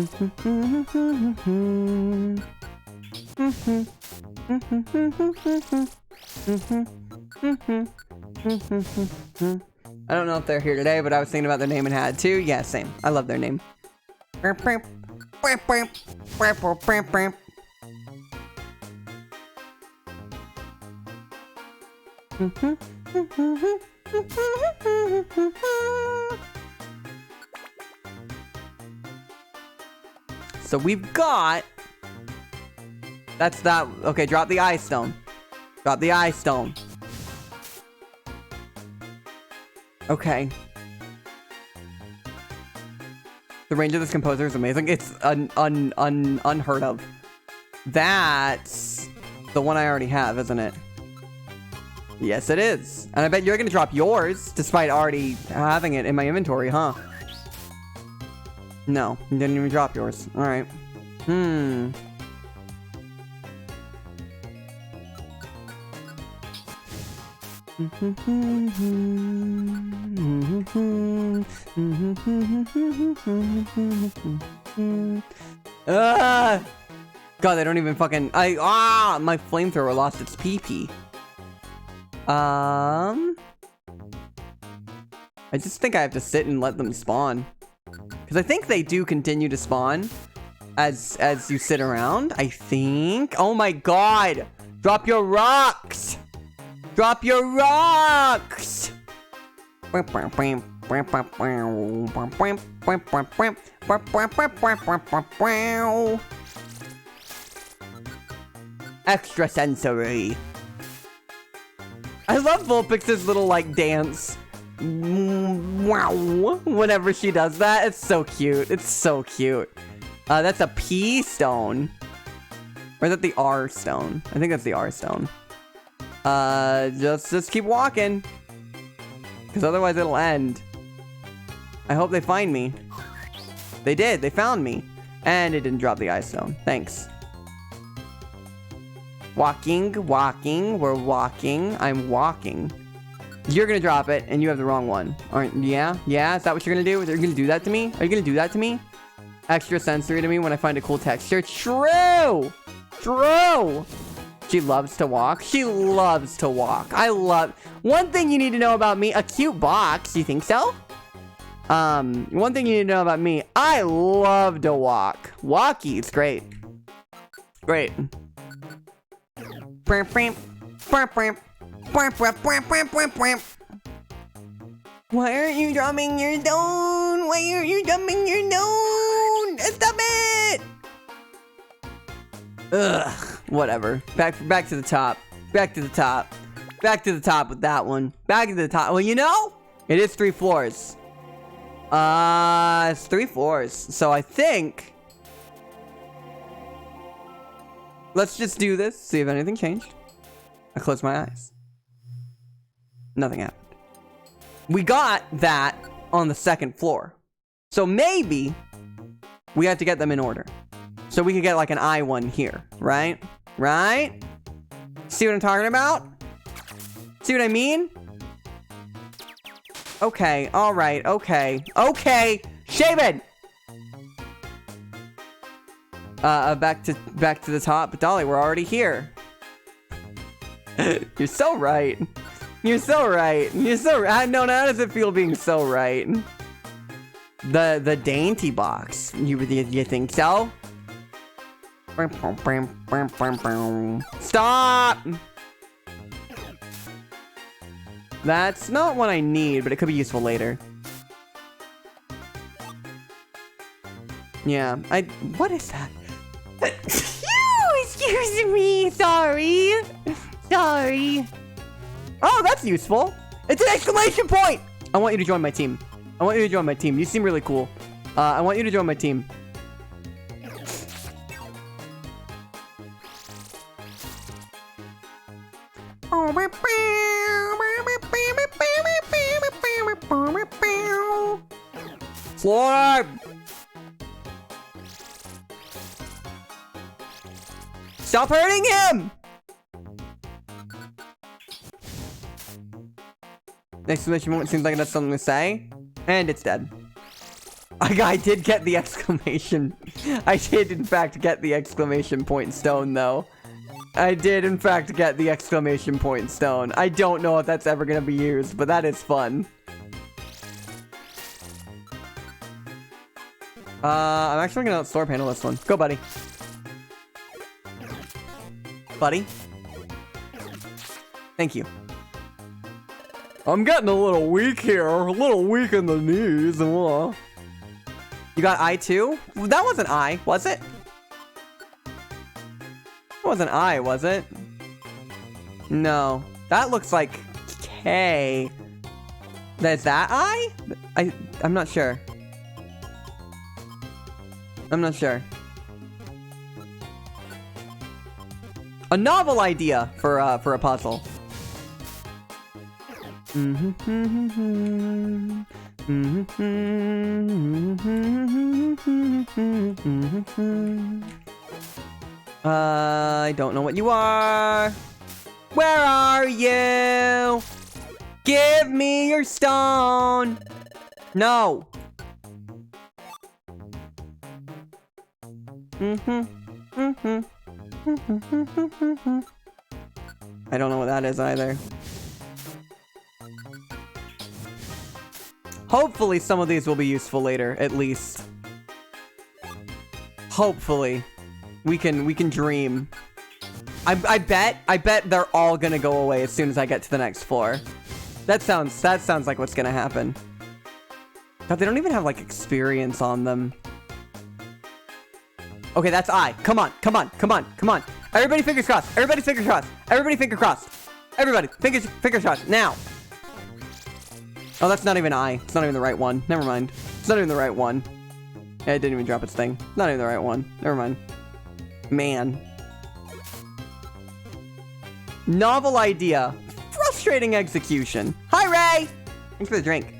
don't know if they're here today, but I was thinking about their name and had to. Yeah, same. I love their name. So we've got... That's that. Okay, drop the ice stone. Drop the ice stone. Okay. The range of this composer is amazing. It's unheard of. That's the one I already have, isn't it? Yes, it is. And I bet you're gonna drop yours, despite already having it in my inventory, huh? No, you didn't even drop yours. Alright. God, they don't even fucking... my flamethrower lost its PP. I just think I have to sit and let them spawn. Because I think they do continue to spawn as you sit around, I think. Oh my god! Drop your rocks! Drop your rocks! Extra sensory. I love Vulpix's little, like, dance. Wow. Whenever she does that, it's so cute. It's so cute. That's a P stone. Or is that the R stone? I think that's the R stone. Just keep walking. Because otherwise it'll end. I hope they find me. They did. They found me. And it didn't drop the ice stone. Thanks. Walking. We're walking. I'm walking. You're gonna drop it, and you have the wrong one. Aren't? Yeah? Yeah? Is that what you're gonna do? Are you gonna do that to me? Are you gonna do that to me? Extra sensory to me when I find a cool texture. True! True! She loves to walk. She loves to walk. One thing you need to know about me, a cute box. You think so? One thing you need to know about me, I love to walk. Walkie's great. Great. Why aren't you drumming your stone? Why aren't you drumming your stone? Stop it! Ugh, whatever. Back to the top. Back to the top. Back to the top with that one. Back to the top. Well, you know, it is 3 floors. It's 3 floors. So I think... Let's just do this. See if anything changed. I closed my eyes. Nothing happened. We got that on the second floor. So maybe we have to get them in order. So we could get like an I one here, right? Right? See what I'm talking about? See what I mean? Okay, alright, okay. Okay! Shaman! Back to the top. But Dolly, we're already here. You're so right. You're so right. You're so right. No, how does it feel being so right? The dainty box. You think so? Stop! That's not what I need, but it could be useful later. Yeah, what is that? Excuse me, sorry. Sorry. Oh, that's useful. It's an exclamation point! I want you to join my team. I want you to join my team. You seem really cool. I want you to join my team. Slurp! Stop hurting him! Exclamation point seems like that's something to say. And it's dead. I did get the exclamation. I did, in fact, get the exclamation point stone, though. I did, in fact, get the exclamation point stone. I don't know if that's ever going to be used, but that is fun. I'm actually going to let Slurp handle this one. Go, buddy. Buddy. Thank you. I'm getting a little weak here. A little weak in the knees. You got I too? That wasn't I, was it? That wasn't I, was it? No. That looks like K. Is that I? I'm not sure. I'm not sure. A novel idea for a puzzle. I don't know what you are. Where are you? Give me your stone. No. I don't know what that is either. Hopefully some of these will be useful later, at least. Hopefully. We can dream. I bet they're all gonna go away as soon as I get to the next floor. That sounds like what's gonna happen. God, they don't even have like experience on them. Okay, that's I. Come on, come on, come on, come on. Everybody fingers crossed. Everybody fingers crossed. Everybody finger crossed. Everybody fingers crossed. Now. Oh, that's not even I. It's not even the right one. Never mind. It's not even the right one. Yeah, it didn't even drop its thing. Not even the right one. Never mind. Man. Novel idea. Frustrating execution. Hi, Ray! Thanks for the drink.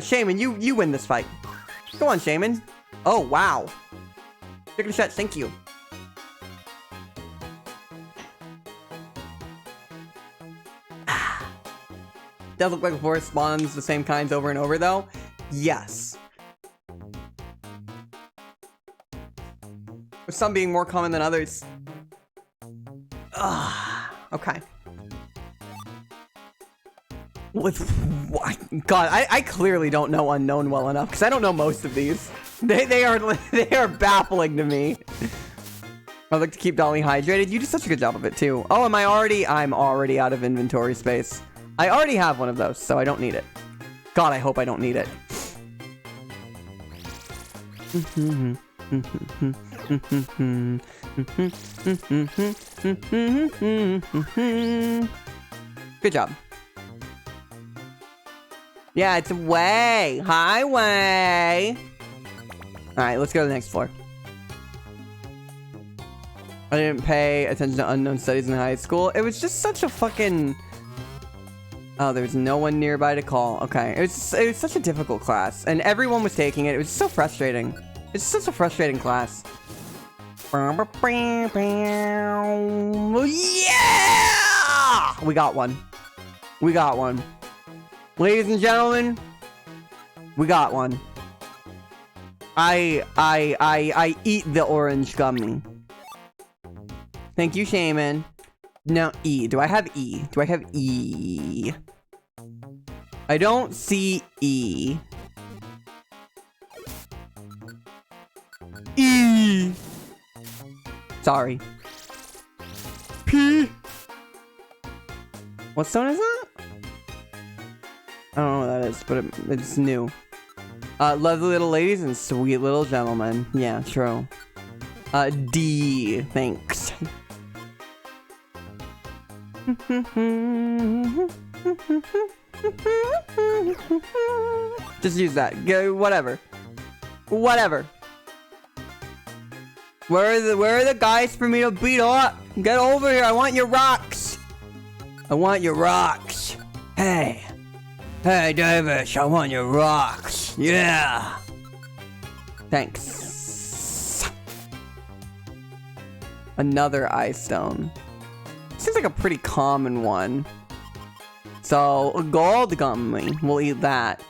Shaman, you win this fight. Go on, Shaman. Oh, wow. Chicken shot, thank you. Does look like the forest spawns the same kinds over and over, though? Yes. With some being more common than others. Okay. With what? God, I clearly don't know Unknown well enough, because I don't know most of these. They are baffling to me. I'd like to keep Dolly hydrated. You did such a good job of it, too. Oh, I'm already out of inventory space. I already have one of those, so I don't need it. God, I hope I don't need it. Good job. Yeah, it's Way. Highway. Alright, let's go to the next floor. I didn't pay attention to unknown studies in high school. It was just such a fucking... Oh, there's no one nearby to call. Okay, it was such a difficult class, and everyone was taking it. It was so frustrating. It's such a frustrating class. Yeah! We got one. We got one. Ladies and gentlemen, we got one. I eat the orange gummy. Thank you, Shaman. No, E. Do I have E? Do I have E? I don't see E. E. Sorry. P. What stone is that? I don't know what that is, but it's new. Lovely little ladies and sweet little gentlemen. Yeah, true. D. Thanks. Just use that. Go, whatever. Whatever. Where are the guys for me to beat up? Get over here. I want your rocks. I want your rocks. Hey. Hey, Davis. I want your rocks. Yeah. Thanks. Another ice stone. Seems like a pretty common one. So, a gold gummy. We'll eat that.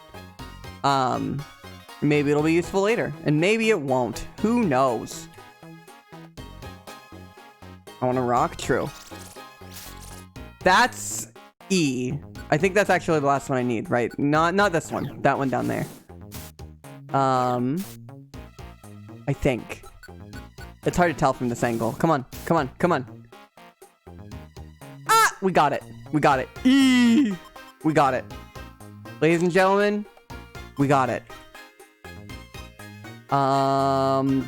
Maybe it'll be useful later. And maybe it won't. Who knows? I want a rock? True. That's E. I think that's actually the last one I need, right? Not this one. That one down there. I think. It's hard to tell from this angle. Come on. Come on. Come on. Ah! We got it. We got it. E! We got it. Ladies and gentlemen, we got it.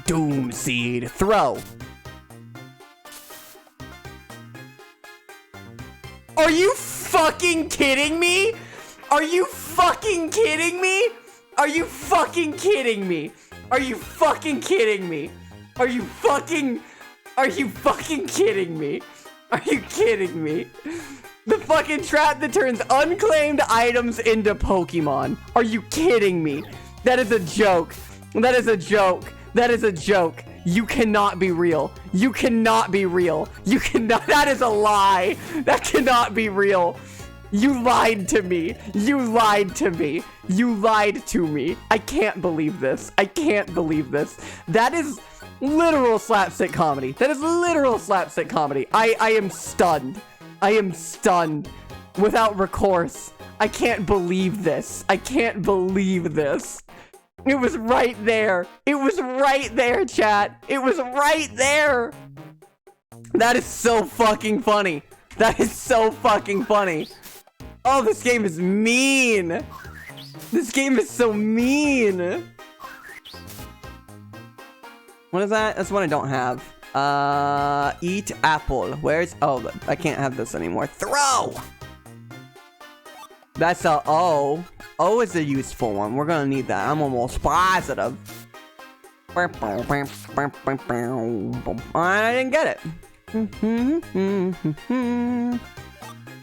Doom seed. Throw. Are you fucking kidding me? Are you fucking kidding me? Are you fucking kidding me? Are you fucking kidding me? Are you fucking kidding me? Are you kidding me? The fucking trap that turns unclaimed items into Pokemon. Are you kidding me? That is a joke. That is a joke. That is a joke. You cannot be real. You cannot be real. You cannot. That is a lie. That cannot be real. You lied to me. You lied to me. You lied to me. I can't believe this. I can't believe this. That is literal slapstick comedy. That is literal slapstick comedy. I am stunned. I am stunned. Without recourse. I can't believe this. I can't believe this. It was right there. It was right there, chat. It was right there. That is so fucking funny. That is so fucking funny. Oh, this game is mean. This game is so mean. What is that? That's one I don't have. Eat apple. Where's... Oh, I can't have this anymore. Throw! That's a O. O is a useful one. We're gonna need that. I'm almost positive. I didn't get it.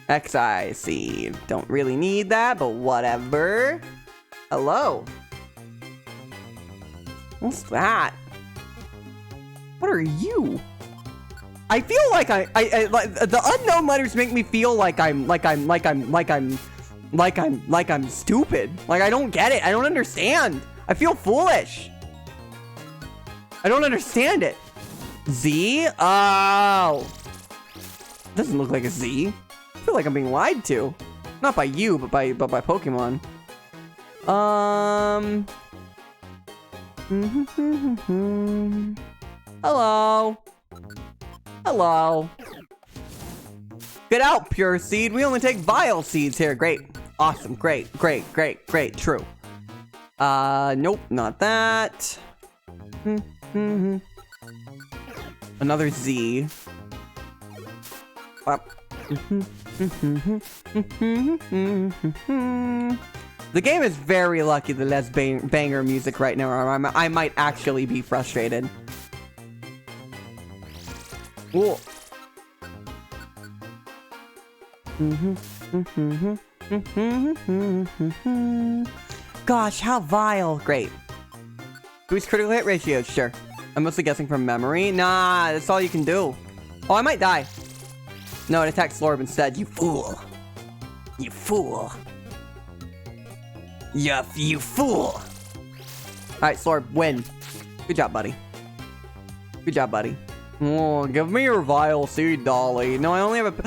XI seed. Don't really need that, but whatever. Hello. What's that? What are you? I feel like I like the unknown letters make me feel like I'm stupid. Like I don't get it. I don't understand. I feel foolish. I don't understand it. Z? Oh. Doesn't look like a Z. I feel like I'm being lied to. Not by you, but by Pokemon. Hello. Hello. Get out, pure seed. We only take vile seeds here. Great. Awesome. Great. Great. Great. Great. True. Nope. Not that. Another Z. The game is very lucky that that's banger music right now, or I might actually be frustrated. Cool. Gosh, how vile. Great. Boost critical hit ratio, sure. I'm mostly guessing from memory. Nah, that's all you can do. Oh, I might die. No, it attacks Slorb instead. You fool. You fool. You fool. Alright, Slorb, win. Good job, buddy. Good job, buddy. Oh, give me your vile seed, Dolly. No, I only have a...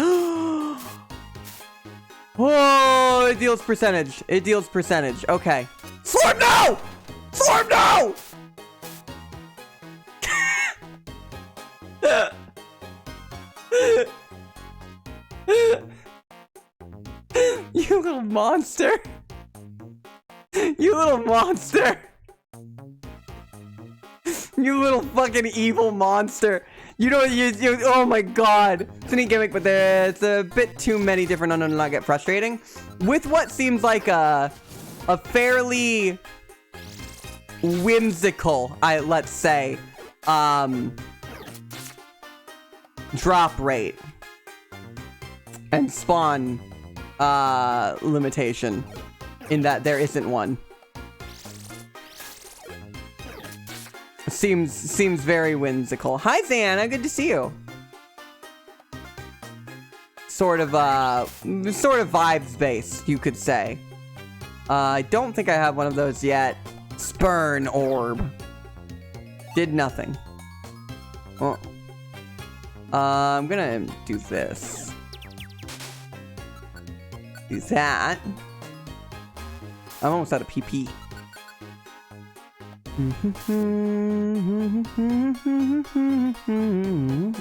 Oh, it deals percentage. It deals percentage. Okay. Slorb, no! Slorb, no! You little monster. You little monster. You little fucking evil monster. You know, oh my god. It's a neat gimmick, but it's a bit too many different unknown and I get frustrating. With what seems like a fairly whimsical, let's say, drop rate and spawn limitation in that there isn't one. Seems very whimsical. Hi, Xana. Good to see you. Sort of vibes based, you could say. I don't think I have one of those yet. Spurn orb. Did nothing. Oh. I'm gonna do this. Do that. I'm almost out of PP.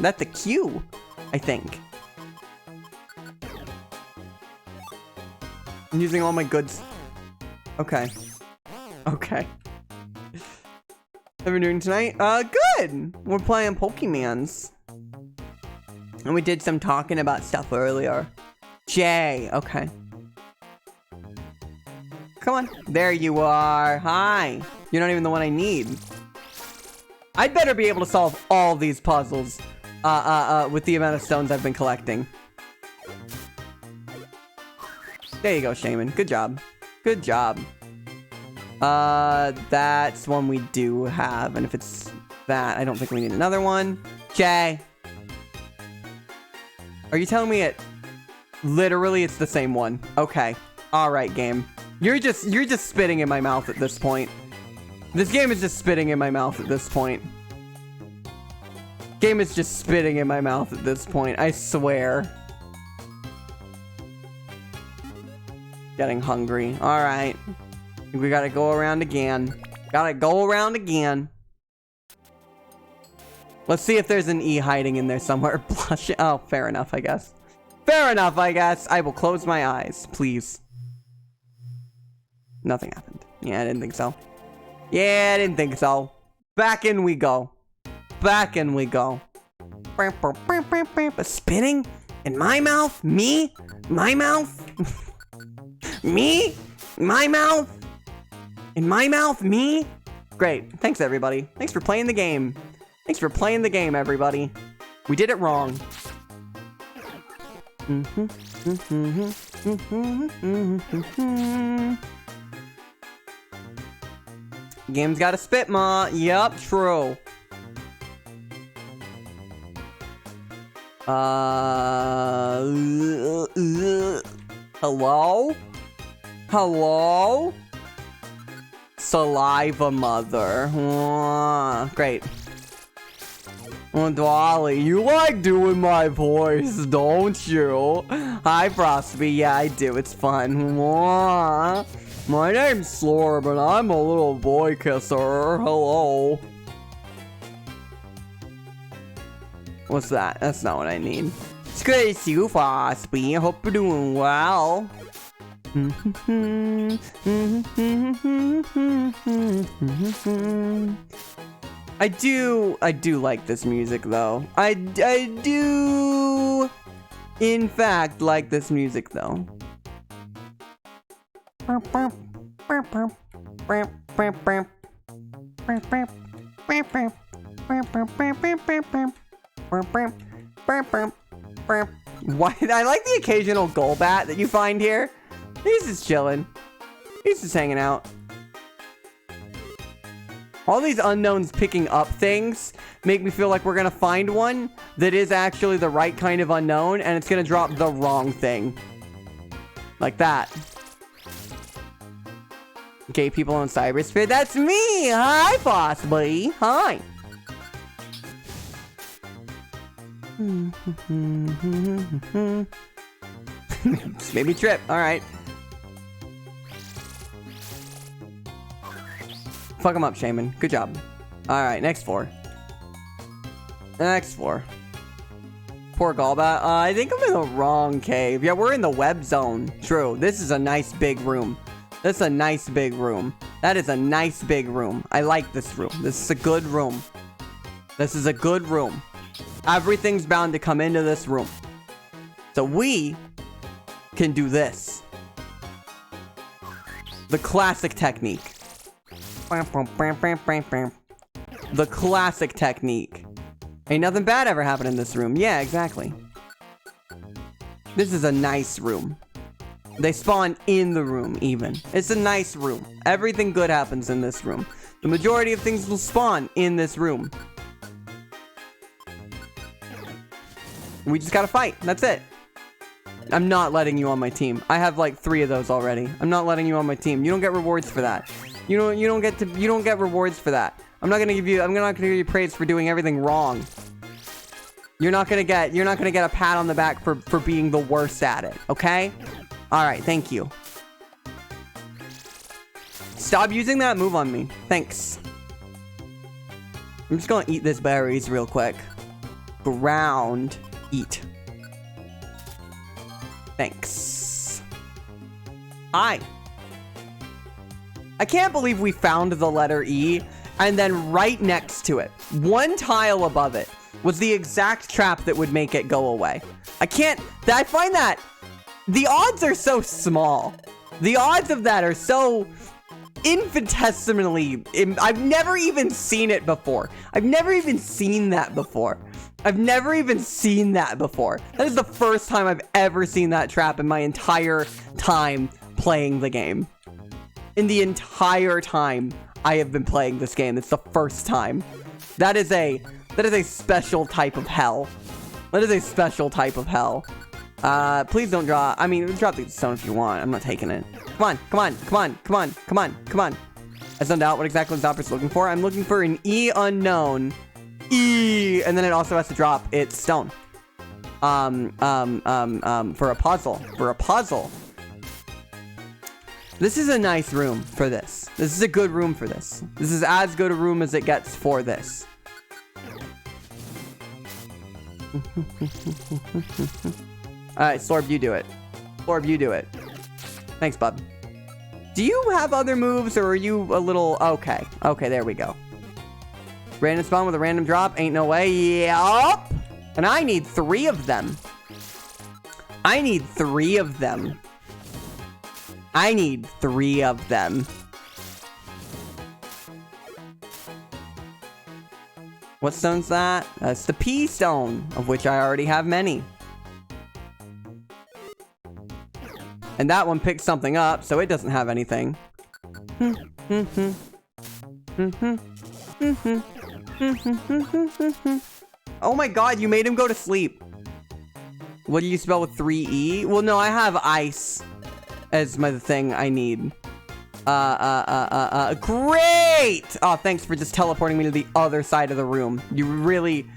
That's the Q, I think. I'm using all my goods. Okay. Okay. What are we doing tonight? Good! We're playing Pokemons. And we did some talking about stuff earlier. Jay, okay. Come on. There you are. Hi. You're not even the one I need. I'd better be able to solve all these puzzles with the amount of stones I've been collecting. There you go, Shaman. Good job. Good job. That's one we do have. And if it's that, I don't think we need another one. Jay. Are you telling me literally it's the same one? Okay. Alright, game. You're just spitting in my mouth at this point. This game is just spitting in my mouth at this point. Game is just spitting in my mouth at this point. I swear. Getting hungry. Alright. We gotta go around again. Gotta go around again. Let's see if there's an E hiding in there somewhere. Blush. Oh, fair enough, I guess. Fair enough, I guess. I will close my eyes, please. Nothing happened. Yeah, I didn't think so. Yeah, I didn't think so. Back in we go. Back in we go. Spinning? In my mouth? Me? My mouth? Me? My mouth? In my mouth? Me? Great. Thanks, everybody. Thanks for playing the game. Thanks for playing the game, everybody. We did it wrong. Game's got a spit, ma. Yup, true. Hello? Hello? Saliva mother. Great. Oh, Dolly, you like doing my voice, don't you? Hi, Frosty. Yeah, I do. It's fun. My name's Slorb, and I'm a little boy kisser. Hello. What's that? That's not what I need. It's good to see you, Frosty. I hope you're doing well. I do like this music, though. I do, in fact, like this music, though. Why? I like the occasional Golbat that you find here. He's just chilling. He's just hanging out. All these unknowns picking up things make me feel like we're gonna find one that is actually the right kind of unknown, and it's gonna drop the wrong thing. Like that. Gay people in cyberspace. That's me! Hi, possibly. Hi. Just made me trip. Alright. Fuck him up, Shaman. Good job. Alright, next floor. Next floor. Poor Gallbat. I think I'm in the wrong cave. Yeah, we're in the web zone. True. This is a nice big room. This is a nice big room. That is a nice big room. I like this room. This is a good room. This is a good room. Everything's bound to come into this room. So we can do this. The classic technique. The classic technique. Ain't nothing bad ever happened in this room. Yeah, exactly. This is a nice room. They spawn in the room, even. It's a nice room. Everything good happens in this room. The majority of things will spawn in this room. We just gotta fight. That's it. I'm not letting you on my team. I have like 3 of those already. I'm not letting you on my team. You don't get rewards for that. You don't get rewards for that. I'm not gonna give you praise for doing everything wrong. You're not gonna get a pat on the back for being the worst at it, okay? Alright, thank you. Stop using that move on me. Thanks. I'm just gonna eat this berries real quick. Ground. Eat. Thanks. I can't believe we found the letter E, and then right next to it, 1 tile above it, was the exact trap that would make it go away. I find that the odds are so small. The odds of that are so infinitesimally... I've never even seen it before. I've never even seen that before. I've never even seen that before. That is the first time I've ever seen that trap in my entire time playing the game. In the entire time I have been playing this game, it's the first time. That is a special type of hell. That is a special type of hell. Please don't draw. I mean, drop the stone if you want. I'm not taking it. Come on, come on, come on, come on, come on, come on. I zoned out. What exactly is Zopper's looking for? I'm looking for an E unknown. E, and then it also has to drop its stone. For a puzzle. For a puzzle. This is a nice room for this. This is a good room for this. This is as good a room as it gets for this. Alright, Slorb, you do it. Slorb, you do it. Thanks, bub. Do you have other moves, or are you a little... Okay. Okay, there we go. Random spawn with a random drop? Ain't no way. Yup! And I need 3 of them. I need 3 of them. I need 3 of them. What stone's that? That's the P stone, of which I already have many. And that one picked something up, so it doesn't have anything. Oh my god, you made him go to sleep. What do you spell with 3E? Well, no, I have ice as my thing I need. Great! Oh, thanks for just teleporting me to the other side of the room. You really,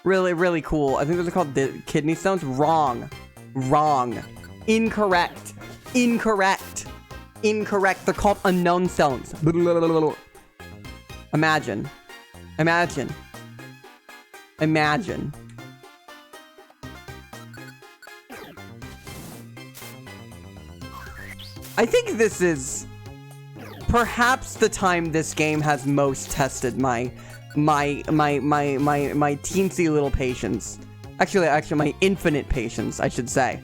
really, really cool. I think those are called the kidney stones. Wrong. Wrong. Incorrect. Incorrect. Incorrect. They're called unknown stones. Imagine. Imagine. Imagine. I think this is perhaps the time this game has most tested my teensy little patience. Actually, my infinite patience, I should say.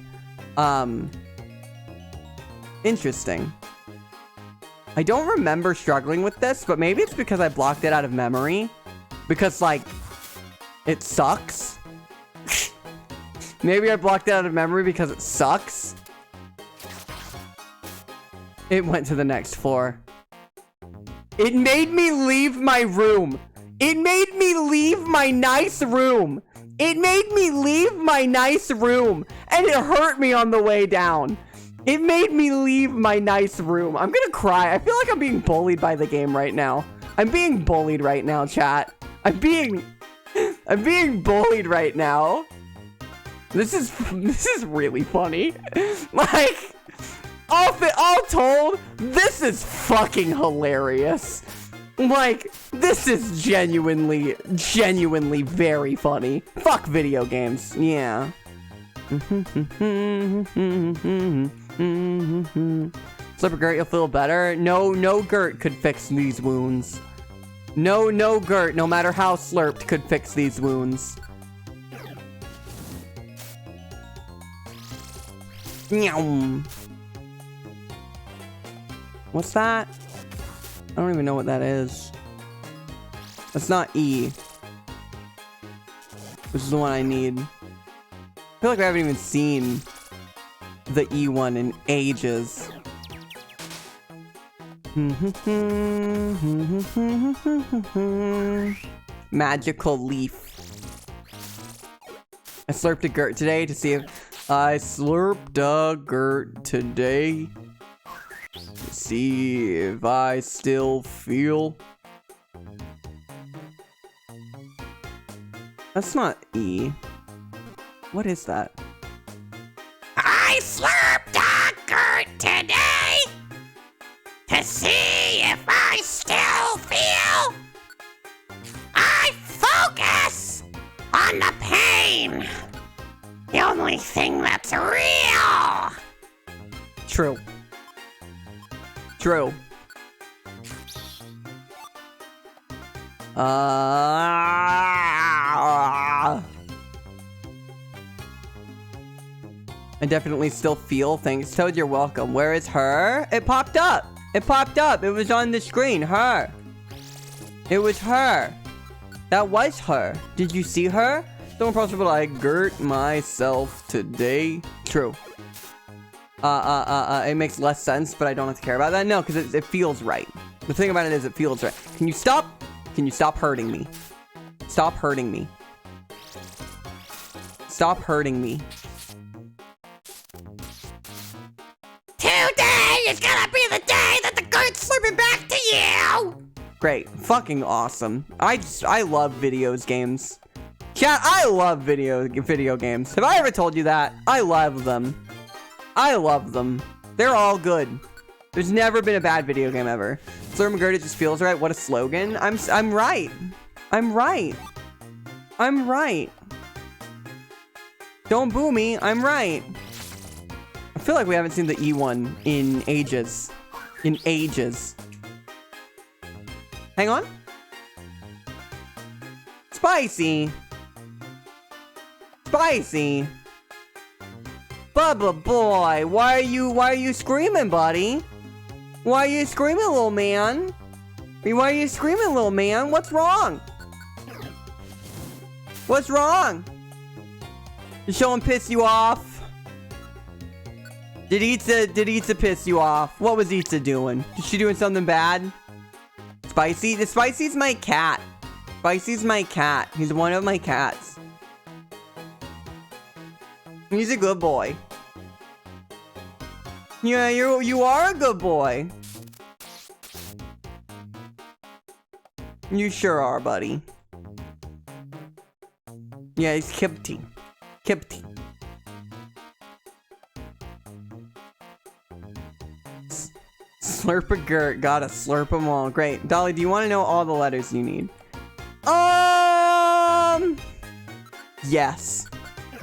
Interesting. I don't remember struggling with this, but maybe it's because I blocked it out of memory. Because, like, it sucks. Maybe I blocked it out of memory because it sucks. It went to the next floor. It made me leave my room. It made me leave my nice room. It made me leave my nice room. And it hurt me on the way down. It made me leave my nice room. I'm gonna cry. I feel like I'm being bullied by the game right now. I'm being bullied right now, chat. I'm being bullied right now. This is really funny. Like, all told, this is fucking hilarious. Like, this is genuinely very funny. Fuck video games. Yeah. Slipper Gert, you'll feel better. No Gert could fix these wounds. No Gert, no matter how slurped, could fix these wounds. Meow. What's that? I don't even know what that is. That's not E. This is the one I need. I feel like I haven't even seen the E one in ages. Magical leaf. I slurped a Gert today to see if I slurped a Gert today. See if I still feel. That's not E. What is that? I slurped a Gert today to see if I still feel. I focus on the pain. The only thing that's real. True. True. I definitely still feel things. Toad, you're welcome. Where is her? It popped up. It popped up. It was on the screen. Her. It was her. That was her. Did you see her? Don't possible. I Gert myself today. True. It makes less sense, but I don't have to care about that. No, because it feels right. The thing about it is it feels right. Can you stop? Can you stop hurting me? Stop hurting me. Stop hurting me. Today is gonna be the day that the Gert's slurping back to you. Great. Fucking awesome. I love videos games. Chat, I love video games. Have I ever told you that? I love them. I love them. They're all good. There's never been a bad video game ever. Slurp McGirt, it just feels right. What a slogan. I'm right. I'm right. I'm right. Don't boo me. I'm right. I feel like we haven't seen the E1 in ages. In ages. Hang on. Spicy. Spicy. Bubba boy, why are you screaming, buddy? Why are you screaming, little man? Why are you screaming, little man? What's wrong? What's wrong? Did someone piss you off? Did Itza piss you off? What was Itza doing? Is she doing something bad? Spicy? Spicy's my cat. Spicy's my cat. He's one of my cats. He's a good boy. Yeah, you are a good boy. You sure are, buddy. Yeah, he's Kipty. Kipty. Slurp a Gert. Gotta slurp them all. Great. Dolly, do you want to know all the letters you need? Yes.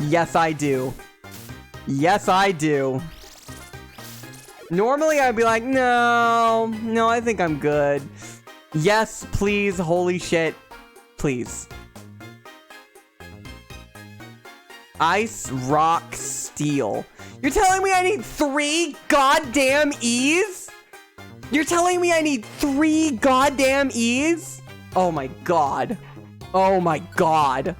Yes, I do. Yes, I do. Normally, I'd be like, no, I think I'm good. Yes, please, holy shit, please. Ice, rock, steel. You're telling me I need 3 goddamn E's? You're telling me I need 3 goddamn E's? Oh my god. Oh my god.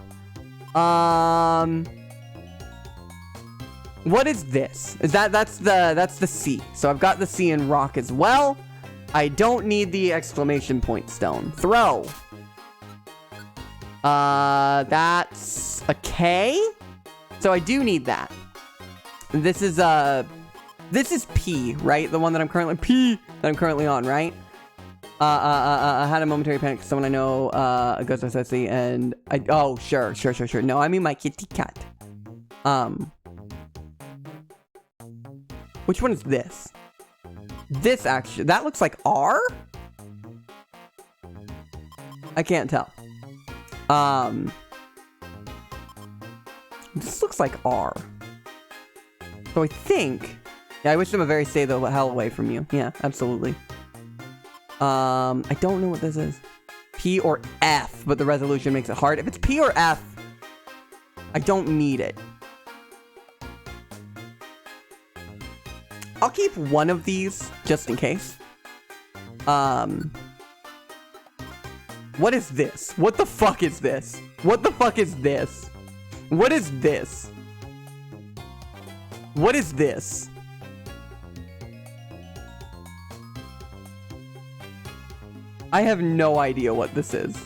What is this? That's the C. So I've got the C in rock as well. I don't need the exclamation point stone. Throw. That's a K. So I do need that. This is P, right? The one that I'm currently on, right? I had a momentary panic. Someone I know, goes to Ceci, and oh, sure. No, I mean my kitty cat. Which one is this? This actually, that looks like R? I can't tell. This looks like R. So I think, yeah, I wish them a very stay the hell away from you. Yeah, absolutely. I don't know what this is. P or F, but the resolution makes it hard. If it's P or F, I don't need it. I'll keep one of these just in case. What is this? What the fuck is this? What the fuck is this? What is this? What is this? I have no idea what this is.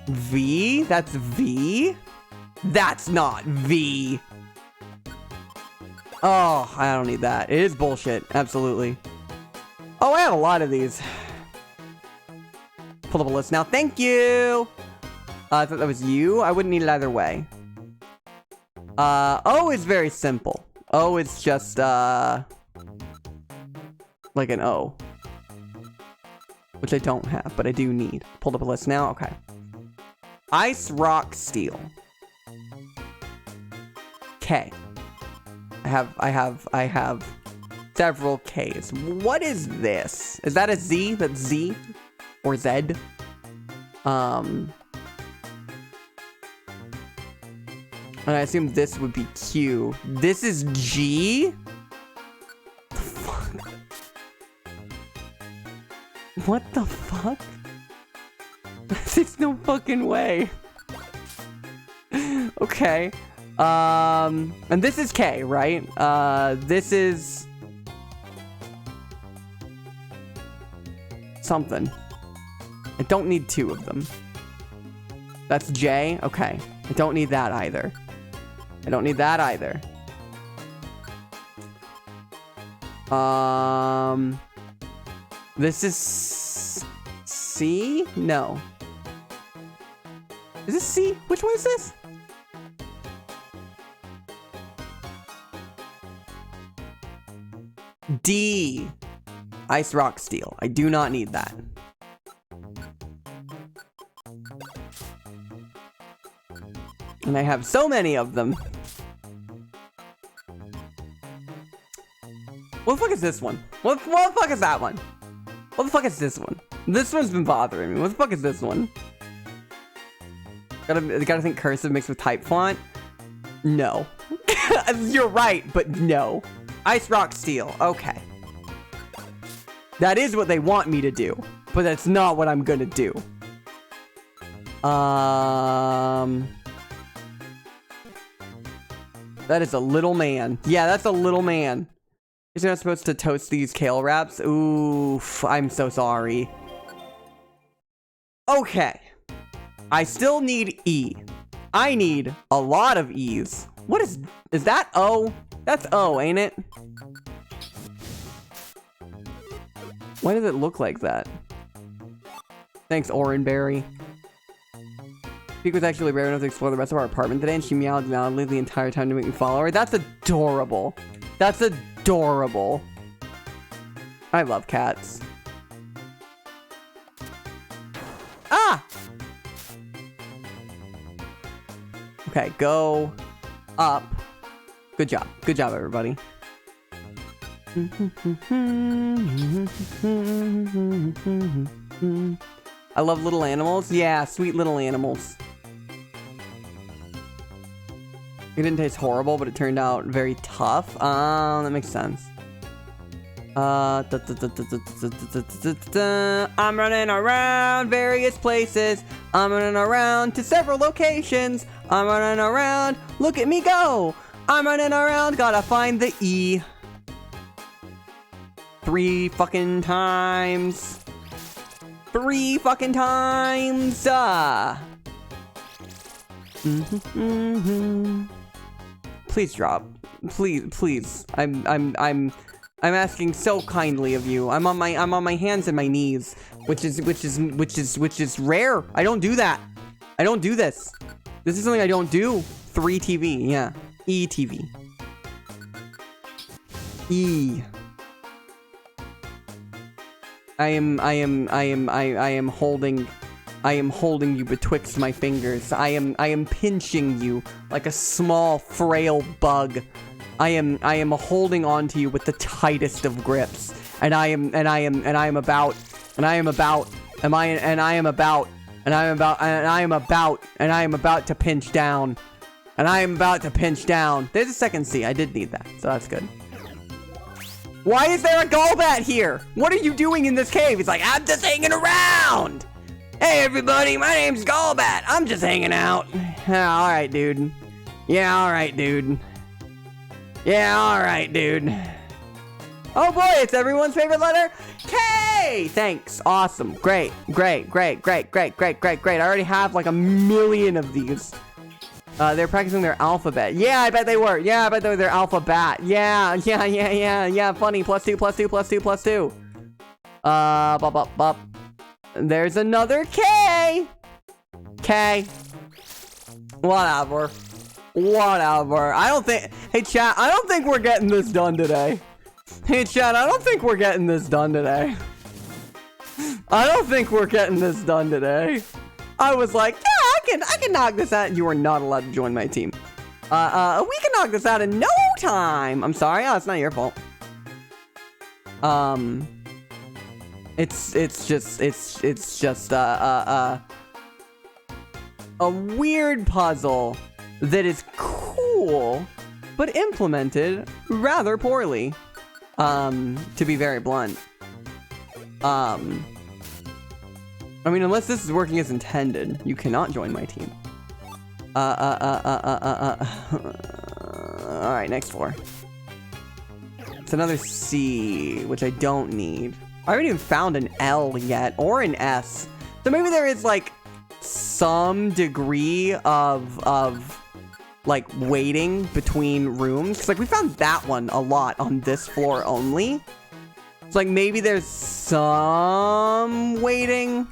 V? That's V? That's not V. Oh, I don't need that. It is bullshit. Absolutely. Oh, I have a lot of these. Pull up a list now. Thank you. I thought that was you. I wouldn't need it either way. O is very simple. O is just, like an O. Which I don't have, but I do need. Pulled up a list now. Okay. Ice, rock, steel. K. I have several Ks. What is this? Is that a Z? That's Z? Or Z? And I assume this would be Q. This is G? The fuck? What the fuck? There's no fucking way. Okay. And this is K, right? This is something. I don't need two of them. That's J? Okay. I don't need that either. I don't need that either. This is C? No. Is this C? Which one is this? D. Ice, rock, steel. I do not need that. And I have so many of them. What the fuck is this one? What the fuck is that one? What the fuck is this one? This one's been bothering me. What the fuck is this one? Gotta think cursive mixed with type font? No. You're right, but no. Ice, rock, steel. Okay. That is what they want me to do, but that's not what I'm gonna do. That is a little man. Yeah, that's a little man. You're not supposed to toast these kale wraps? Oof, I'm so sorry. Okay. I still need E. I need a lot of E's. What is that O? That's O, ain't it? Why does it look like that? Thanks, Orenberry. Peek was actually rare enough to explore the rest of our apartment today, and she meowed loudly the entire time to make me follow her. That's adorable. That's adorable. I love cats. Ah! Okay, go up. Good job. Good job, everybody. I love little animals. Yeah, sweet little animals. It didn't taste horrible, but it turned out very tough. That makes sense. I'm running around various places. I'm running around to several locations. I'm running around. Look at me go. I'm running around. Gotta find the E. 3 fucking times. 3 fucking times. Please drop. Please. I'm asking so kindly of you. I'm on my hands and my knees, which is rare. I don't do that. I don't do this. This is something I don't do. 3 TV, yeah. E TV. E. I am holding you betwixt my fingers. I am pinching you like a small frail bug. I am holding on to you with the tightest of grips. And I am about to pinch down. And I am about to pinch down. There's a second C. I did need that, so that's good. Why is there a Golbat here? What are you doing in this cave? He's like, I'm just hanging around. Hey everybody, my name's Golbat. I'm just hanging out. Yeah, alright, dude. Yeah, alright, dude. Yeah, alright, dude. Oh boy, it's everyone's favorite letter. K! Thanks. Awesome. Great. Great. I already have like a million of these. They're practicing their alphabet. Yeah, I bet they were. Yeah, I bet they were their alphabet. Yeah. Funny. +2. Bop. There's another K. K. Whatever. I don't think... Hey, chat, I don't think we're getting this done today. I was like, yeah, I can knock this out. You are not allowed to join my team. We can knock this out in no time. I'm sorry. Oh, it's not your fault. It's just a weird puzzle that is cool, but implemented rather poorly. To be very blunt. I mean, unless this is working as intended, you cannot join my team. Alright, next floor. It's another C, which I don't need. I haven't even found an L yet, or an S. So maybe there is, like, some degree of like, waiting between rooms. Because, like, we found that one a lot on this floor only. It's like, maybe there's some waiting.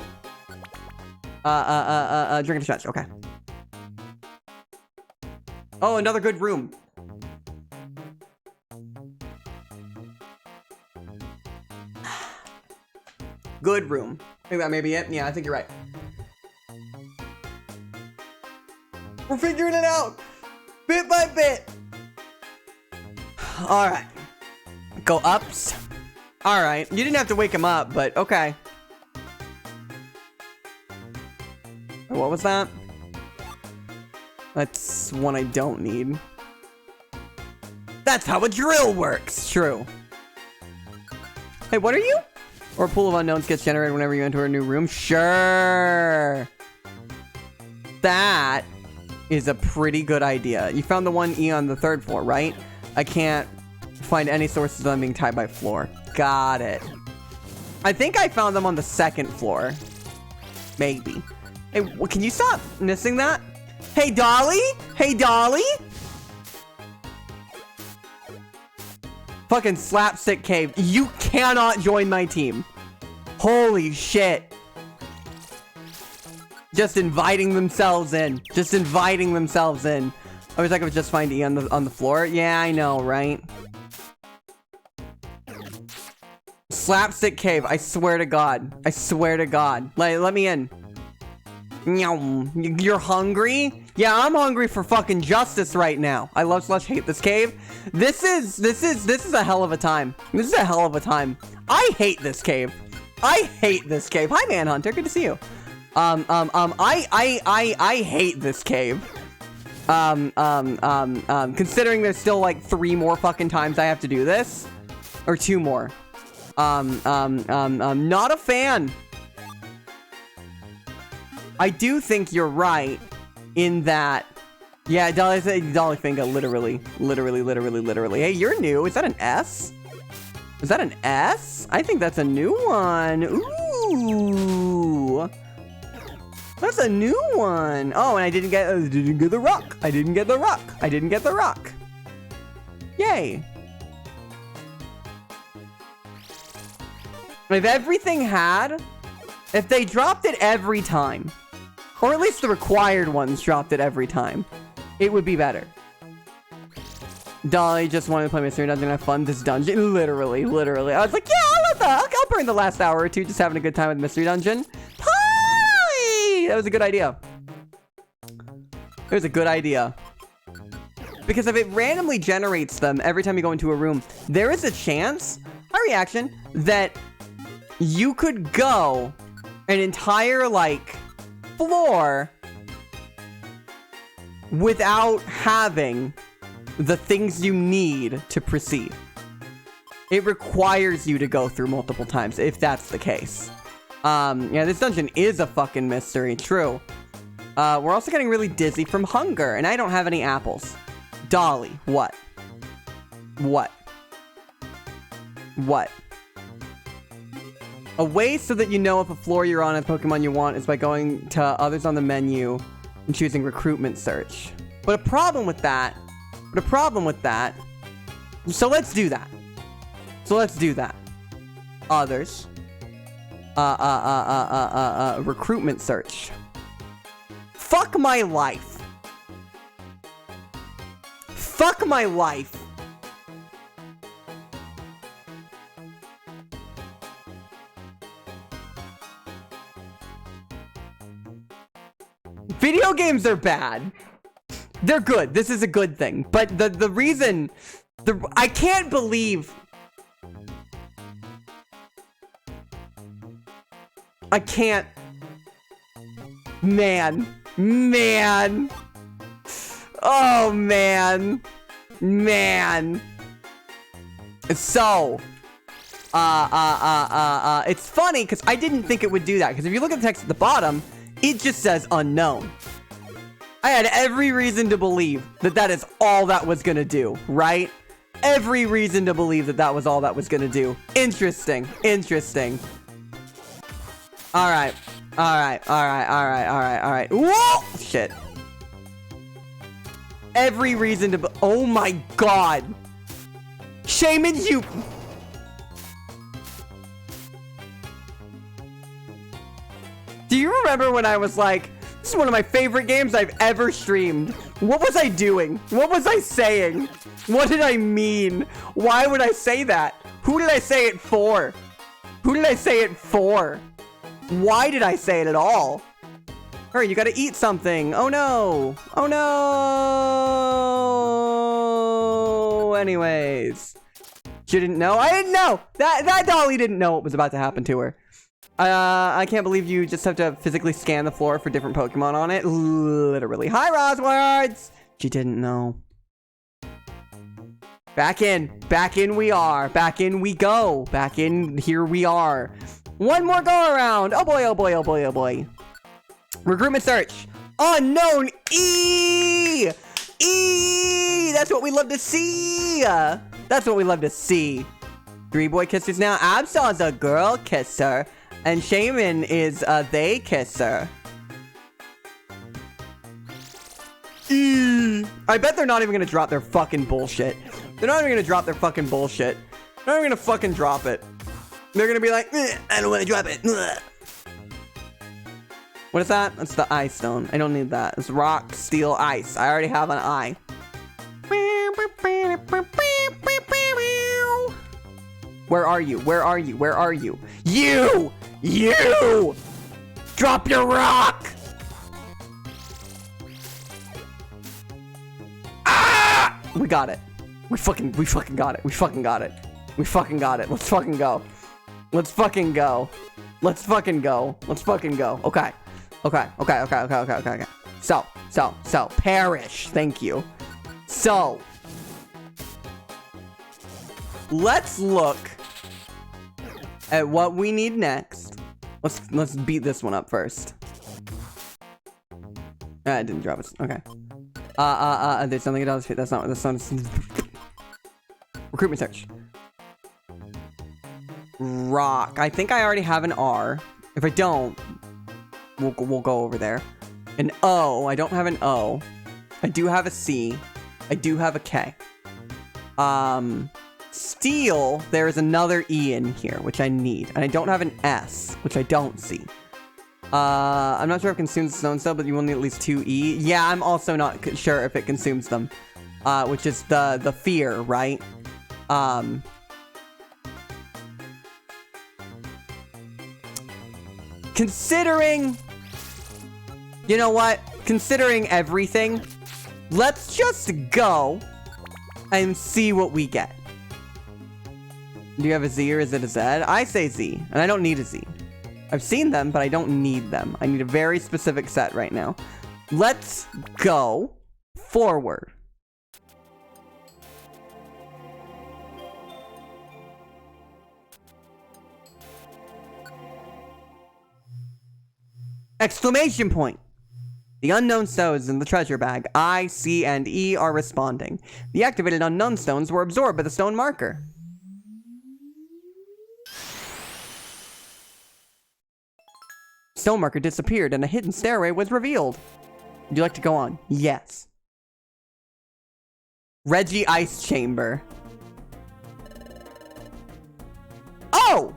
Drinking shots. Okay. Oh, another good room. Good room. I think that may be it. Yeah, I think you're right. We're figuring it out. Bit by bit. Alright. Go ups. Alright. You didn't have to wake him up, but okay. What was that? That's one I don't need. That's how a drill works. True. Hey, what are you? Or a pool of unknowns gets generated whenever you enter a new room. Sure. That is a pretty good idea. You found the 1E on the 3rd floor, right? I can't find any sources of them being tied by floor. Got it. I think I found them on the 2nd floor. Maybe. Hey, can you stop missing that? Hey, Dolly? Hey, Dolly? Fucking slapstick cave. You cannot join my team. Holy shit. Just inviting themselves in. I wish I could just find E on the floor. Yeah, I know, right? Slapstick cave. I swear to God. Like, let me in. You're hungry? Yeah, I'm hungry for fucking justice right now. I love / hate this cave. This is a hell of a time. I hate this cave. Hi, Manhunter. Good to see you. I hate this cave. Considering there's still like 3 more fucking times I have to do this, or 2 more. Not a fan. I do think you're right in that. Yeah, Dolly Finger, literally. Hey, you're new. Is that an S? Is that an S? I think that's a new one. Ooh. That's a new one. Oh, and I didn't get the rock. I didn't get the rock. Yay. If everything had, if they dropped it every time, or at least the required ones dropped it every time, it would be better. Dolly just wanted to play Mystery Dungeon and have fun. This dungeon, literally. I was like, yeah, I'll burn the last hour or two just having a good time with Mystery Dungeon. Hi! That was a good idea. It was a good idea. Because if it randomly generates them every time you go into a room, there is a chance, a reaction, that you could go an entire, like, floor without having the things you need to proceed. It requires you to go through multiple times, if that's the case. Yeah, this dungeon is a fucking mystery, true. We're also getting really dizzy from hunger, and I don't have any apples. Dolly, what? A way so that you know if a floor you're on and Pokemon you want is by going to others on the menu and choosing recruitment search. But a problem with that, so let's do that. Others. Recruitment search. Fuck my life. Video games are bad. They're good. This is a good thing. But the reason... I can't believe... I can't... Man. Oh, man. So... it's funny, because I didn't think it would do that. Because if you look at the text at the bottom... It just says unknown. I had every reason to believe that that is all that was gonna do, right? Every reason to believe that that was all that was gonna do. Interesting. Alright. Whoa! Shit. Every reason to oh my god! Shaman, you... Do you remember when I was like, this is one of my favorite games I've ever streamed? What was I doing? What was I saying? What did I mean? Why would I say that? Who did I say it for? Why did I say it at all? Hurry, you gotta eat something. Oh no. Anyways. She didn't know? I didn't know! That Dolly didn't know what was about to happen to her. I can't believe you just have to physically scan the floor for different Pokemon on it. Literally. Hi, Roswards! She didn't know. Back in we are. Back in we go. Here we are. One more go around. Oh boy. Recruitment search. Unknown E! That's what we love to see. Three boy kissers now. Absol's a girl kisser. And Shaman is a they kisser. I bet they're not even gonna drop their fucking bullshit. They're not even gonna fucking drop it. They're gonna be like, I don't wanna drop it. What is that? That's the eye stone. I don't need that. It's rock, steel, ice. I already have an eye. Where are you? You! Drop your rock! Ah! We got it. We fucking got it. Let's fucking go. Okay. So, perish. Thank you. So, let's look at what we need next. Let's beat this one up first. It didn't drop us. Okay. There's something else. That's not. Recruitment search. Rock. I think I already have an R. If I don't, we'll go over there. An O. I don't have an O. I do have a C. I do have a K. Steel. There is another E in here, which I need, and I don't have an S, which I don't see. I'm not sure if it consumes stone cell, but you will need at least 2 E. Yeah, I'm also not sure if it consumes them, which is the fear, right? Considering, you know what? Considering everything, let's just go and see what we get. Do you have a Z or is it a Z? I say Z, and I don't need a Z. I've seen them, but I don't need them. I need a very specific set right now. Let's go forward. Exclamation point! The unknown stones in the treasure bag, I, C, and E are responding. The activated unknown stones were absorbed by the stone marker. Stone marker disappeared and a hidden stairway was revealed. Would you like to go on? Yes. Reggie Ice Chamber. Oh!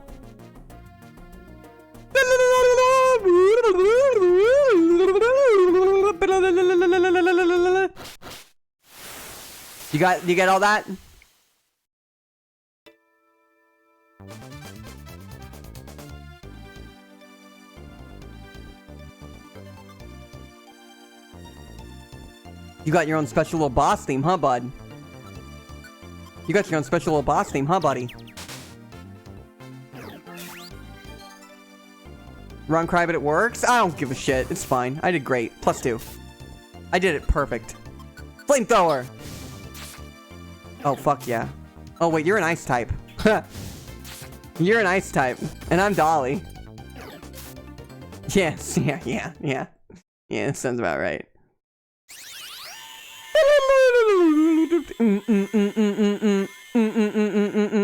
You get all that? You got your own special little boss theme, huh, bud? You got your own special little boss theme, huh, buddy? Run, cry, but it works? I don't give a shit. It's fine. I did great. +2. I did it perfect. Flamethrower! Oh, fuck yeah. Oh, wait, you're an ice type. You're an ice type. And I'm Dolly. Yes, yeah. Yeah, that sounds about right.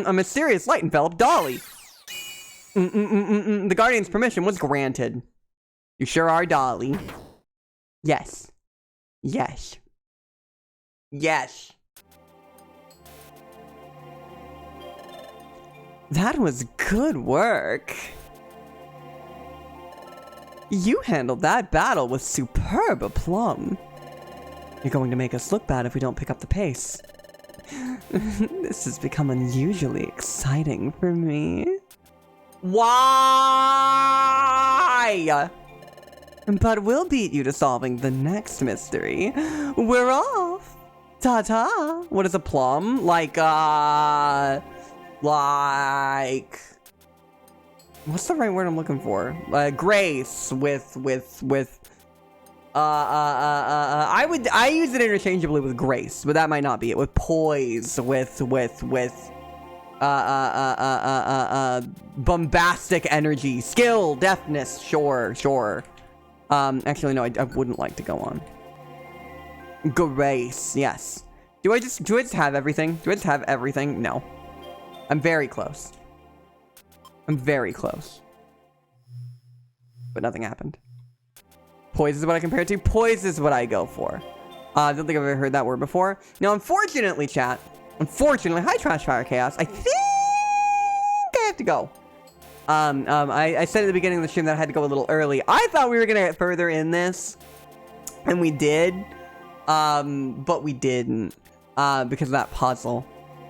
A mysterious light enveloped Dolly. The Guardian's permission was granted. You sure are, Dolly. Yes. Yes. Yes. That was good work. You handled that battle with superb aplomb. You're going to make us look bad if we don't pick up the pace. This has become unusually exciting for me. Why? But we'll beat you to solving the next mystery. We're off. Ta-ta. What is a plum? Like, what's the right word I'm looking for? Grace I use it interchangeably with grace, but that might not be it. With poise, with bombastic energy, skill, deftness, sure. Actually, no, I wouldn't like to go on. Grace, yes. Do I just have everything? Do I just have everything? No. I'm very close. But nothing happened. Poise is what I compare it to. Poise is what I go for. I don't think I've ever heard that word before. Now, unfortunately, chat. Hi, Trash Fire Chaos. I think I have to go. I said at the beginning of the stream that I had to go a little early. I thought we were gonna get further in this, and we did. But we didn't. Because of that puzzle.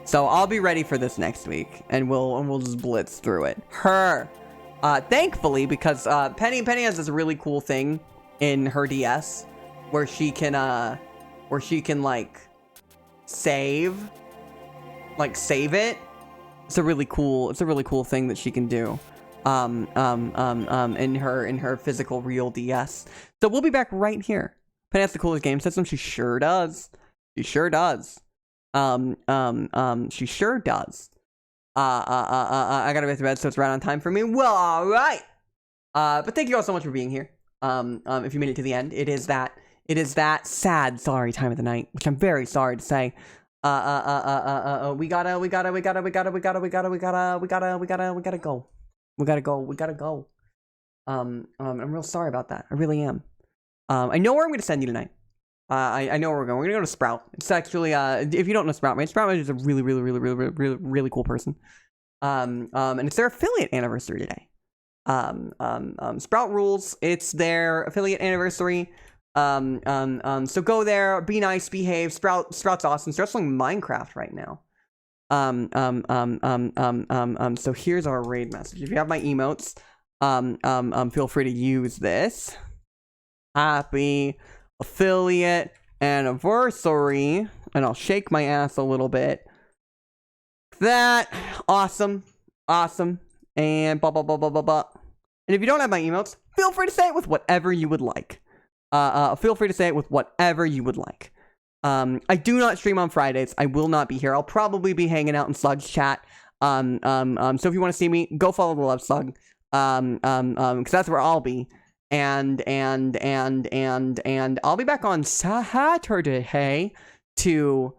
So I'll be ready for this next week, and we'll just blitz through it. Thankfully, because Penny has this really cool thing in her DS where she can like save it. It's a really cool thing that she can do in her physical real DS. So we'll be back right here. Penny has the coolest game system. She sure does. She sure does. I gotta get to bed, so it's right on time for me. Well, all right. But thank you all so much for being here. If you made it to the end, it is that sad, sorry time of the night, which I'm very sorry to say. We gotta go. I'm real sorry about that. I really am. I know where I'm gonna send you tonight. I know where we're going. We're gonna go to Sprout. It's actually, if you don't know Sprout, man, Sprout is a really cool person. And it's their affiliate anniversary today. Sprout rules. It's their affiliate anniversary. So go there, be nice, behave. Sprout's awesome. Sprout's playing Minecraft right now. So here's our raid message. If you have my emotes, feel free to use this. Happy affiliate anniversary. And I'll shake my ass a little bit. That. Awesome. And blah, blah, blah, blah, blah, blah. And if you don't have my emotes, feel free to say it with whatever you would like. Feel free to say it with whatever you would like. I do not stream on Fridays. I will not be here. I'll probably be hanging out in Slug's chat. So if you want to see me, go follow the Love Slug. Because that's where I'll be. And I'll be back on Saturday to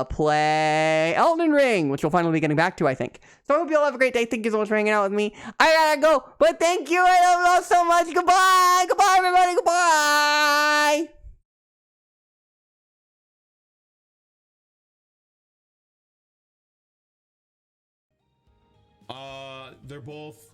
play Elden Ring, which we'll finally be getting back to, I think. So I hope you all have a great day. Thank you so much for hanging out with me. I gotta go, but thank you. I love you all so much. Goodbye, everybody. Goodbye. They're both